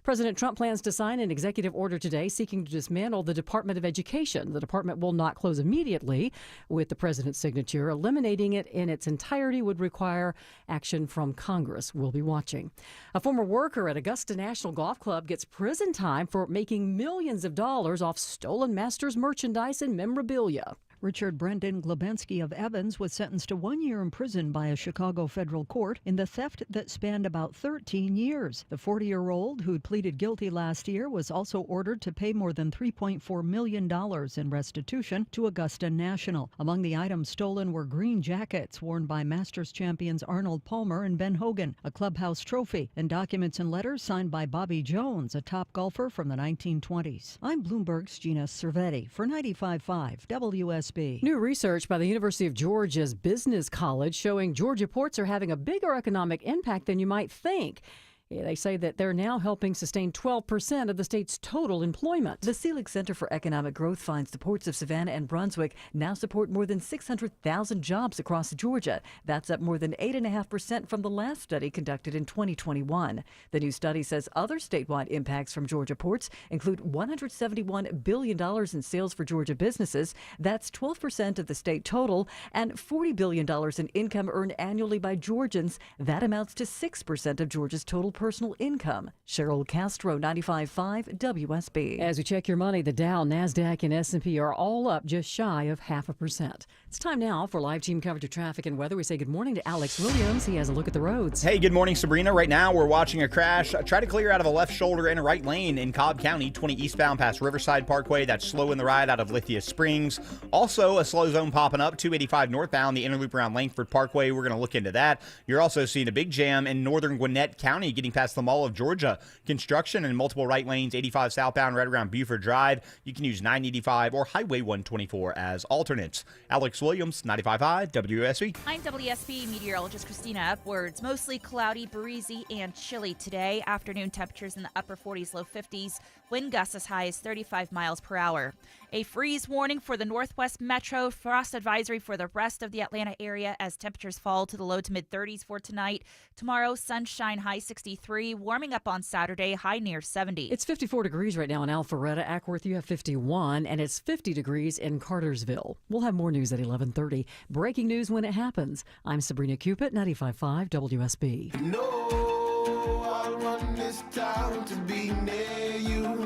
President Trump plans to sign an executive order today seeking to dismantle the Department of Education. The department will not close immediately with the president's signature. Eliminating it in its entirety would require action from Congress. We'll be watching. A former worker at Augusta National Golf Club gets prison time for making millions of dollars off stolen Masters merchandise and memorabilia. Richard Brendan Glebensky of Evans was sentenced to 1 year in prison by a Chicago federal court in the theft that spanned about 13 years. The 40-year-old, who'd pleaded guilty last year, was also ordered to pay more than $3.4 million in restitution to Augusta National. Among the items stolen were green jackets worn by Masters champions Arnold Palmer and Ben Hogan, a clubhouse trophy, and documents and letters signed by Bobby Jones, a top golfer from the 1920s. I'm Bloomberg's Gina Cervetti for 95.5 WSB. New research by the University of Georgia's Business College showing Georgia ports are having a bigger economic impact than you might think. They say that they're now helping sustain 12% of the state's total employment. The Selig Center for Economic Growth finds the ports of Savannah and Brunswick now support more than 600,000 jobs across Georgia. That's up more than 8.5% from the last study conducted in 2021. The new study says other statewide impacts from Georgia ports include $171 billion in sales for Georgia businesses. That's 12% of the state total, and $40 billion in income earned annually by Georgians. That amounts to 6% of Georgia's total personal income. Cheryl Castro, 95.5 WSB. As we check your money, the Dow, NASDAQ, and S&P are all up just shy of 0.5%. It's time now for live team coverage of traffic and weather. We say good morning to Alex Williams. He has a look at the roads. Hey, good morning, Sabrina. Right now, we're watching a crash. Try to clear out of a left shoulder and a right lane in Cobb County, 20 eastbound past Riverside Parkway. That's slow in the ride out of Lithia Springs. Also, a slow zone popping up, 285 northbound, the inner loop around Langford Parkway. We're going to look into that. You're also seeing a big jam in northern Gwinnett County, getting past the Mall of Georgia. Construction in multiple right lanes, 85 southbound right around Buford Drive. You can use 985 or Highway 124 as alternates. Alex Williams, 95.5 WSB. I'm WSB meteorologist Christina Upwards. Mostly cloudy, breezy, and chilly today. Afternoon temperatures in the upper 40s, low 50s. Wind gusts as high as 35 miles per hour. A freeze warning for the Northwest Metro. Frost advisory for the rest of the Atlanta area as temperatures fall to the low to mid 30s for tonight. Tomorrow, sunshine, high 63. Warming up on Saturday, high near 70. It's 54 degrees right now in Alpharetta. Ackworth, you have 51, and it's 50 degrees in Cartersville. We'll have more news at 11:30. Breaking news when it happens. I'm Sabrina Cupid, 95.5 WSB. I want this town to be near you.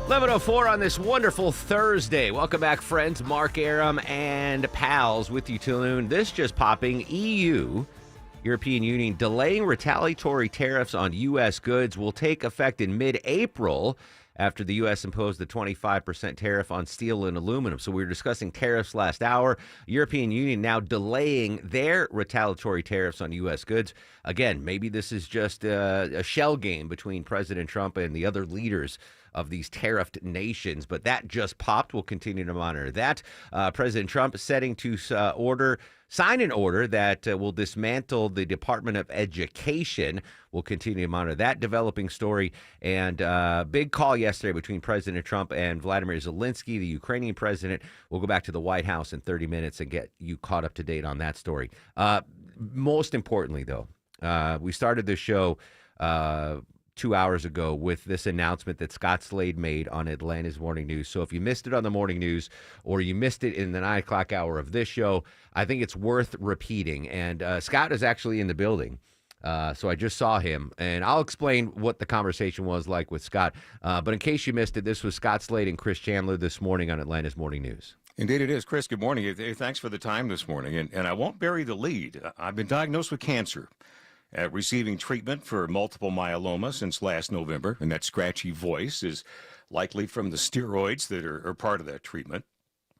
11:04 on this wonderful Thursday. Welcome back, friends. Mark Aram and pals with you till noon. This just popping. European Union, delaying retaliatory tariffs on U.S. goods will take effect in mid-April after the U.S. imposed the 25% tariff on steel and aluminum. So we were discussing tariffs last hour. European Union now delaying their retaliatory tariffs on U.S. goods. Again, maybe this is just a shell game between President Trump and the other leaders of these tariffed nations, but that just popped. We'll continue to monitor that. President Trump setting to sign an order that will dismantle the Department of Education. We'll continue to monitor that developing story. And big call yesterday between President Trump and Vladimir Zelensky, the Ukrainian president. We'll go back to the White House in 30 minutes and get you caught up to date on that story. Most importantly, though, we started this show 2 hours ago with this announcement that Scott Slade made on Atlanta's Morning News. So if you missed it on the morning news or you missed it in the 9 o'clock hour of this show, I think it's worth repeating. And Scott is actually in the building. So I just saw him, and I'll explain what the conversation was like with Scott. But in case you missed it, this was Scott Slade and Chris Chandler this morning on Atlanta's Morning News. Indeed it is. Chris, good morning. Thanks for the time this morning. And I won't bury the lead. I've been diagnosed with cancer. Receiving treatment for multiple myeloma since last November, and that scratchy voice is likely from the steroids that are part of that treatment.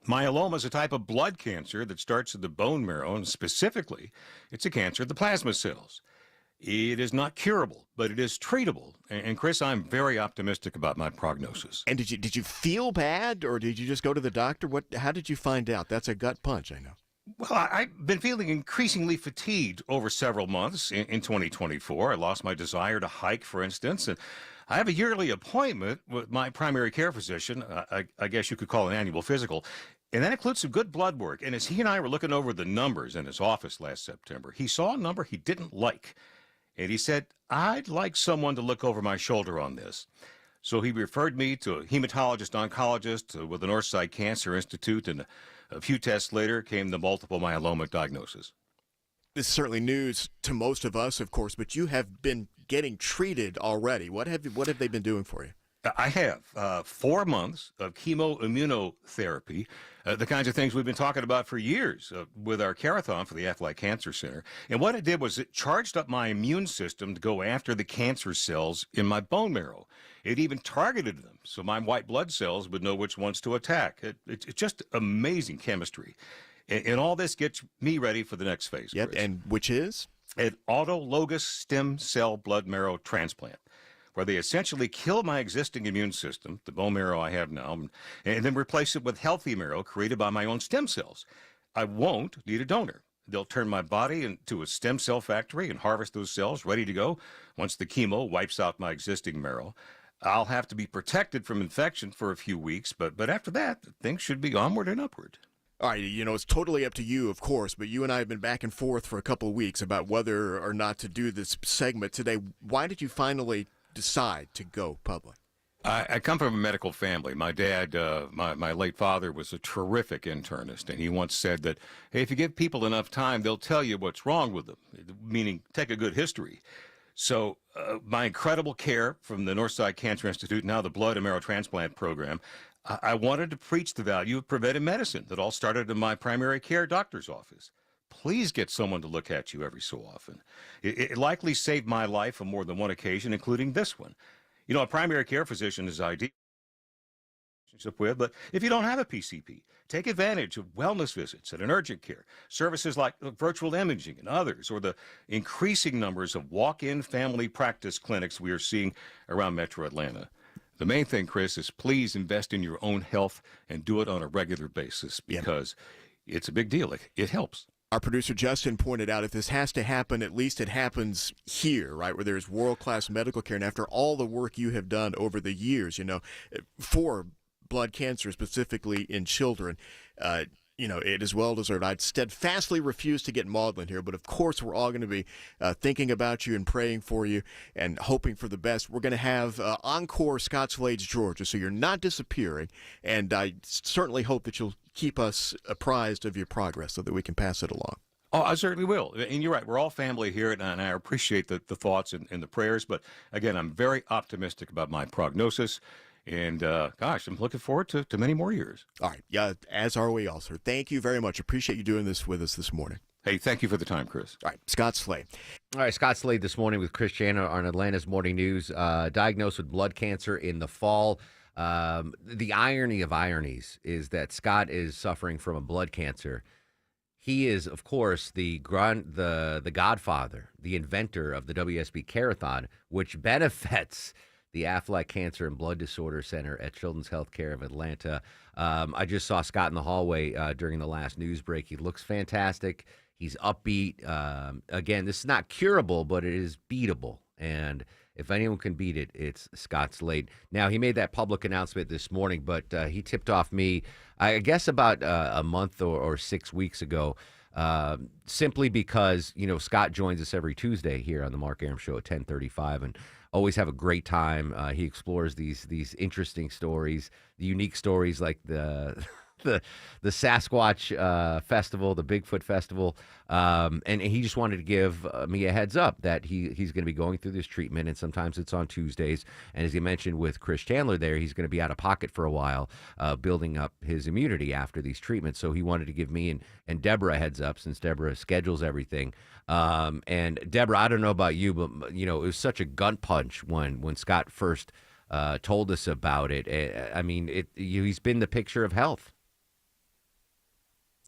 Myeloma is a type of blood cancer that starts in the bone marrow, and specifically, it's a cancer of the plasma cells. It is not curable, but it is treatable. And Chris, I'm very optimistic about my prognosis. And did you feel bad, or did you just go to the doctor? How did you find out? That's a gut punch, I know. Well, I've been feeling increasingly fatigued over several months in 2024. I lost my desire to hike, for instance, and I have a yearly appointment with my primary care physician. I guess you could call it an annual physical, and that includes some good blood work. And as he and I were looking over the numbers in his office last September, he saw a number he didn't like, and he said, I'd like someone to look over my shoulder on this. So he referred me to a hematologist-oncologist with the Northside Cancer Institute, and a few tests later came the multiple myeloma diagnosis. This is certainly news to most of us, of course, but you have been getting treated already. What have they been doing for you? I have 4 months of chemoimmunotherapy, the kinds of things we've been talking about for years with our Carathon for the Aflac Cancer Center. And what it did was it charged up my immune system to go after the cancer cells in my bone marrow. It even targeted them, so my white blood cells would know which ones to attack. It's just amazing chemistry. And all this gets me ready for the next phase. Yep, and which is? An autologous stem cell blood marrow transplant, where they essentially kill my existing immune system, the bone marrow I have now, and then replace it with healthy marrow created by my own stem cells. I won't need a donor. They'll turn my body into a stem cell factory and harvest those cells ready to go once the chemo wipes out my existing marrow. I'll have to be protected from infection for a few weeks, but after that, things should be onward and upward. All right, it's totally up to you, of course, but you and I have been back and forth for a couple of weeks about whether or not to do this segment today. Why did you finally decide to go public? I come from a medical family. My dad, my late father, was a terrific internist, and he once said that, hey, if you give people enough time, they'll tell you what's wrong with them, meaning take a good history. So my incredible care from the Northside Cancer Institute, now the Blood and Marrow Transplant Program, I wanted to preach the value of preventive medicine that all started in my primary care doctor's office. Please get someone to look at you every so often. It likely saved my life on more than one occasion, including this one. A primary care physician is ideal with, but if you don't have a PCP, take advantage of wellness visits at an urgent care, services like virtual imaging and others, or the increasing numbers of walk-in family practice clinics we are seeing around Metro Atlanta. The main thing, Chris, is please invest in your own health and do it on a regular basis because it's a big deal. It helps. Our producer Justin pointed out if this has to happen, at least it happens here, right, where there's world-class medical care. And after all the work you have done over the years, for blood cancer, specifically in children, it is well deserved. I'd steadfastly refuse to get maudlin here, but of course we're all going to be thinking about you and praying for you and hoping for the best. We're going to have Encore Scott Slade's Georgia, so you're not disappearing, and I certainly hope that you'll keep us apprised of your progress so that we can pass it along. Oh, I certainly will. And you're right. We're all family here, and I appreciate the thoughts and the prayers. But again, I'm very optimistic about my prognosis. And gosh, I'm looking forward to many more years. All right. Yeah, as are we all, sir. Thank you very much. Appreciate you doing this with us this morning. Hey, thank you for the time, Chris. All right, Scott Slade. All right, Scott Slade this morning with Chris Chandler on Atlanta's Morning News. Diagnosed with blood cancer in the fall. The irony of ironies is that Scott is suffering from a blood cancer. He is, of course, the godfather, the inventor of the WSB Care-a-thon, which benefits the Aflac Cancer and Blood Disorder Center at Children's Healthcare of Atlanta. I just saw Scott in the hallway during the last news break. He looks fantastic. He's upbeat. Again, this is not curable, but it is beatable. And if anyone can beat it, it's Scott Slade. Now, he made that public announcement this morning, but he tipped off me, I guess about a month or 6 weeks ago, simply because, Scott joins us every Tuesday here on the Mark Arum Show at 10:35, and always have a great time. He explores these interesting stories, the unique stories like the Sasquatch Festival, the Bigfoot Festival, and he just wanted to give me a heads up that he's going to be going through this treatment, and sometimes it's on Tuesdays. And as he mentioned with Chris Chandler there, he's going to be out of pocket for a while, building up his immunity after these treatments. So he wanted to give me and Deborah a heads up, since Deborah schedules everything. And Deborah, I don't know about you, but it was such a gut punch when Scott first told us about it. I mean, he's been the picture of health.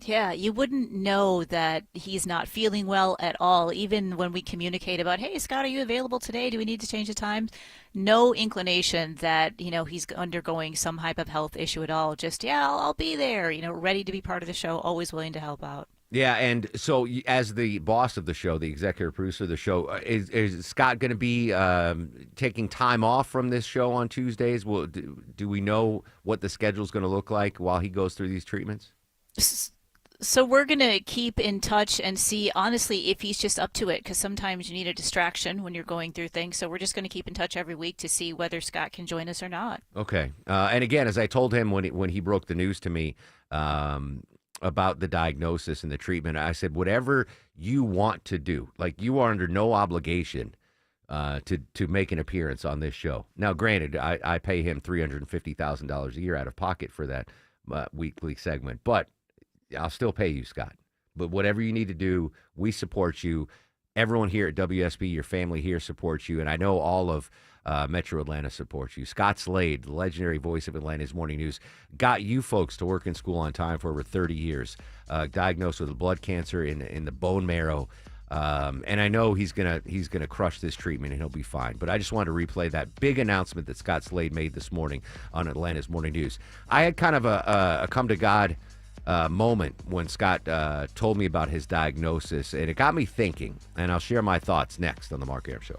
Yeah, you wouldn't know that he's not feeling well at all, even when we communicate about, hey, Scott, are you available today? Do we need to change the time? No inclination that, he's undergoing some type of health issue at all. Just, I'll be there, ready to be part of the show, always willing to help out. Yeah, and so as the boss of the show, the executive producer of the show, is Scott going to be taking time off from this show on Tuesdays? Do we know what the schedule is going to look like while he goes through these treatments? So we're going to keep in touch and see, honestly, if he's just up to it, because sometimes you need a distraction when you're going through things. So we're just going to keep in touch every week to see whether Scott can join us or not. Okay. And again, as I told him when he broke the news to me about the diagnosis and the treatment, I said, whatever you want to do, like you are under no obligation to make an appearance on this show. Now, granted, I pay him $350,000 a year out of pocket for that weekly segment, but I'll still pay you, Scott. But whatever you need to do, we support you. Everyone here at WSB, your family here supports you, and I know all of Metro Atlanta supports you. Scott Slade, the legendary voice of Atlanta's Morning News, got you folks to work in school on time for over 30 years, diagnosed with blood cancer in the bone marrow. And I know he's gonna crush this treatment and he'll be fine. But I just wanted to replay that big announcement that Scott Slade made this morning on Atlanta's Morning News. I had kind of a come to God moment when Scott told me about his diagnosis, and it got me thinking, and I'll share my thoughts next on The Mark Arum Show.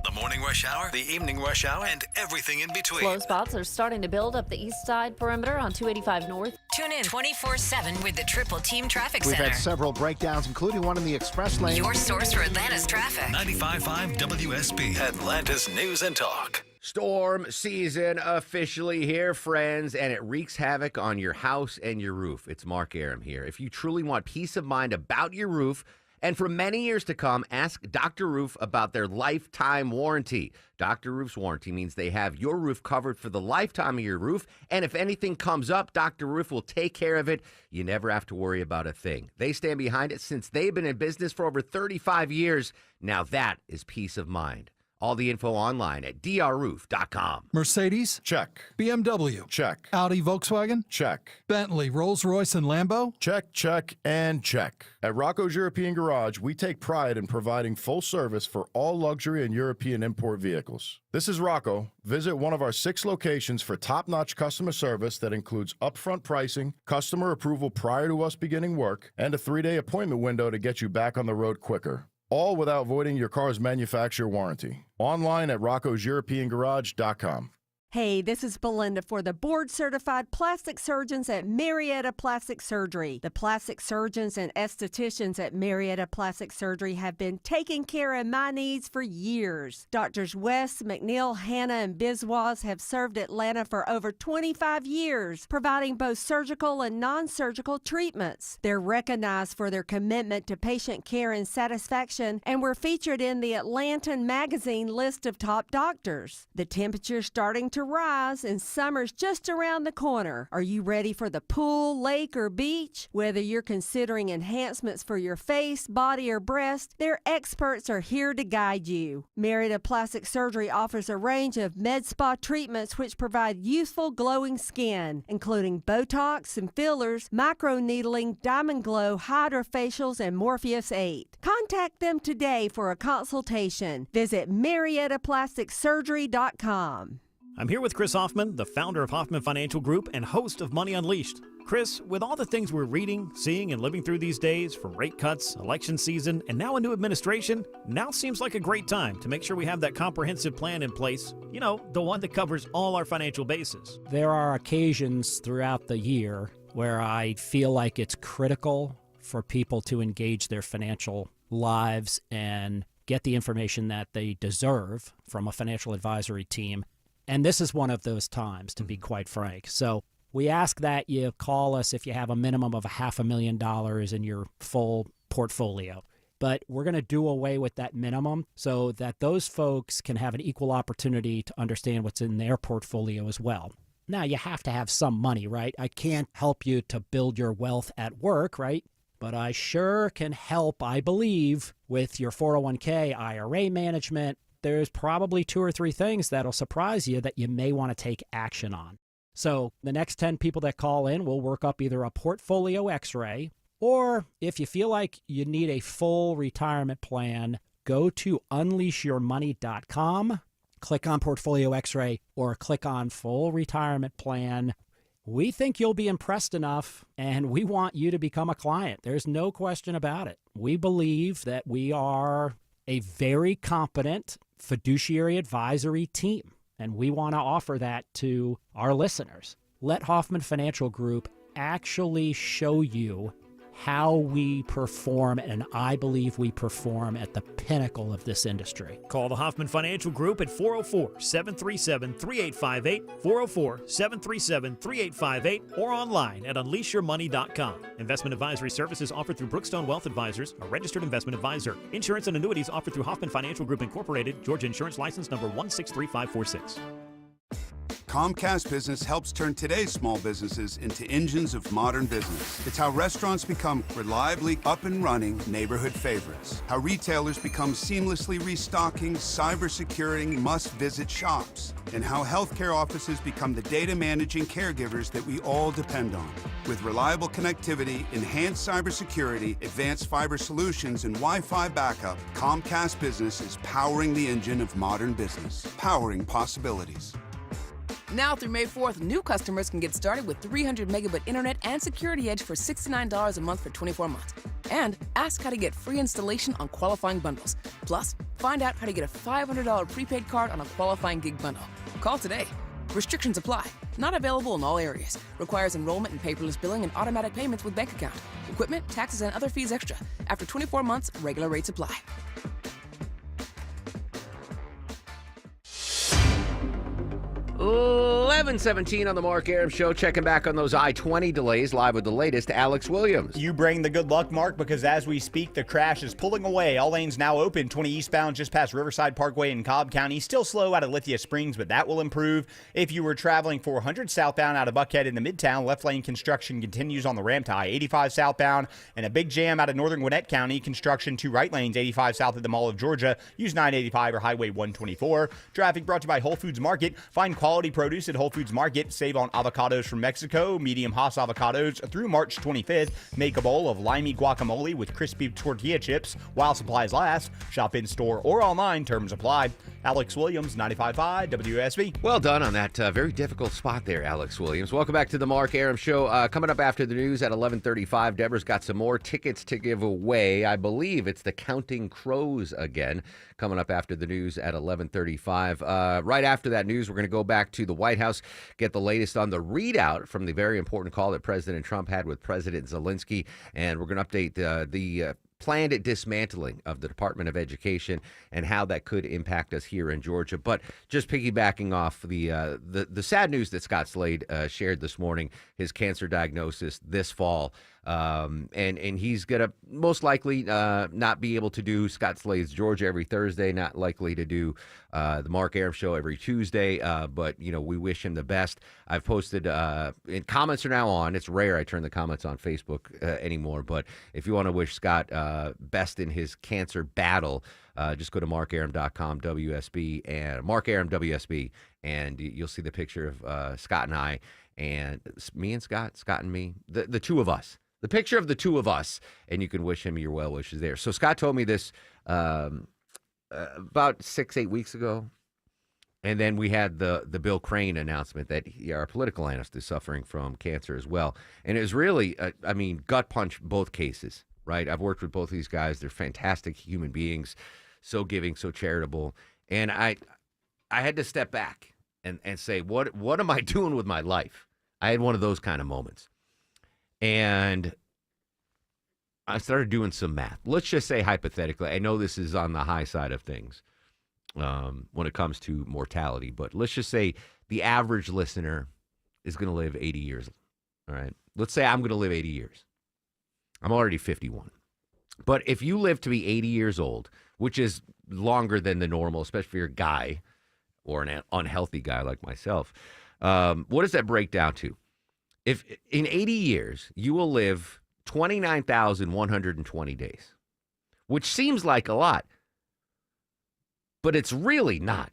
The morning rush hour, the evening rush hour, and everything in between. Slow spots are starting to build up the east side perimeter on 285 North. Tune in 24/7 with the Triple Team Traffic We've Center. had several breakdowns, including one in the express lane. Your source for Atlanta's traffic. 95.5 WSB, Atlanta's News and Talk. Storm season officially here, friends, and it wreaks havoc on your house and your roof. It's Mark Arum here. If you truly want peace of mind about your roof, and for many years to come, ask Dr. Roof about their lifetime warranty. Dr. Roof's warranty means they have your roof covered for the lifetime of your roof, and if anything comes up, Dr. Roof will take care of it. You never have to worry about a thing. They stand behind it since they've been in business for over 35 years. Now that is peace of mind. All the info online at drroof.com. Mercedes? Check. BMW? Check. Audi, Volkswagen? Check. Bentley, Rolls-Royce, and Lambo? Check, check, and check. At Rocco's European Garage, we take pride in providing full service for all luxury and European import vehicles. This is Rocco. Visit one of our 6 locations for top-notch customer service that includes upfront pricing, customer approval prior to us beginning work, and a 3-day appointment window to get you back on the road quicker. All without voiding your car's manufacturer warranty. Online at roccoseuropeangarage.com. Hey, this is Belinda for the board-certified plastic surgeons at Marietta Plastic Surgery. The plastic surgeons and estheticians at Marietta Plastic Surgery have been taking care of my needs for years. Doctors West, McNeil, Hanna, and Biswas have served Atlanta for over 25 years, providing both surgical and non-surgical treatments. They're recognized for their commitment to patient care and satisfaction, and were featured in the Atlantan Magazine list of top doctors. The temperature's starting to rise and summer's just around the corner. Are you ready for the pool, lake, or beach? Whether you're considering enhancements for your face, body, or breast, their experts are here to guide you. Marietta Plastic Surgery offers a range of med spa treatments which provide youthful, glowing skin, including Botox and fillers, microneedling, Diamond Glow, hydrofacials, and Morpheus 8. Contact them today for a consultation. Visit MariettaPlasticSurgery.com. I'm here with Chris Hoffman, the founder of Hoffman Financial Group and host of Money Unleashed. Chris, with all the things we're reading, seeing, and living through these days, from rate cuts, election season, and now a new administration, now seems like a great time to make sure we have that comprehensive plan in place. You know, the one that covers all our financial bases. There are occasions throughout the year where I feel like it's critical for people to engage their financial lives and get the information that they deserve from a financial advisory team. And this is one of those times, to be quite frank. So we ask that you call us if you have a minimum of $500,000 in your full portfolio. But we're going to do away with that minimum so that those folks can have an equal opportunity to understand what's in their portfolio as well. Now, you have to have some money, right? I can't help you to build your wealth at work, right? But I sure can help, I believe, with your 401k, IRA management. There's probably 2 or 3 things that'll surprise you that you may want to take action on. So the next 10 people that call in will work up either a portfolio x-ray, or if you feel like you need a full retirement plan, go to unleashyourmoney.com, click on portfolio x-ray, or click on full retirement plan. We think you'll be impressed enough, and we want you to become a client. There's no question about it. We believe that we are a very competent fiduciary advisory team, and we want to offer that to our listeners. Let Hoffman Financial Group actually show you how we perform, and I believe we perform at the pinnacle of this industry. Call the Hoffman Financial Group at 404-737-3858, 404-737-3858, or online at unleashyourmoney.com. Investment advisory services offered through Brookstone Wealth Advisors, a registered investment advisor. Insurance and annuities offered through Hoffman Financial Group Incorporated, Georgia Insurance License number 163546. Comcast Business helps turn today's small businesses into engines of modern business. It's how restaurants become reliably up and running neighborhood favorites. How retailers become seamlessly restocking, cyber-securing, must-visit shops. And how healthcare offices become the data managing caregivers that we all depend on. With reliable connectivity, enhanced cybersecurity, advanced fiber solutions, and Wi-Fi backup, Comcast Business is powering the engine of modern business, powering possibilities. Now through May 4th, new customers can get started with 300 megabit internet and Security Edge for $69 a month for 24 months. And ask how to get free installation on qualifying bundles. Plus, find out how to get a $500 prepaid card on a qualifying gig bundle. Call today. Restrictions apply. Not available in all areas. Requires enrollment in paperless billing and automatic payments with bank account. Equipment, taxes, and other fees extra. After 24 months, regular rates apply. 11:17 on the Mark Arum Show. Checking back on those I-20 delays, live with the latest. Alex Williams. You bring the good luck, Mark, because as we speak, the crash is pulling away. All lanes now open. 20 eastbound just past Riverside Parkway in Cobb County. Still slow out of Lithia Springs, but that will improve. If you were traveling 400 southbound out of Buckhead into Midtown, left lane construction continues on the ramp to I-85 southbound, and a big jam out of northern Gwinnett County. Construction 2 right lanes, 85 south of the Mall of Georgia. Use 985 or Highway 124. Traffic brought to you by Whole Foods Market. Find quality produce at Whole Foods Market. Save on avocados from Mexico, medium Hass avocados through March 25th. Make a bowl of limey guacamole with crispy tortilla chips while supplies last. Shop in store or online. Terms apply. Alex Williams, 95.5 WSB. Well done on that very difficult spot there, Alex Williams. Welcome back to the Mark Arum Show. Coming up after the news at 11:35, Deborah's got some more tickets to give away. I believe it's the Counting Crows again. Coming up after the news at 11:35. Right after that news, we're going to go back to the White House, get the latest on the readout from the very important call that President Trump had with President Zelensky, and we're going to update the planned dismantling of the Department of Education and how that could impact us here in Georgia. But just piggybacking off the sad news that Scott Slade shared this morning, his cancer diagnosis this fall. And he's going to most likely not be able to do Scott Slade's Georgia every Thursday, not likely to do the Mark Arum Show every Tuesday. But, you know, we wish him the best. I've posted, and comments are now on. It's rare I turn the comments on Facebook anymore. But if you want to wish Scott best in his cancer battle, just go to markarum.com, WSB, and Mark Arum, WSB, and you'll see the picture of Scott and I, and me and Scott and me, the two of us. The picture of the two of us, and you can wish him your well wishes there. So Scott told me this about 6-8 weeks ago, and then we had the Bill Crane announcement that our political analyst is suffering from cancer as well. And it was really, gut punch both cases, right? I've worked with both of these guys. They're fantastic human beings, so giving, so charitable. And I had to step back and say, what am I doing with my life? I had one of those kind of moments. And I started doing some math. Let's just say hypothetically, I know this is on the high side of things when it comes to mortality, but let's just say the average listener is going to live 80 years. All right. Let's say I'm going to live 80 years. I'm already 51. But if you live to be 80 years old, which is longer than the normal, especially for your guy or an unhealthy guy like myself, what does that break down to? If in 80 years, you will live 29,120 days, which seems like a lot, but it's really not,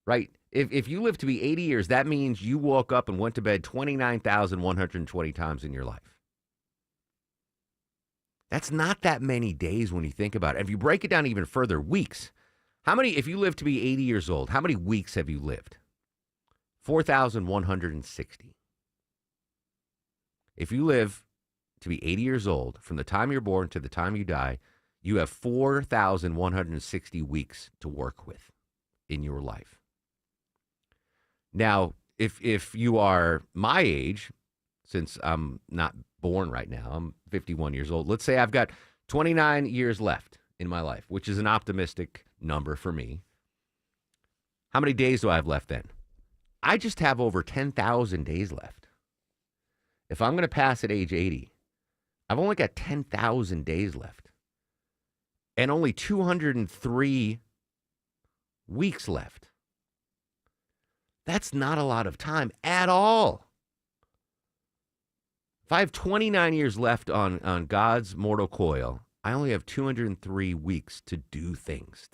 right? If you live to be 80 years, that means you woke up and went to bed 29,120 times in your life. That's not that many days when you think about it. If you break it down even further, weeks. If you live to be 80 years old, how many weeks have you lived? 4,160. If you live to be 80 years old, from the time you're born to the time you die, you have 4,160 weeks to work with in your life. Now, if you are my age, since I'm not born right now, I'm 51 years old, let's say I've got 29 years left in my life, which is an optimistic number for me. How many days do I have left then? I just have over 10,000 days left. If I'm going to pass at age 80, I've only got 10,000 days left and only 203 weeks left. That's not a lot of time at all. If I have 29 years left on God's mortal coil, I only have 203 weeks to do things,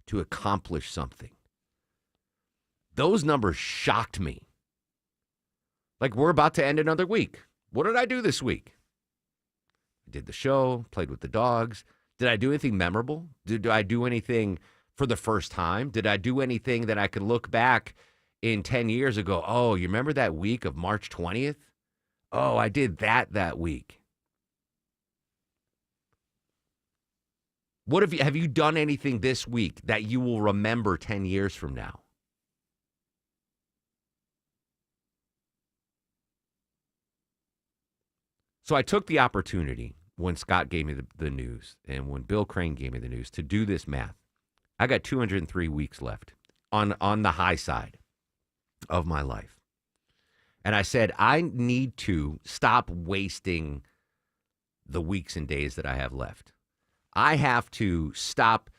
to accomplish something. Those numbers shocked me. Like, we're about to end another week. What did I do this week? I did the show, played with the dogs. Did I do anything memorable? Did I do anything for the first time? Did I do anything that I could look back in 10 years ago, oh, you remember that week of March 20th? Oh, I did that week. What have you done anything this week that you will remember 10 years from now? So I took the opportunity when Scott gave me the news and when Bill Crane gave me the news to do this math. I got 203 weeks left on the high side of my life. And I said, I need to stop wasting the weeks and days that I have left. I have to stop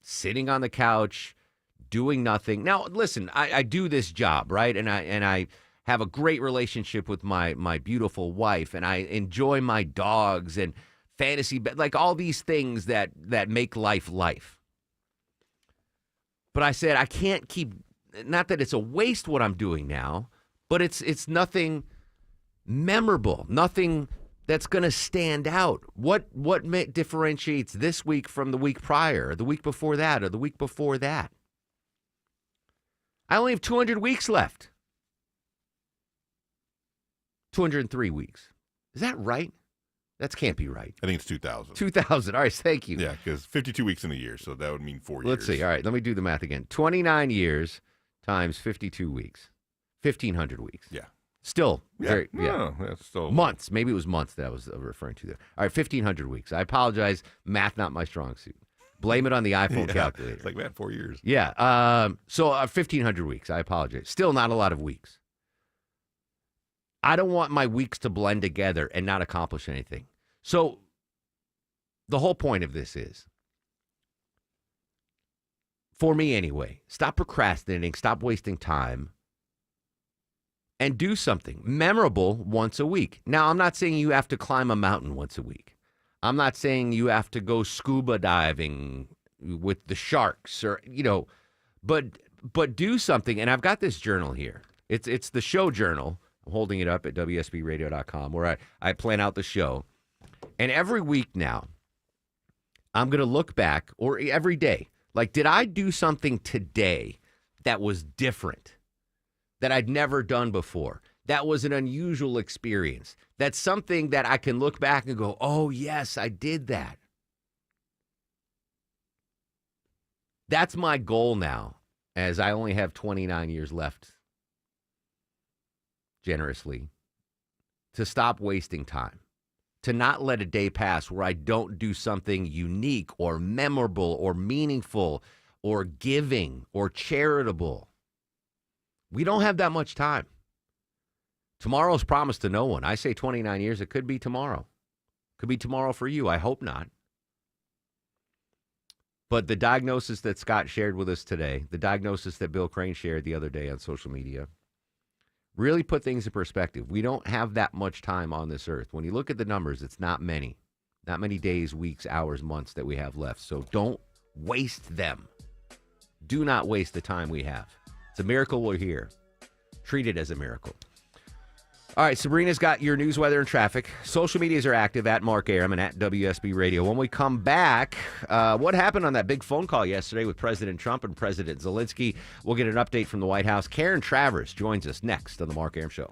sitting on the couch, doing nothing. Now, listen, I do this job, right? And I have a great relationship with my beautiful wife, and I enjoy my dogs and fantasy, like all these things that make life. But I said, I can't keep, not that it's a waste what I'm doing now, but it's nothing memorable, nothing that's going to stand out. What differentiates this week from the week prior, or the week before that, or the week before that? I only have 200 weeks left. 203 weeks. Is that right? That can't be right. I think it's 2,000. 2,000. All right, thank you. Yeah, because 52 weeks in a year, so that would mean 4 years. Let's see. All right, let me do the math again. 29 years times 52 weeks. 1,500 weeks. Yeah. Still. Yeah. No, that's still. Months. Maybe it was months that I was referring to there. All right, 1,500 weeks. I apologize. Math not my strong suit. Blame it on the iPhone calculator. It's like, man, 4 years. Yeah. So 1,500 weeks. I apologize. Still not a lot of weeks. I don't want my weeks to blend together and not accomplish anything. So the whole point of this is, for me anyway, stop procrastinating, stop wasting time, and do something memorable once a week. Now, I'm not saying you have to climb a mountain once a week. I'm not saying you have to go scuba diving with the sharks or, but do something. And I've got this journal here. It's the show journal. I'm holding it up at WSBradio.com where I plan out the show. And every week now, I'm going to look back, or every day, like, did I do something today that was different, that I'd never done before, that was an unusual experience, that's something that I can look back and go, oh, yes, I did that. That's my goal now, as I only have 29 years left, generously, to stop wasting time. To not let a day pass where I don't do something unique or memorable or meaningful or giving or charitable. We don't have that much time. Tomorrow's promised to no one. I say 29 years. It could be tomorrow. Could be tomorrow for you. I hope not. But the diagnosis that Scott shared with us today, the diagnosis that Bill Crane shared the other day on social media, really put things in perspective. We don't have that much time on this earth. When you look at the numbers, it's not many. Not many days, weeks, hours, months that we have left. So don't waste them. Do not waste the time we have. It's a miracle we're here. Treat it as a miracle. All right, Sabrina's got your news, weather, and traffic. Social medias are active at Mark Arum and at WSB Radio. When we come back, what happened on that big phone call yesterday with President Trump and President Zelensky? We'll get an update from the White House. Karen Travers joins us next on the Mark Arum Show.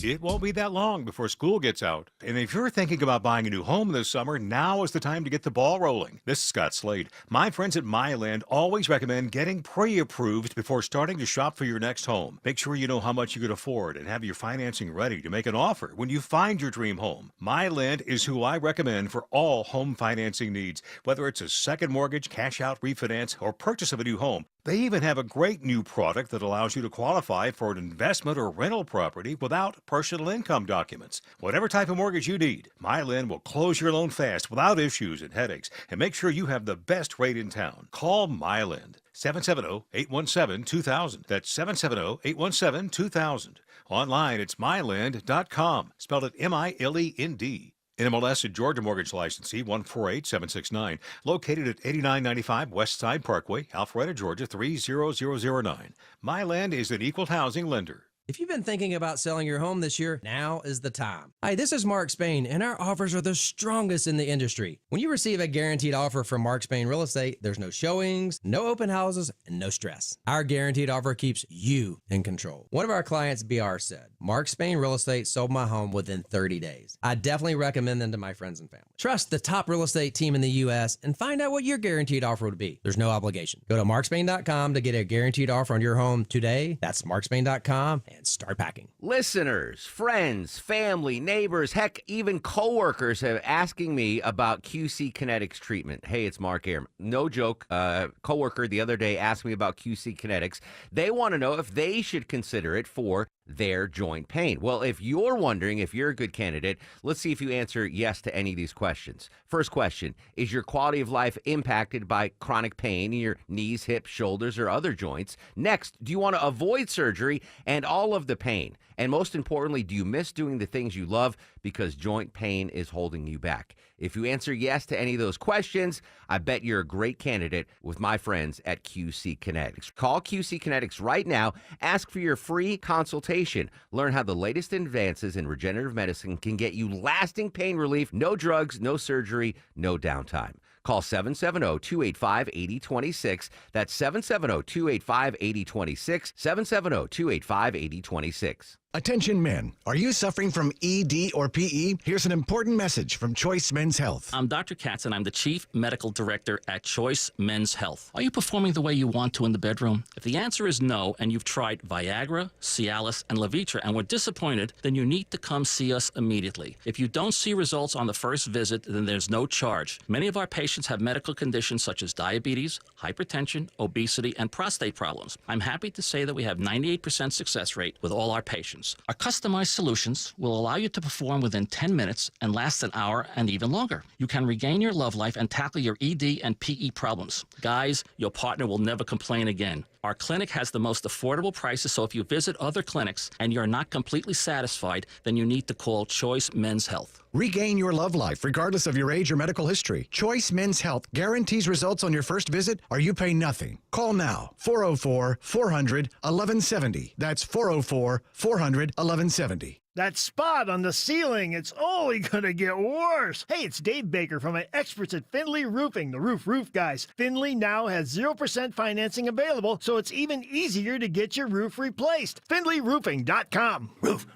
It won't be that long before school gets out. And if you're thinking about buying a new home this summer, now is the time to get the ball rolling. This is Scott Slade. My friends at MyLand always recommend getting pre-approved before starting to shop for your next home. Make sure you know how much you can afford and have your financing ready to make an offer when you find your dream home. MyLand is who I recommend for all home financing needs, whether it's a second mortgage, cash out refinance, or purchase of a new home. They even have a great new product that allows you to qualify for an investment or rental property without personal income documents. Whatever type of mortgage you need, MyLand will close your loan fast without issues and headaches and make sure you have the best rate in town. Call MyLand, 770-817-2000. That's 770-817-2000. Online, it's myland.com, spelled it MILEND. NMLS and Georgia Mortgage Licensee 148769, located at 8995 West Side Parkway, Alpharetta, Georgia 30009. MyLand is an equal housing lender. If you've been thinking about selling your home this year, now is the time. Hi, this is Mark Spain, and our offers are the strongest in the industry. When you receive a guaranteed offer from Mark Spain Real Estate, there's no showings, no open houses, and no stress. Our guaranteed offer keeps you in control. One of our clients, BR, said, Mark Spain Real Estate sold my home within 30 days. I definitely recommend them to my friends and family. Trust the top real estate team in the U.S. and find out what your guaranteed offer would be. There's no obligation. Go to markspain.com to get a guaranteed offer on your home today. That's markspain.com and start packing. Listeners, friends, family, neighbors, heck, even coworkers have asking me about QC Kinetics treatment. Hey, it's Mark Arum. No joke. Coworker the other day asked me about QC Kinetics. They want to know if they should consider it for their joint pain. Well, if you're wondering if you're a good candidate, let's see if you answer yes to any of these questions. First question, is your quality of life impacted by chronic pain in your knees, hips, shoulders, or other joints? Next, do you want to avoid surgery and all of the pain? And most importantly, do you miss doing the things you love because joint pain is holding you back? If you answer yes to any of those questions, I bet you're a great candidate with my friends at QC Kinetics. Call QC Kinetics right now. Ask for your free consultation. Learn how the latest advances in regenerative medicine can get you lasting pain relief. No drugs, no surgery, no downtime. Call 770-285-8026. That's 770-285-8026. 770-285-8026. Attention men, are you suffering from ED or PE? Here's an important message from Choice Men's Health. I'm Dr. Katz, and I'm the Chief Medical Director at Choice Men's Health. Are you performing the way you want to in the bedroom? If the answer is no, and you've tried Viagra, Cialis, and Levitra and were disappointed, then you need to come see us immediately. If you don't see results on the first visit, then there's no charge. Many of our patients have medical conditions such as diabetes, hypertension, obesity, and prostate problems. I'm happy to say that we have 98% success rate with all our patients. Our customized solutions will allow you to perform within 10 minutes and last an hour and even longer. You can regain your love life and tackle your ED and PE problems. Guys, your partner will never complain again. Our clinic has the most affordable prices, so if you visit other clinics and you're not completely satisfied, then you need to call Choice Men's Health. Regain your love life regardless of your age or medical history. Choice Men's Health guarantees results on your first visit or you pay nothing. Call now, 404-400-1170. That's 404-400-1170. That spot on the ceiling, it's only gonna get worse. Hey, it's Dave Baker from my experts at Findlay Roofing, the roof guys. Findlay now has 0% financing available, so it's even easier to get your roof replaced. FindlayRoofing.com. Roof.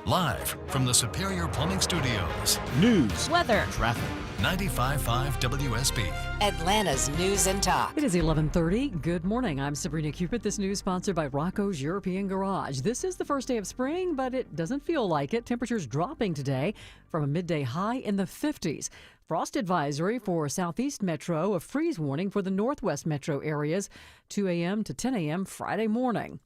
Live from the Superior Plumbing Studios. News, weather, traffic. 95.5 WSB. Atlanta's News and Talk. It is 11:30. Good morning. I'm Sabrina Cupid. This news sponsored by Rocco's European Garage. This is the first day of spring, but it doesn't feel like it. Temperatures dropping today from a midday high in the 50s. Frost advisory for Southeast Metro, a freeze warning for the Northwest Metro areas, 2 a.m. to 10 a.m. Friday morning.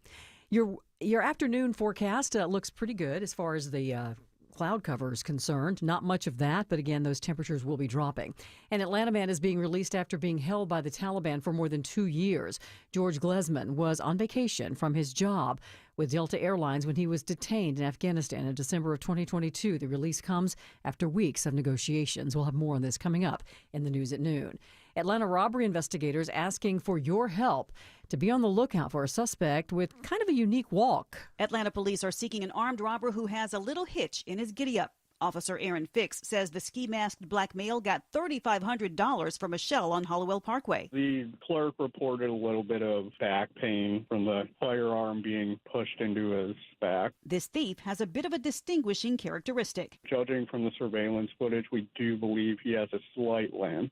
Your afternoon forecast looks pretty good as far as the cloud cover is concerned. Not much of that, but again, those temperatures will be dropping. An Atlanta man is being released after being held by the Taliban for more than 2 years. George Glesman was on vacation from his job with Delta Airlines when he was detained in Afghanistan in December of 2022. The release comes after weeks of negotiations. We'll have more on this coming up in the news at noon. Atlanta robbery investigators asking for your help to be on the lookout for a suspect with kind of a unique walk. Atlanta police are seeking an armed robber who has a little hitch in his giddy-up. Officer Aaron Fix says the ski-masked black male got $3,500 from a shell on Hollowell Parkway. The clerk reported a little bit of back pain from the firearm being pushed into his back. This thief has a bit of a distinguishing characteristic. Judging from the surveillance footage, we do believe he has a slight limp.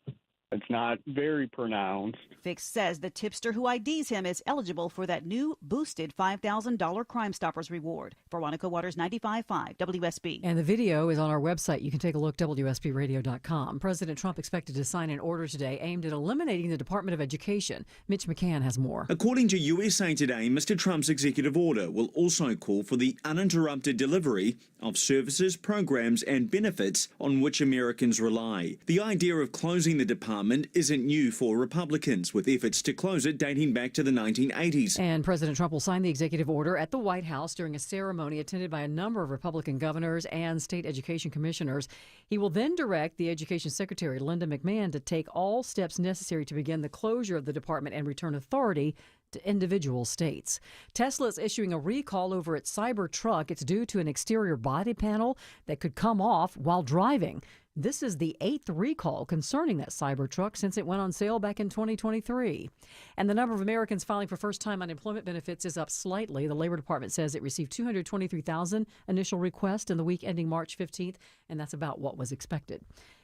It's not very pronounced. Fix says the tipster who IDs him is eligible for that new boosted $5,000 Crime Stoppers reward. Veronica Waters, 95.5 WSB. And the video is on our website. You can take a look, WSBradio.com. President Trump expected to sign an order today aimed at eliminating the Department of Education. Mitch McCann has more. According to USA Today, Mr. Trump's executive order will also call for the uninterrupted delivery of services, programs, and benefits on which Americans rely. The idea of closing the department isn't new for Republicans, with efforts to close it dating back to the 1980s. And President Trump will sign the executive order at the White House during a ceremony attended by a number of Republican governors and state education commissioners. He will then direct the Education Secretary, Linda McMahon, to take all steps necessary to begin the closure of the department and return authority to individual states. Tesla is issuing a recall over its Cybertruck. It's due to an exterior body panel that could come off while driving. This is the 8th recall concerning that Cybertruck since it went on sale back in 2023. And the number of Americans filing for first-time unemployment benefits is up slightly. The Labor Department says it received 223,000 initial requests in the week ending March 15th, and that's about what was expected.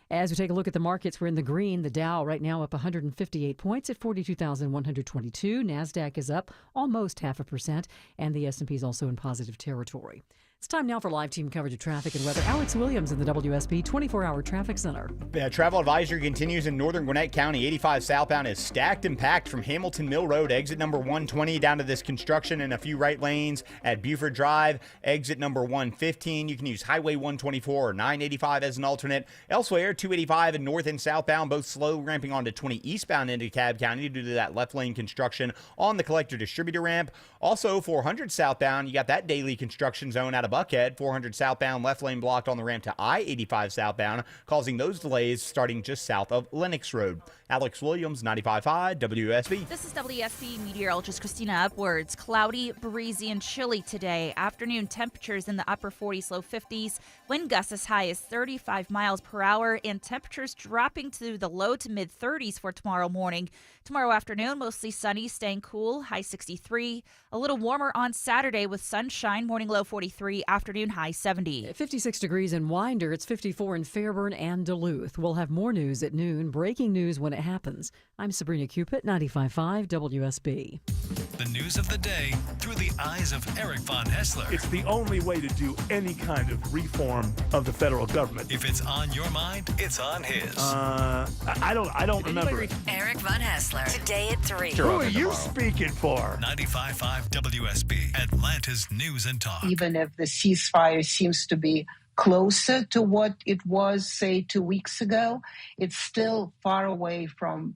As we take a look at the markets, we're in the green. The Dow right now up 158 points at 42,122. NASDAQ is up almost 0.5%, and the S&P is also in positive territory. It's time now for live team coverage of traffic and weather. Alex Williams in the WSB 24-hour traffic center. Travel advisory continues in northern Gwinnett County. 85 southbound is stacked and packed from Hamilton Mill Road, exit number 120, down to this construction and a few right lanes at Buford Drive, exit number 115. You can use Highway 124 or 985 as an alternate. Elsewhere, 285 and north and southbound, both slow, ramping onto 20 eastbound into DeKalb County due to that left lane construction on the collector distributor ramp. Also, 400 southbound, you got that daily construction zone out of Buckhead. 400 southbound, left lane blocked on the ramp to I-85 southbound, causing those delays starting just south of Lennox Road. Alex Williams, 95.5 WSB. This is WSB meteorologist Christina Upwards. Cloudy, breezy, and chilly today. Afternoon temperatures in the upper 40s, low 50s. Wind gusts as high as 35 miles per hour, and temperatures dropping to the low to mid 30s for tomorrow morning. Tomorrow afternoon, mostly sunny, staying cool, high 63. A little warmer on Saturday with sunshine, morning low 43, afternoon high 70. 56 degrees in Winder. It's 54 in Fairburn and Duluth. We'll have more news at noon. Breaking news when it happens. I'm Sabrina Cupid, 95.5 WSB. The news of the day through the eyes of Eric Von Hessler. It's the only way to do any kind of reform of the federal government. If it's on your mind, it's on his. I don't remember it. Eric Von Hessler. Today at 3. Who are you speaking for? 95.5 WSB, Atlanta's news and talk. Even if the ceasefire seems to be closer to what it was, say, 2 weeks ago, it's still far away from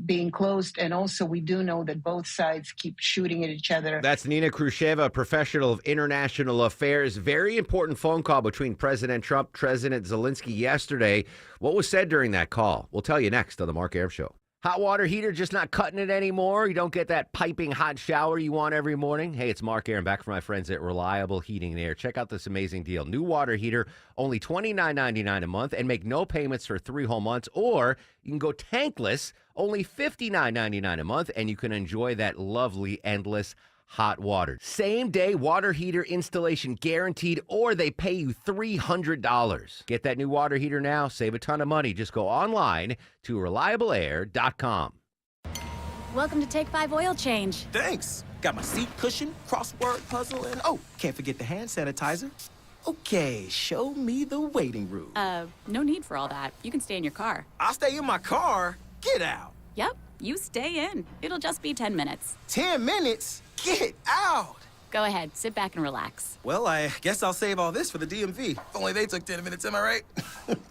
being closed. And also, we do know that both sides keep shooting at each other. That's Nina Khrushcheva, professional of international affairs. Very important phone call between President Trump, President Zelensky yesterday. What was said during that call? We'll tell you next on the Mark Arum Show. Hot water heater just not cutting it anymore? You don't get that piping hot shower you want every morning? Hey, it's Mark Arum back from my friends at Reliable Heating and Air. Check out this amazing deal. New water heater, only $29.99 a month, and make no payments for 3 whole months. Or you can go tankless, only $59.99 a month, and you can enjoy that lovely, endless hot water. Same day water heater installation guaranteed, or they pay you $300. Get that new water heater now. Save a ton of money. Just go online to reliableair.com. Welcome to Take 5 Oil Change. Thanks. Got my seat cushion, crossword puzzle, and oh, can't forget the hand sanitizer. Okay, show me the waiting room. No need for all that. You can stay in your car. I'll stay in my car. Get out. Yep, you stay in. It'll just be 10 minutes. 10 minutes? Get out! Go ahead, sit back and relax. Well, I guess I'll save all this for the DMV. If only they took 10 minutes, am I right?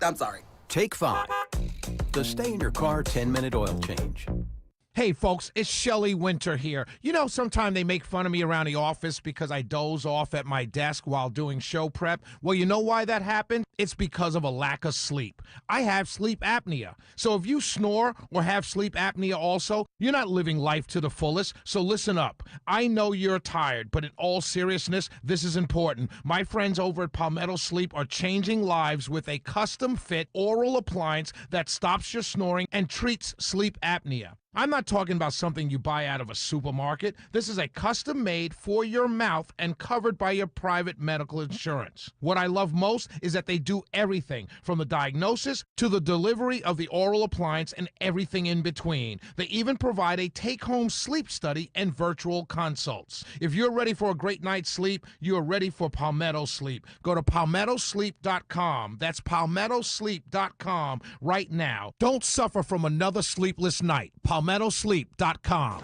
I'm sorry. Take 5. The stay in your car 10-minute oil change. Hey, folks, it's Shelley Winter here. You know, sometimes they make fun of me around the office because I doze off at my desk while doing show prep. Well, you know why that happened? It's because of a lack of sleep. I have sleep apnea. So if you snore or have sleep apnea also, you're not living life to the fullest. So listen up. I know you're tired, but in all seriousness, this is important. My friends over at Palmetto Sleep are changing lives with a custom-fit oral appliance that stops your snoring and treats sleep apnea. I'm not talking about something you buy out of a supermarket. This is a custom-made for your mouth and covered by your private medical insurance. What I love most is that they do everything from the diagnosis to the delivery of the oral appliance and everything in between. They even provide a take-home sleep study and virtual consults. If you're ready for a great night's sleep, you are ready for Palmetto Sleep. Go to palmettosleep.com. That's palmettosleep.com right now. Don't suffer from another sleepless night. PalmettoSleep.com.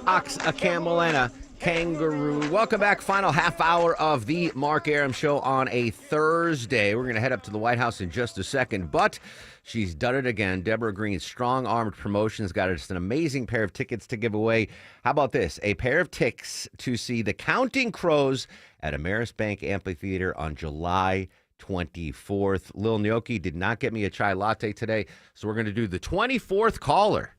Ox, a camel, and a kangaroo. Welcome back. Final half hour of the Mark Arum Show on a Thursday. We're going to head up to the White House in just a second, but she's done it again. Deborah Green's Strong Armed Promotions got us an amazing pair of tickets to give away. How about this? A pair of tickets to see the Counting Crows at Ameris Bank Amphitheater on July 24th. Lil Gnocchi did not get me a chai latte today, so we're going to do the 24th caller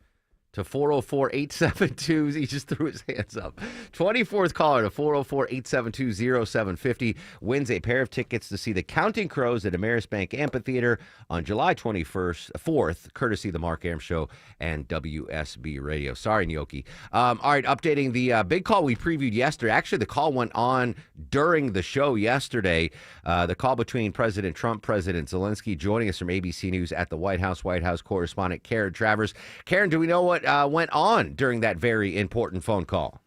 to 404-872. He just threw his hands up. 24th caller to 404-872-0750 wins a pair of tickets to see the Counting Crows at Ameris Bank Amphitheater on July 4th, courtesy of the Mark Arum Show and WSB Radio. Sorry, Gnocchi. All right, updating the big call we previewed yesterday. Actually, the call went on during the show yesterday. The call between President Trump, President Zelensky. Joining us from ABC News at the White House correspondent Karen Travers. Karen, do we know what went on during that very important phone call?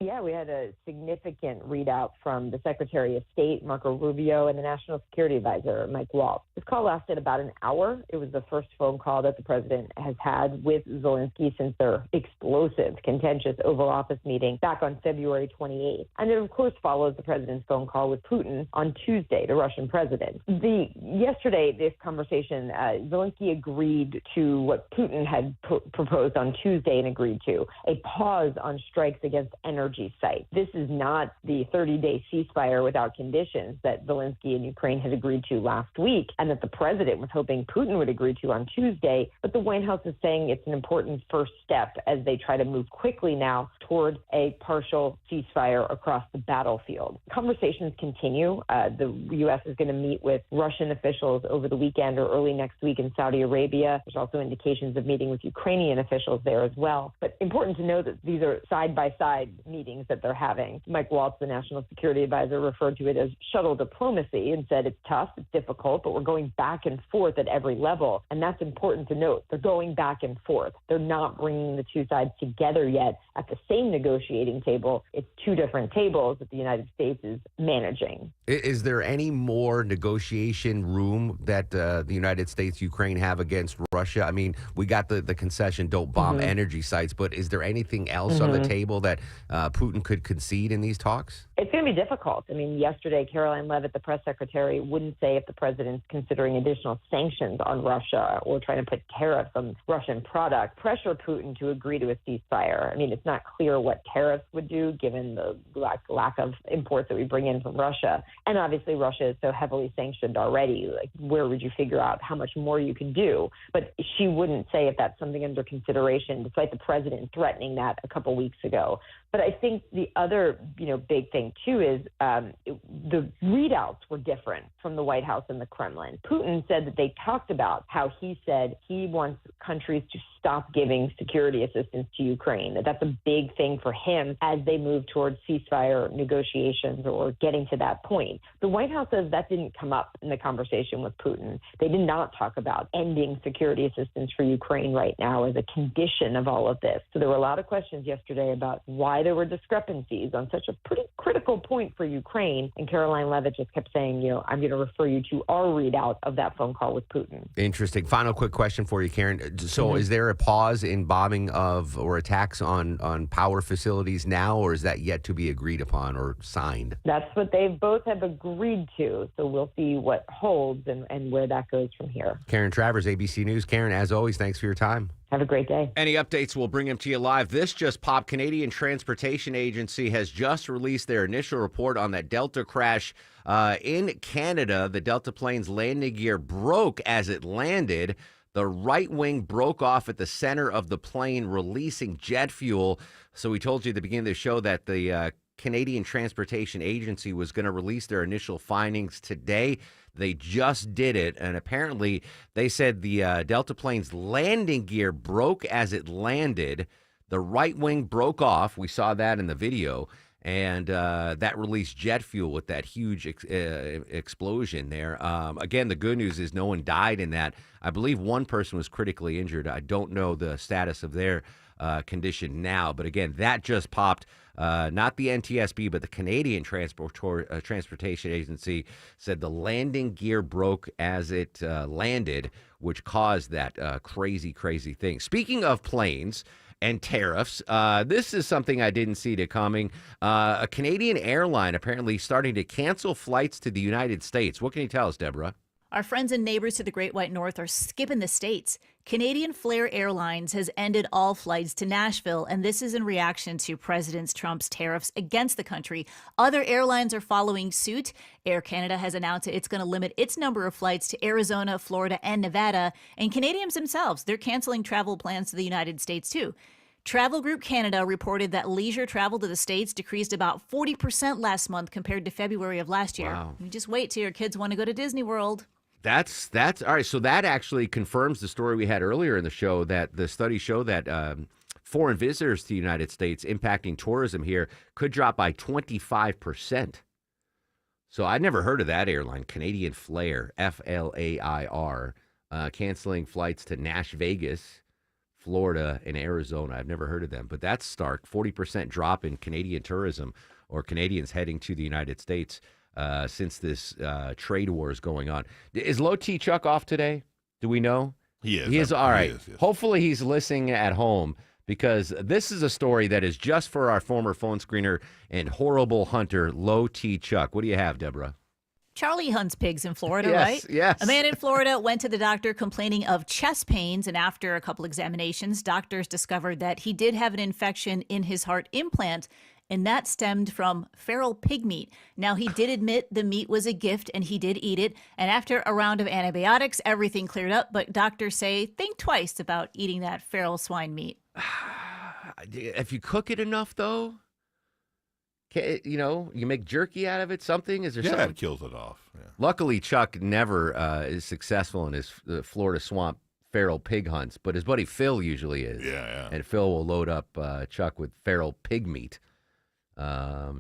Yeah, we had a significant readout from the Secretary of State, Marco Rubio, and the National Security Advisor, Mike Waltz. This call lasted about an hour. It was the first phone call that the president has had with Zelensky since their explosive, contentious Oval Office meeting back on February 28th. And it, of course, follows the president's phone call with Putin on Tuesday, the Russian president. Yesterday, this conversation, Zelensky agreed to what Putin had proposed on Tuesday and agreed to, a pause on strikes against energy sites. This is not the 30-day ceasefire without conditions that Zelensky and Ukraine had agreed to last week and that the president was hoping Putin would agree to on Tuesday. But the White House is saying it's an important first step as they try to move quickly now toward a partial ceasefire across the battlefield. Conversations continue. The U.S. is going to meet with Russian officials over the weekend or early next week in Saudi Arabia. There's also indications of meeting with Ukrainian officials there as well. But important to know that these are side-by-side meetings that they're having. Mike Waltz, the National Security Advisor, referred to it as shuttle diplomacy and said it's tough, it's difficult, but we're going back and forth at every level. And that's important to note. They're going back and forth. They're not bringing the two sides together yet at the same negotiating table. It's two different tables that the United States is managing. Is there any more negotiation room that the United States, Ukraine have against Russia? I mean, we got the concession, don't bomb energy sites, but is there anything else on the table that Putin could concede in these talks? It's going to be difficult. I mean, yesterday, Caroline Leavitt, the press secretary, wouldn't say if the president's considering additional sanctions on Russia or trying to put tariffs on Russian product, pressure Putin to agree to a ceasefire. I mean, it's not clear what tariffs would do given the lack of imports that we bring in from Russia. And obviously, Russia is so heavily sanctioned already. Like, where would you figure out how much more you can do? But she wouldn't say if that's something under consideration, despite the president threatening that a couple weeks ago. But I think the other, big thing, too, is the readouts were different from the White House and the Kremlin. Putin said that they talked about how he said he wants countries to stop giving security assistance to Ukraine. That's a big thing for him as they move towards ceasefire negotiations or getting to that point. The White House says that didn't come up in the conversation with Putin. They did not talk about ending security assistance for Ukraine right now as a condition of all of this. So there were a lot of questions yesterday about why there were discrepancies on such a pretty critical point for Ukraine. And Caroline Leavitt just kept saying, I'm going to refer you to our readout of that phone call with Putin. Interesting. Final quick question for you, Karen. So is there a pause in bombing of or attacks on power facilities now, or is that yet to be agreed upon or signed? That's what they both have agreed to. So we'll see what holds and where that goes from here. Karen Travers, ABC News. Karen, as always, thanks for your time. Have a great day. Any updates, we'll bring them to you live. This just popped. Canadian Transportation Agency has just released their initial report on that Delta crash in Canada. The Delta plane's landing gear broke as it landed. The right wing broke off at the center of the plane, releasing jet fuel. So we told you at the beginning of the show that the Canadian Transportation Agency was going to release their initial findings today. They just did it, and apparently they said the Delta plane's landing gear broke as it landed. The right wing broke off. We saw that in the video, and that released jet fuel with that huge explosion there. Again, the good news is no one died in that. I believe one person was critically injured. I don't know the status of their condition now, but again, that just popped. Not the NTSB, but the Canadian Transportation Agency said the landing gear broke as it landed, which caused that crazy thing. Speaking of planes and tariffs, this is something I didn't see coming. A Canadian airline apparently starting to cancel flights to the United States. What can you tell us, Deborah? Our friends and neighbors to the Great White North are skipping the States. Canadian Flair Airlines has ended all flights to Nashville, and this is in reaction to President Trump's tariffs against the country. Other airlines are following suit. Air Canada has announced that it's going to limit its number of flights to Arizona, Florida, and Nevada. And Canadians themselves, they're canceling travel plans to the United States, too. Travel Group Canada reported that leisure travel to the States decreased about 40% last month compared to February of last year. Wow. You just wait till your kids want to go to Disney World. That's all right. So that actually confirms the story we had earlier in the show, that the studies show that foreign visitors to the United States impacting tourism here could drop by 25%. So I'd never heard of that airline, Canadian Flair, F-L-A-I-R, canceling flights to Nash Vegas, Florida, and Arizona. I've never heard of them, but that's stark. 40% drop in Canadian tourism, or Canadians heading to the United States since this trade war is going on. Is Low T Chuck off today? Do we know? He is. He is. All right. He is, yes. Hopefully he's listening at home, because this is a story that is just for our former phone screener and horrible hunter, Low T Chuck. What do you have, Deborah? Charlie hunts pigs in Florida, Yes, right? yes. A man in Florida went to the doctor complaining of chest pains, and after a couple examinations, doctors discovered that he did have an infection in his heart implant, and that stemmed from feral pig meat. Now, he did admit the meat was a gift, and he did eat it. And after a round of antibiotics, everything cleared up. But doctors say think twice about eating that feral swine meat. If you cook it enough, though, you make jerky out of it, something? Is there something? It kills it off. Yeah. Luckily, Chuck never is successful in his Florida swamp feral pig hunts, but his buddy Phil usually is. Yeah. And Phil will load up Chuck with feral pig meat.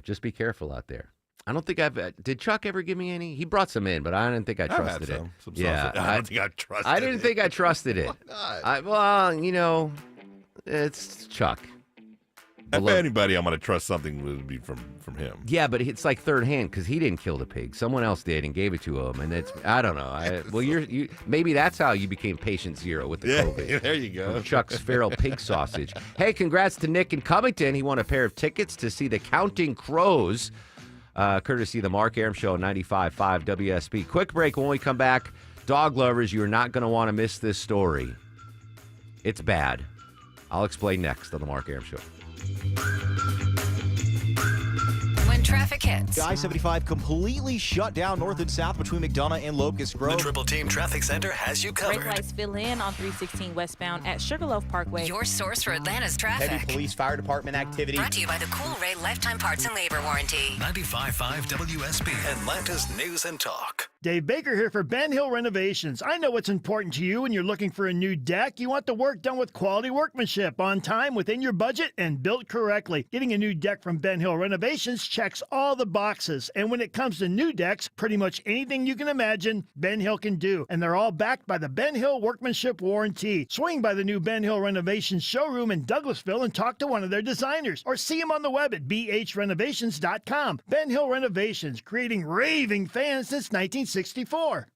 Just be careful out there. I don't think did Chuck ever give me any? He brought some in, but I didn't think I trusted it. Some yeah, I don't think I trusted it. I didn't think I trusted it. Why not? It's Chuck. If anybody, I'm going to trust something would be from him. Yeah, but it's like third hand, because he didn't kill the pig. Someone else did and gave it to him, and I don't know. Maybe that's how you became patient zero with the COVID. There you go. From Chuck's feral pig sausage. Hey, congrats to Nick in Covington. He won a pair of tickets to see the Counting Crows, courtesy of the Mark Arum Show, 95.5 WSB. Quick break. When we come back, dog lovers, you're not going to want to miss this story. It's bad. I'll explain next on the Mark Arum Show. When traffic hits. I-75 completely shut down north and south between McDonough and Locust Grove. The Triple Team Traffic Center has you covered. Brake lights fill in on 316 westbound at Sugarloaf Parkway. Your source for Atlanta's traffic. Heavy police fire department activity. Brought to you by the Cool Ray Lifetime Parts and Labor Warranty. 95.5 WSB, Atlanta's News and Talk. Dave Baker here for Ben Hill Renovations. I know what's important to you when you're looking for a new deck. You want the work done with quality workmanship, on time, within your budget, and built correctly. Getting a new deck from Ben Hill Renovations checks all the boxes. And when it comes to new decks, pretty much anything you can imagine, Ben Hill can do. And they're all backed by the Ben Hill Workmanship Warranty. Swing by the new Ben Hill Renovations showroom in Douglasville and talk to one of their designers. Or see them on the web at bhrenovations.com. Ben Hill Renovations, creating raving fans since 1964.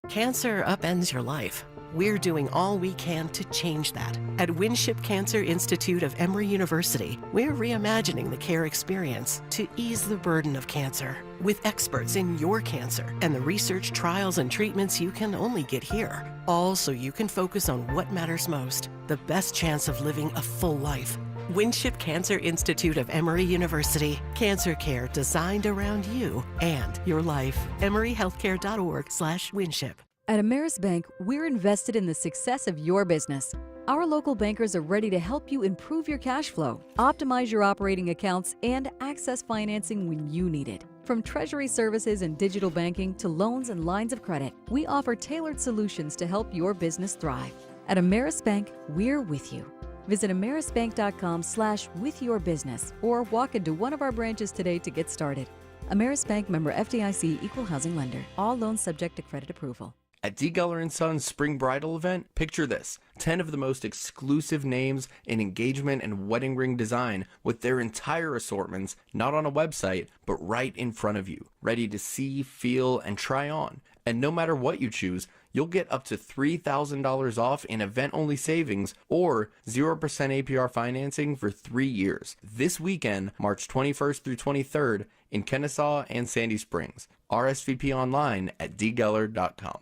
Cancer upends your life. We're doing all we can to change that. At Winship Cancer Institute of Emory University, we're reimagining the care experience to ease the burden of cancer. With experts in your cancer and the research, trials, and treatments you can only get here. All so you can focus on what matters most, the best chance of living a full life. Winship Cancer Institute of Emory University. Cancer care designed around you and your life. EmoryHealthcare.org/Winship. At Ameris Bank, we're invested in the success of your business. Our local bankers are ready to help you improve your cash flow, optimize your operating accounts, and access financing when you need it. From treasury services and digital banking to loans and lines of credit, we offer tailored solutions to help your business thrive. At Ameris Bank, we're with you. Visit amerisbank.com/withyourbusiness or walk into one of our branches today to get started. Ameris Bank, member FDIC, equal housing lender. All loans subject to credit approval. At D. Geller & Sons Spring Bridal event, picture this: 10 of the most exclusive names in engagement and wedding ring design with their entire assortments, not on a website, but right in front of you, ready to see, feel, and try on. And no matter what you choose, you'll get up to $3,000 off in event-only savings or 0% APR financing for 3 years. This weekend, March 21st through 23rd, in Kennesaw and Sandy Springs. RSVP online at dgeller.com.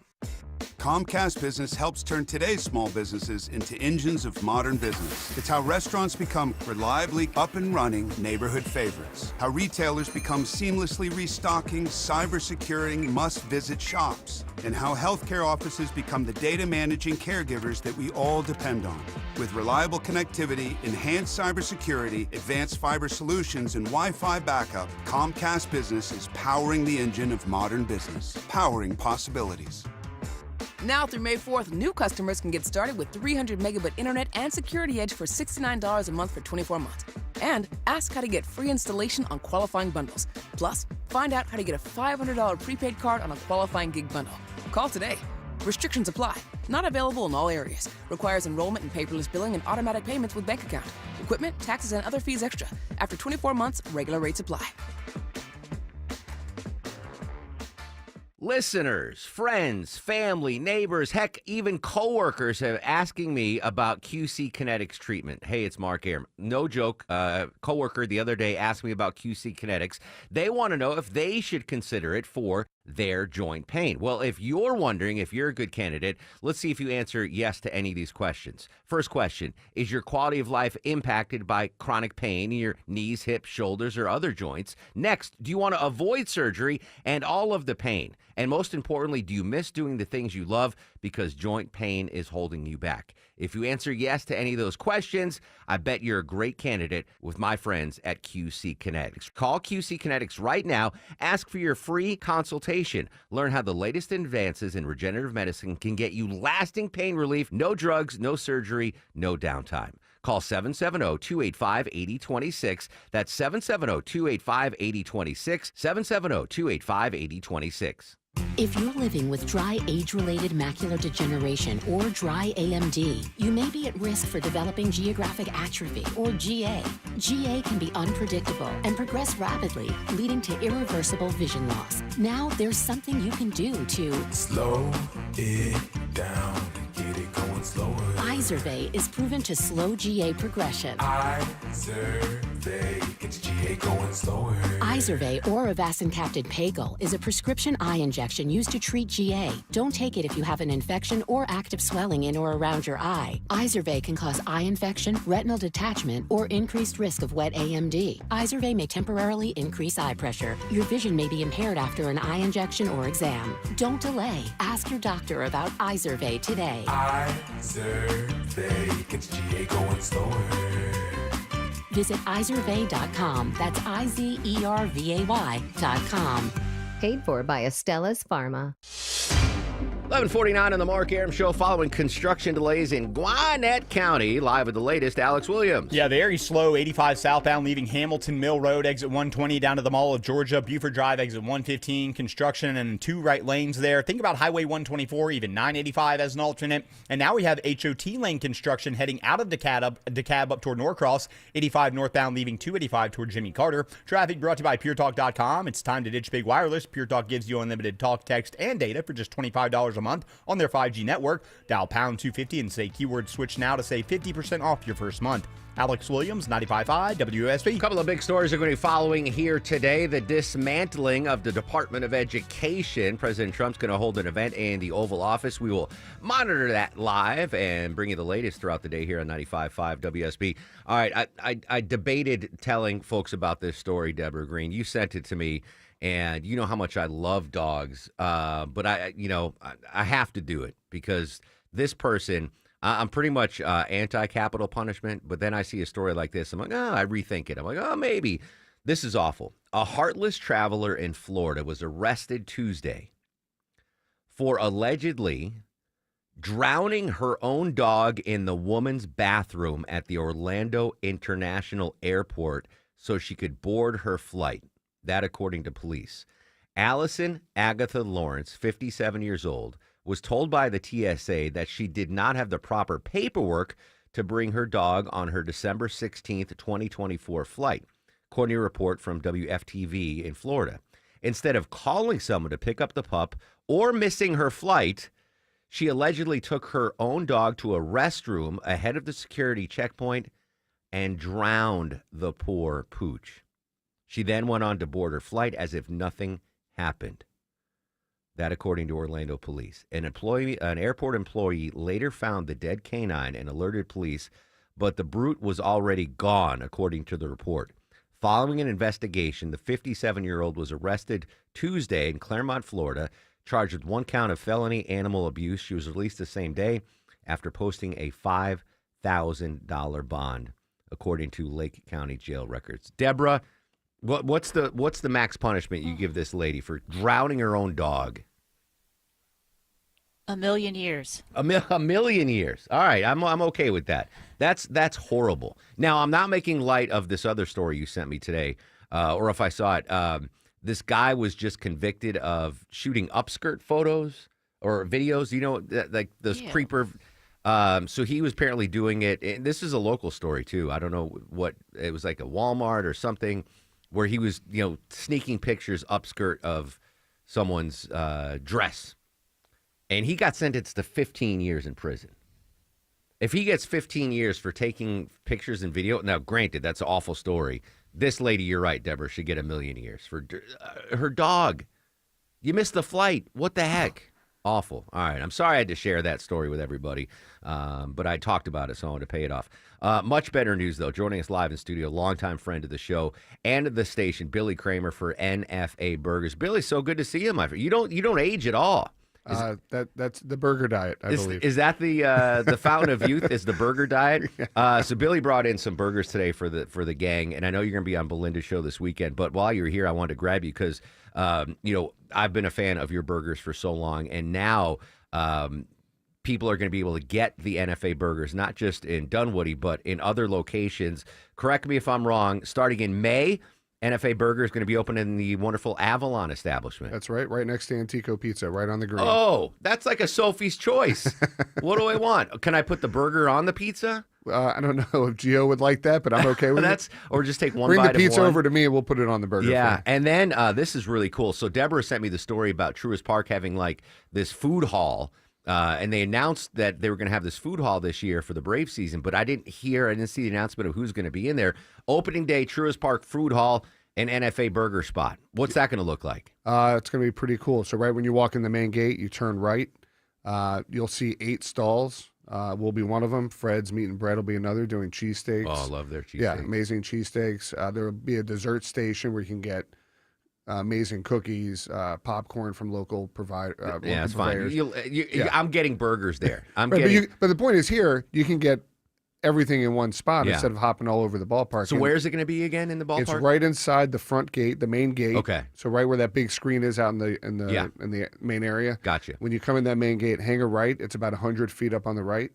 Comcast Business helps turn today's small businesses into engines of modern business. It's how restaurants become reliably up and running neighborhood favorites. How retailers become seamlessly restocking, cyber-securing, must-visit shops. And how healthcare offices become the data managing caregivers that we all depend on. With reliable connectivity, enhanced cybersecurity, advanced fiber solutions, and Wi-Fi backup, Comcast Business is powering the engine of modern business, powering possibilities. Now through May 4th, new customers can get started with 300 megabit internet and Security Edge for $69 a month for 24 months. And ask how to get free installation on qualifying bundles. Plus, find out how to get a $500 prepaid card on a qualifying gig bundle. Call today. Restrictions apply. Not available in all areas. Requires enrollment in paperless billing and automatic payments with bank account. Equipment, taxes, and other fees extra. After 24 months, regular rates apply. Listeners, friends, family, neighbors, heck, even coworkers have asking me about QC Kinetics treatment. Hey, it's Mark Arum. No joke. Coworker the other day asked me about QC Kinetics. They want to know if they should consider it for their joint pain. Well, if you're wondering if you're a good candidate, let's see if you answer yes to any of these questions. First question, is your quality of life impacted by chronic pain in your knees, hips, shoulders, or other joints? Next, do you want to avoid surgery and all of the pain? And most importantly, do you miss doing the things you love because joint pain is holding you back? If you answer yes to any of those questions, I bet you're a great candidate with my friends at QC Kinetics. Call QC Kinetics right now. Ask for your free consultation. Learn how the latest advances in regenerative medicine can get you lasting pain relief. No drugs, no surgery, no downtime. Call 770-285-8026. That's 770-285-8026. 770-285-8026. If you're living with dry age-related macular degeneration or dry AMD, you may be at risk for developing geographic atrophy or GA. GA can be unpredictable and progress rapidly, leading to irreversible vision loss. Now there's something you can do to slow it down, get it going slower. Izervay is proven to slow GA progression. Izervay gets GA going slower. Izervay or avacincaptad pegol is a prescription eye injection used to treat GA. Don't take it if you have an infection or active swelling in or around your eye. Izervay can cause eye infection, retinal detachment, or increased risk of wet AMD. Izervay may temporarily increase eye pressure. Your vision may be impaired after an eye injection or exam. Don't delay. Ask your doctor about Izervay today. Izervay gets GA going slower. Visit Izervay.com. That's IZERVAY.com. Paid for by Astellas Pharma. 11:49 on the Mark Arum Show. Following construction delays in Gwinnett County. Live with the latest, Alex Williams. Yeah, very slow. 85 southbound leaving Hamilton Mill Road, exit 120 down to the Mall of Georgia. Buford Drive, exit 115. Construction and 2 right lanes there. Think about Highway 124, even 985 as an alternate. And now we have HOT lane construction heading out of DeKalb up toward Norcross. 85 northbound leaving 285 toward Jimmy Carter. Traffic brought to you by PureTalk.com. It's time to ditch big wireless. Pure Talk gives you unlimited talk, text, and data for just $25 a month on their 5G network. Dial pound 250 and say keyword switch now to save 50% off your first month. Alex Williams, 95.5 WSB. A couple of big stories are going to be following here today. The dismantling of the Department of Education. President Trump's going to hold an event in the Oval Office. We will monitor that live and bring you the latest throughout the day here on 95.5 WSB. All right, I debated telling folks about this story, Deborah Green. You sent it to me. And you know how much I love dogs, but I have to do it because this person, I'm pretty much anti-capital punishment, but then I see a story like this. I'm like, I rethink it. I'm like, maybe. This is awful. A heartless traveler in Florida was arrested Tuesday for allegedly drowning her own dog in the woman's bathroom at the Orlando International Airport so she could board her flight. That according to police. Allison Agatha Lawrence, 57 years old, was told by the TSA that she did not have the proper paperwork to bring her dog on her December 16th, 2024 flight, according to a report from WFTV in Florida. Instead of calling someone to pick up the pup or missing her flight, she allegedly took her own dog to a restroom ahead of the security checkpoint and drowned the poor pooch. She then went on to board her flight as if nothing happened. That according to Orlando police. An airport employee later found the dead canine and alerted police, but the brute was already gone, according to the report. Following an investigation, the 57-year-old was arrested Tuesday in Claremont, Florida, charged with 1 count of felony animal abuse. She was released the same day after posting a $5,000 bond, according to Lake County jail records. Deborah, what's the max punishment you give this lady for drowning her own dog? 1 million years. A million years. All right, I'm okay with that. That's horrible. Now, I'm not making light of this other story you sent me today, or if I saw it. This guy was just convicted of shooting upskirt photos or videos. You know, like those creeper. So he was apparently doing it. And this is a local story too. I don't know what it was, like a Walmart or something, where he was, sneaking pictures upskirt of someone's dress. And he got sentenced to 15 years in prison. If he gets 15 years for taking pictures and video, now granted, that's an awful story. This lady, you're right, Deborah, should get 1 million years for her dog. You missed the flight. What the heck? Awful. All right. I'm sorry I had to share that story with everybody, but I talked about it, so I wanted to pay it off. Much better news, though. Joining us live in studio, longtime friend of the show and of the station, Billy Kramer for NFA Burgers. Billy, so good to see you, my friend. You don't age at all. That's the burger diet, I believe. Is that the fountain of youth? Is the burger diet? So Billy brought in some burgers today for the gang, and I know you're going to be on Belinda's show this weekend. But while you're here, I wanted to grab you because I've been a fan of your burgers for so long, and now people are going to be able to get the NFA burgers not just in Dunwoody but in other locations. Correct me if I'm wrong. Starting in May, NFA Burger is going to be open in the wonderful Avalon establishment. That's right next to Antico Pizza, right on the green. Oh, that's like a Sophie's Choice. What do I want? Can I put the burger on the pizza? I don't know if Gio would like that, but I'm okay with it. Or just take one Bring bite the pizza of one. over to me and we'll put it on the burger. Yeah, and then this is really cool. So Deborah sent me the story about Truist Park having like this food hall. And they announced that they were going to have this food hall this year for the Brave season, but I didn't see the announcement of who's going to be in there. Opening day, Truist Park Food Hall, an NFA burger spot. What's that going to look like? It's going to be pretty cool. So right when you walk in the main gate, you turn right. You'll see 8 stalls. We'll be one of them. Fred's Meat and Bread will be another, doing cheesesteaks. Oh, I love their cheesesteaks. Yeah, amazing cheesesteaks. There will be a dessert station where you can get amazing cookies, popcorn from local provider. Yeah, it's fine. I'm getting burgers there. But the point is here, you can get everything in one spot instead of hopping all over the ballpark. So where is it going to be again in the ballpark? It's right inside the front gate, the main gate. Okay. So right where that big screen is out in the main area. Gotcha. When you come in that main gate, hang a right. It's about 100 feet up on the right,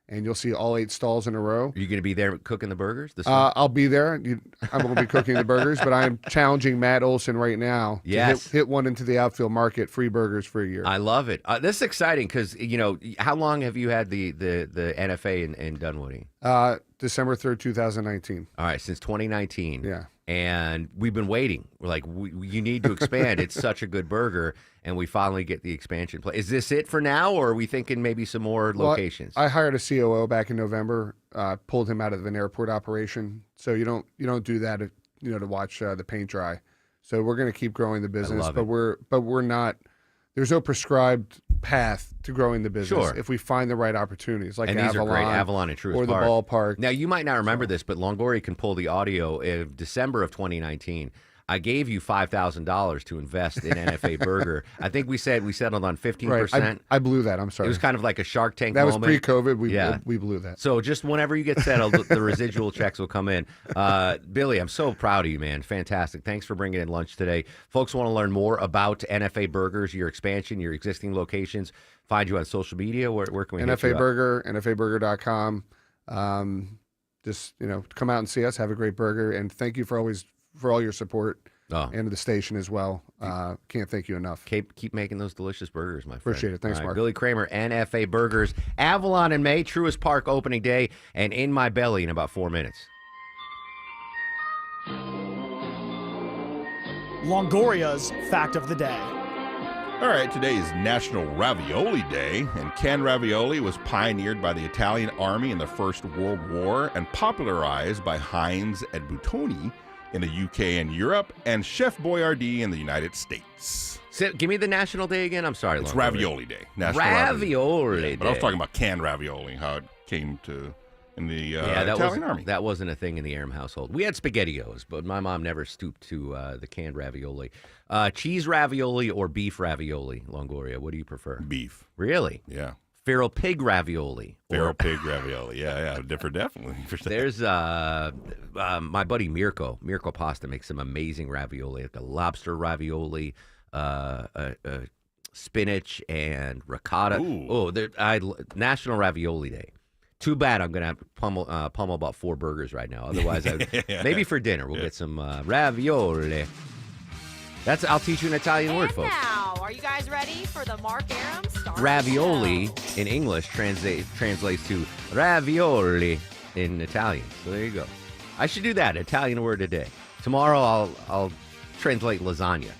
and you'll see all 8 stalls in a row. Are you going to be there cooking the burgers? I'll be there. I won't be cooking the burgers, but I am challenging Matt Olson right now to hit one into the outfield market, free burgers for a year. I love it. This is exciting because, how long have you had the NFA in Dunwoody? December 3rd, 2019. All right, since 2019. Yeah. And we've been waiting. We're like, you need to expand. It's such a good burger. And we finally get the expansion plan. Is this it for now, or are we thinking maybe some more locations? I hired a COO back in November, pulled him out of an airport operation. So you don't do that, to watch the paint dry. So we're going to keep growing the business, but we're not. There's no prescribed path to growing the business. Sure. If we find the right opportunities, like and Avalon, these are great, Avalon and Truist or the Park. ballpark. Now, you might not remember this, but Longoria can pull the audio of December of 2019. I gave you $5,000 to invest in NFA Burger. I think we settled on 15%. Right. I blew that. I'm sorry. It was kind of like a Shark Tank that moment. That was pre-COVID. We blew that. So just whenever you get settled, the residual checks will come in. Billy, I'm so proud of you, man. Fantastic. Thanks for bringing in lunch today. Folks want to learn more about NFA Burgers, your expansion, your existing locations. Find you on social media. Where can we hit you NFA Burger, NFAburger.com. Just come out and see us. Have a great burger, and thank you for all your support and the station as well. Can't thank you enough. Keep making those delicious burgers, my friend. Appreciate it. Thanks, right, Mark. Billy Kramer, NFA Burgers, Avalon in May, Truist Park opening day, and in my belly in about 4 minutes. Longoria's Fact of the Day. All right, today is National Ravioli Day, and canned ravioli was pioneered by the Italian army in the First World War and popularized by Heinz and Buitoni in the UK and Europe, and Chef Boyardee in the United States. Give me the national day again. I'm sorry. It's Ravioli Day. National Ravioli Day. But I was talking about canned ravioli, how it came to in the Italian Army. That wasn't a thing in the Aram household. We had SpaghettiOs, but my mom never stooped to the canned ravioli. Cheese ravioli or beef ravioli, Longoria? What do you prefer? Beef. Really? Yeah. Feral pig ravioli. Feral pig ravioli. Yeah. Definitely. There's my buddy Mirko. Mirko Pasta makes some amazing ravioli, like a lobster ravioli, spinach and ricotta. Ooh. National Ravioli Day. Too bad I'm going to have to pummel about 4 burgers right now. Otherwise, maybe for dinner we'll get some ravioli. I'll teach you an Italian word, folks. Now, are you guys ready for the Mark Aram Star Ravioli Show? in English translates to ravioli in Italian. So there you go. I should do that, Italian word a day. Tomorrow I'll translate lasagna.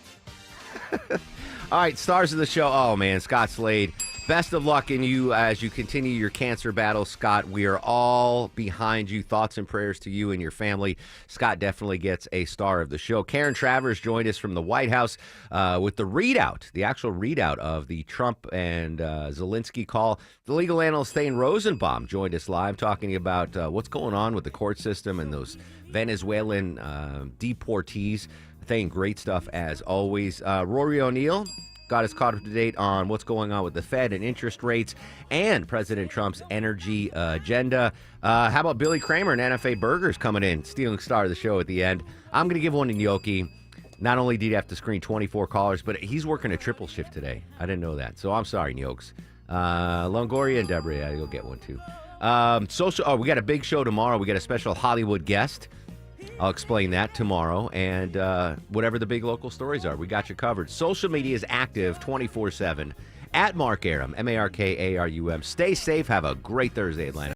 All right, stars of the show. Oh, man, Scott Slade. Best of luck in you as you continue your cancer battle, Scott. We are all behind you. Thoughts and prayers to you and your family. Scott definitely gets a star of the show. Karen Travers joined us from the White House with the actual readout of the Trump and Zelensky call. The legal analyst Thane Rosenbaum joined us live talking about what's going on with the court system and those Venezuelan deportees. Thane, great stuff as always. Rory O'Neill got us caught up to date on what's going on with the Fed and interest rates and President Trump's energy agenda. How about Billy Kramer and NFA Burgers coming in, stealing star of the show at the end? I'm going to give one to Gnocchi. Not only did he have to screen 24 callers, but he's working a triple shift today. I didn't know that. So I'm sorry, Gnocchs. Longoria and Deborah, you'll get one too. We got a big show tomorrow. We got a special Hollywood guest. I'll explain that tomorrow, and whatever the big local stories are, we got you covered. Social media is active 24/7 at Mark Arum, MarkArum. Stay safe. Have a great Thursday, Atlanta.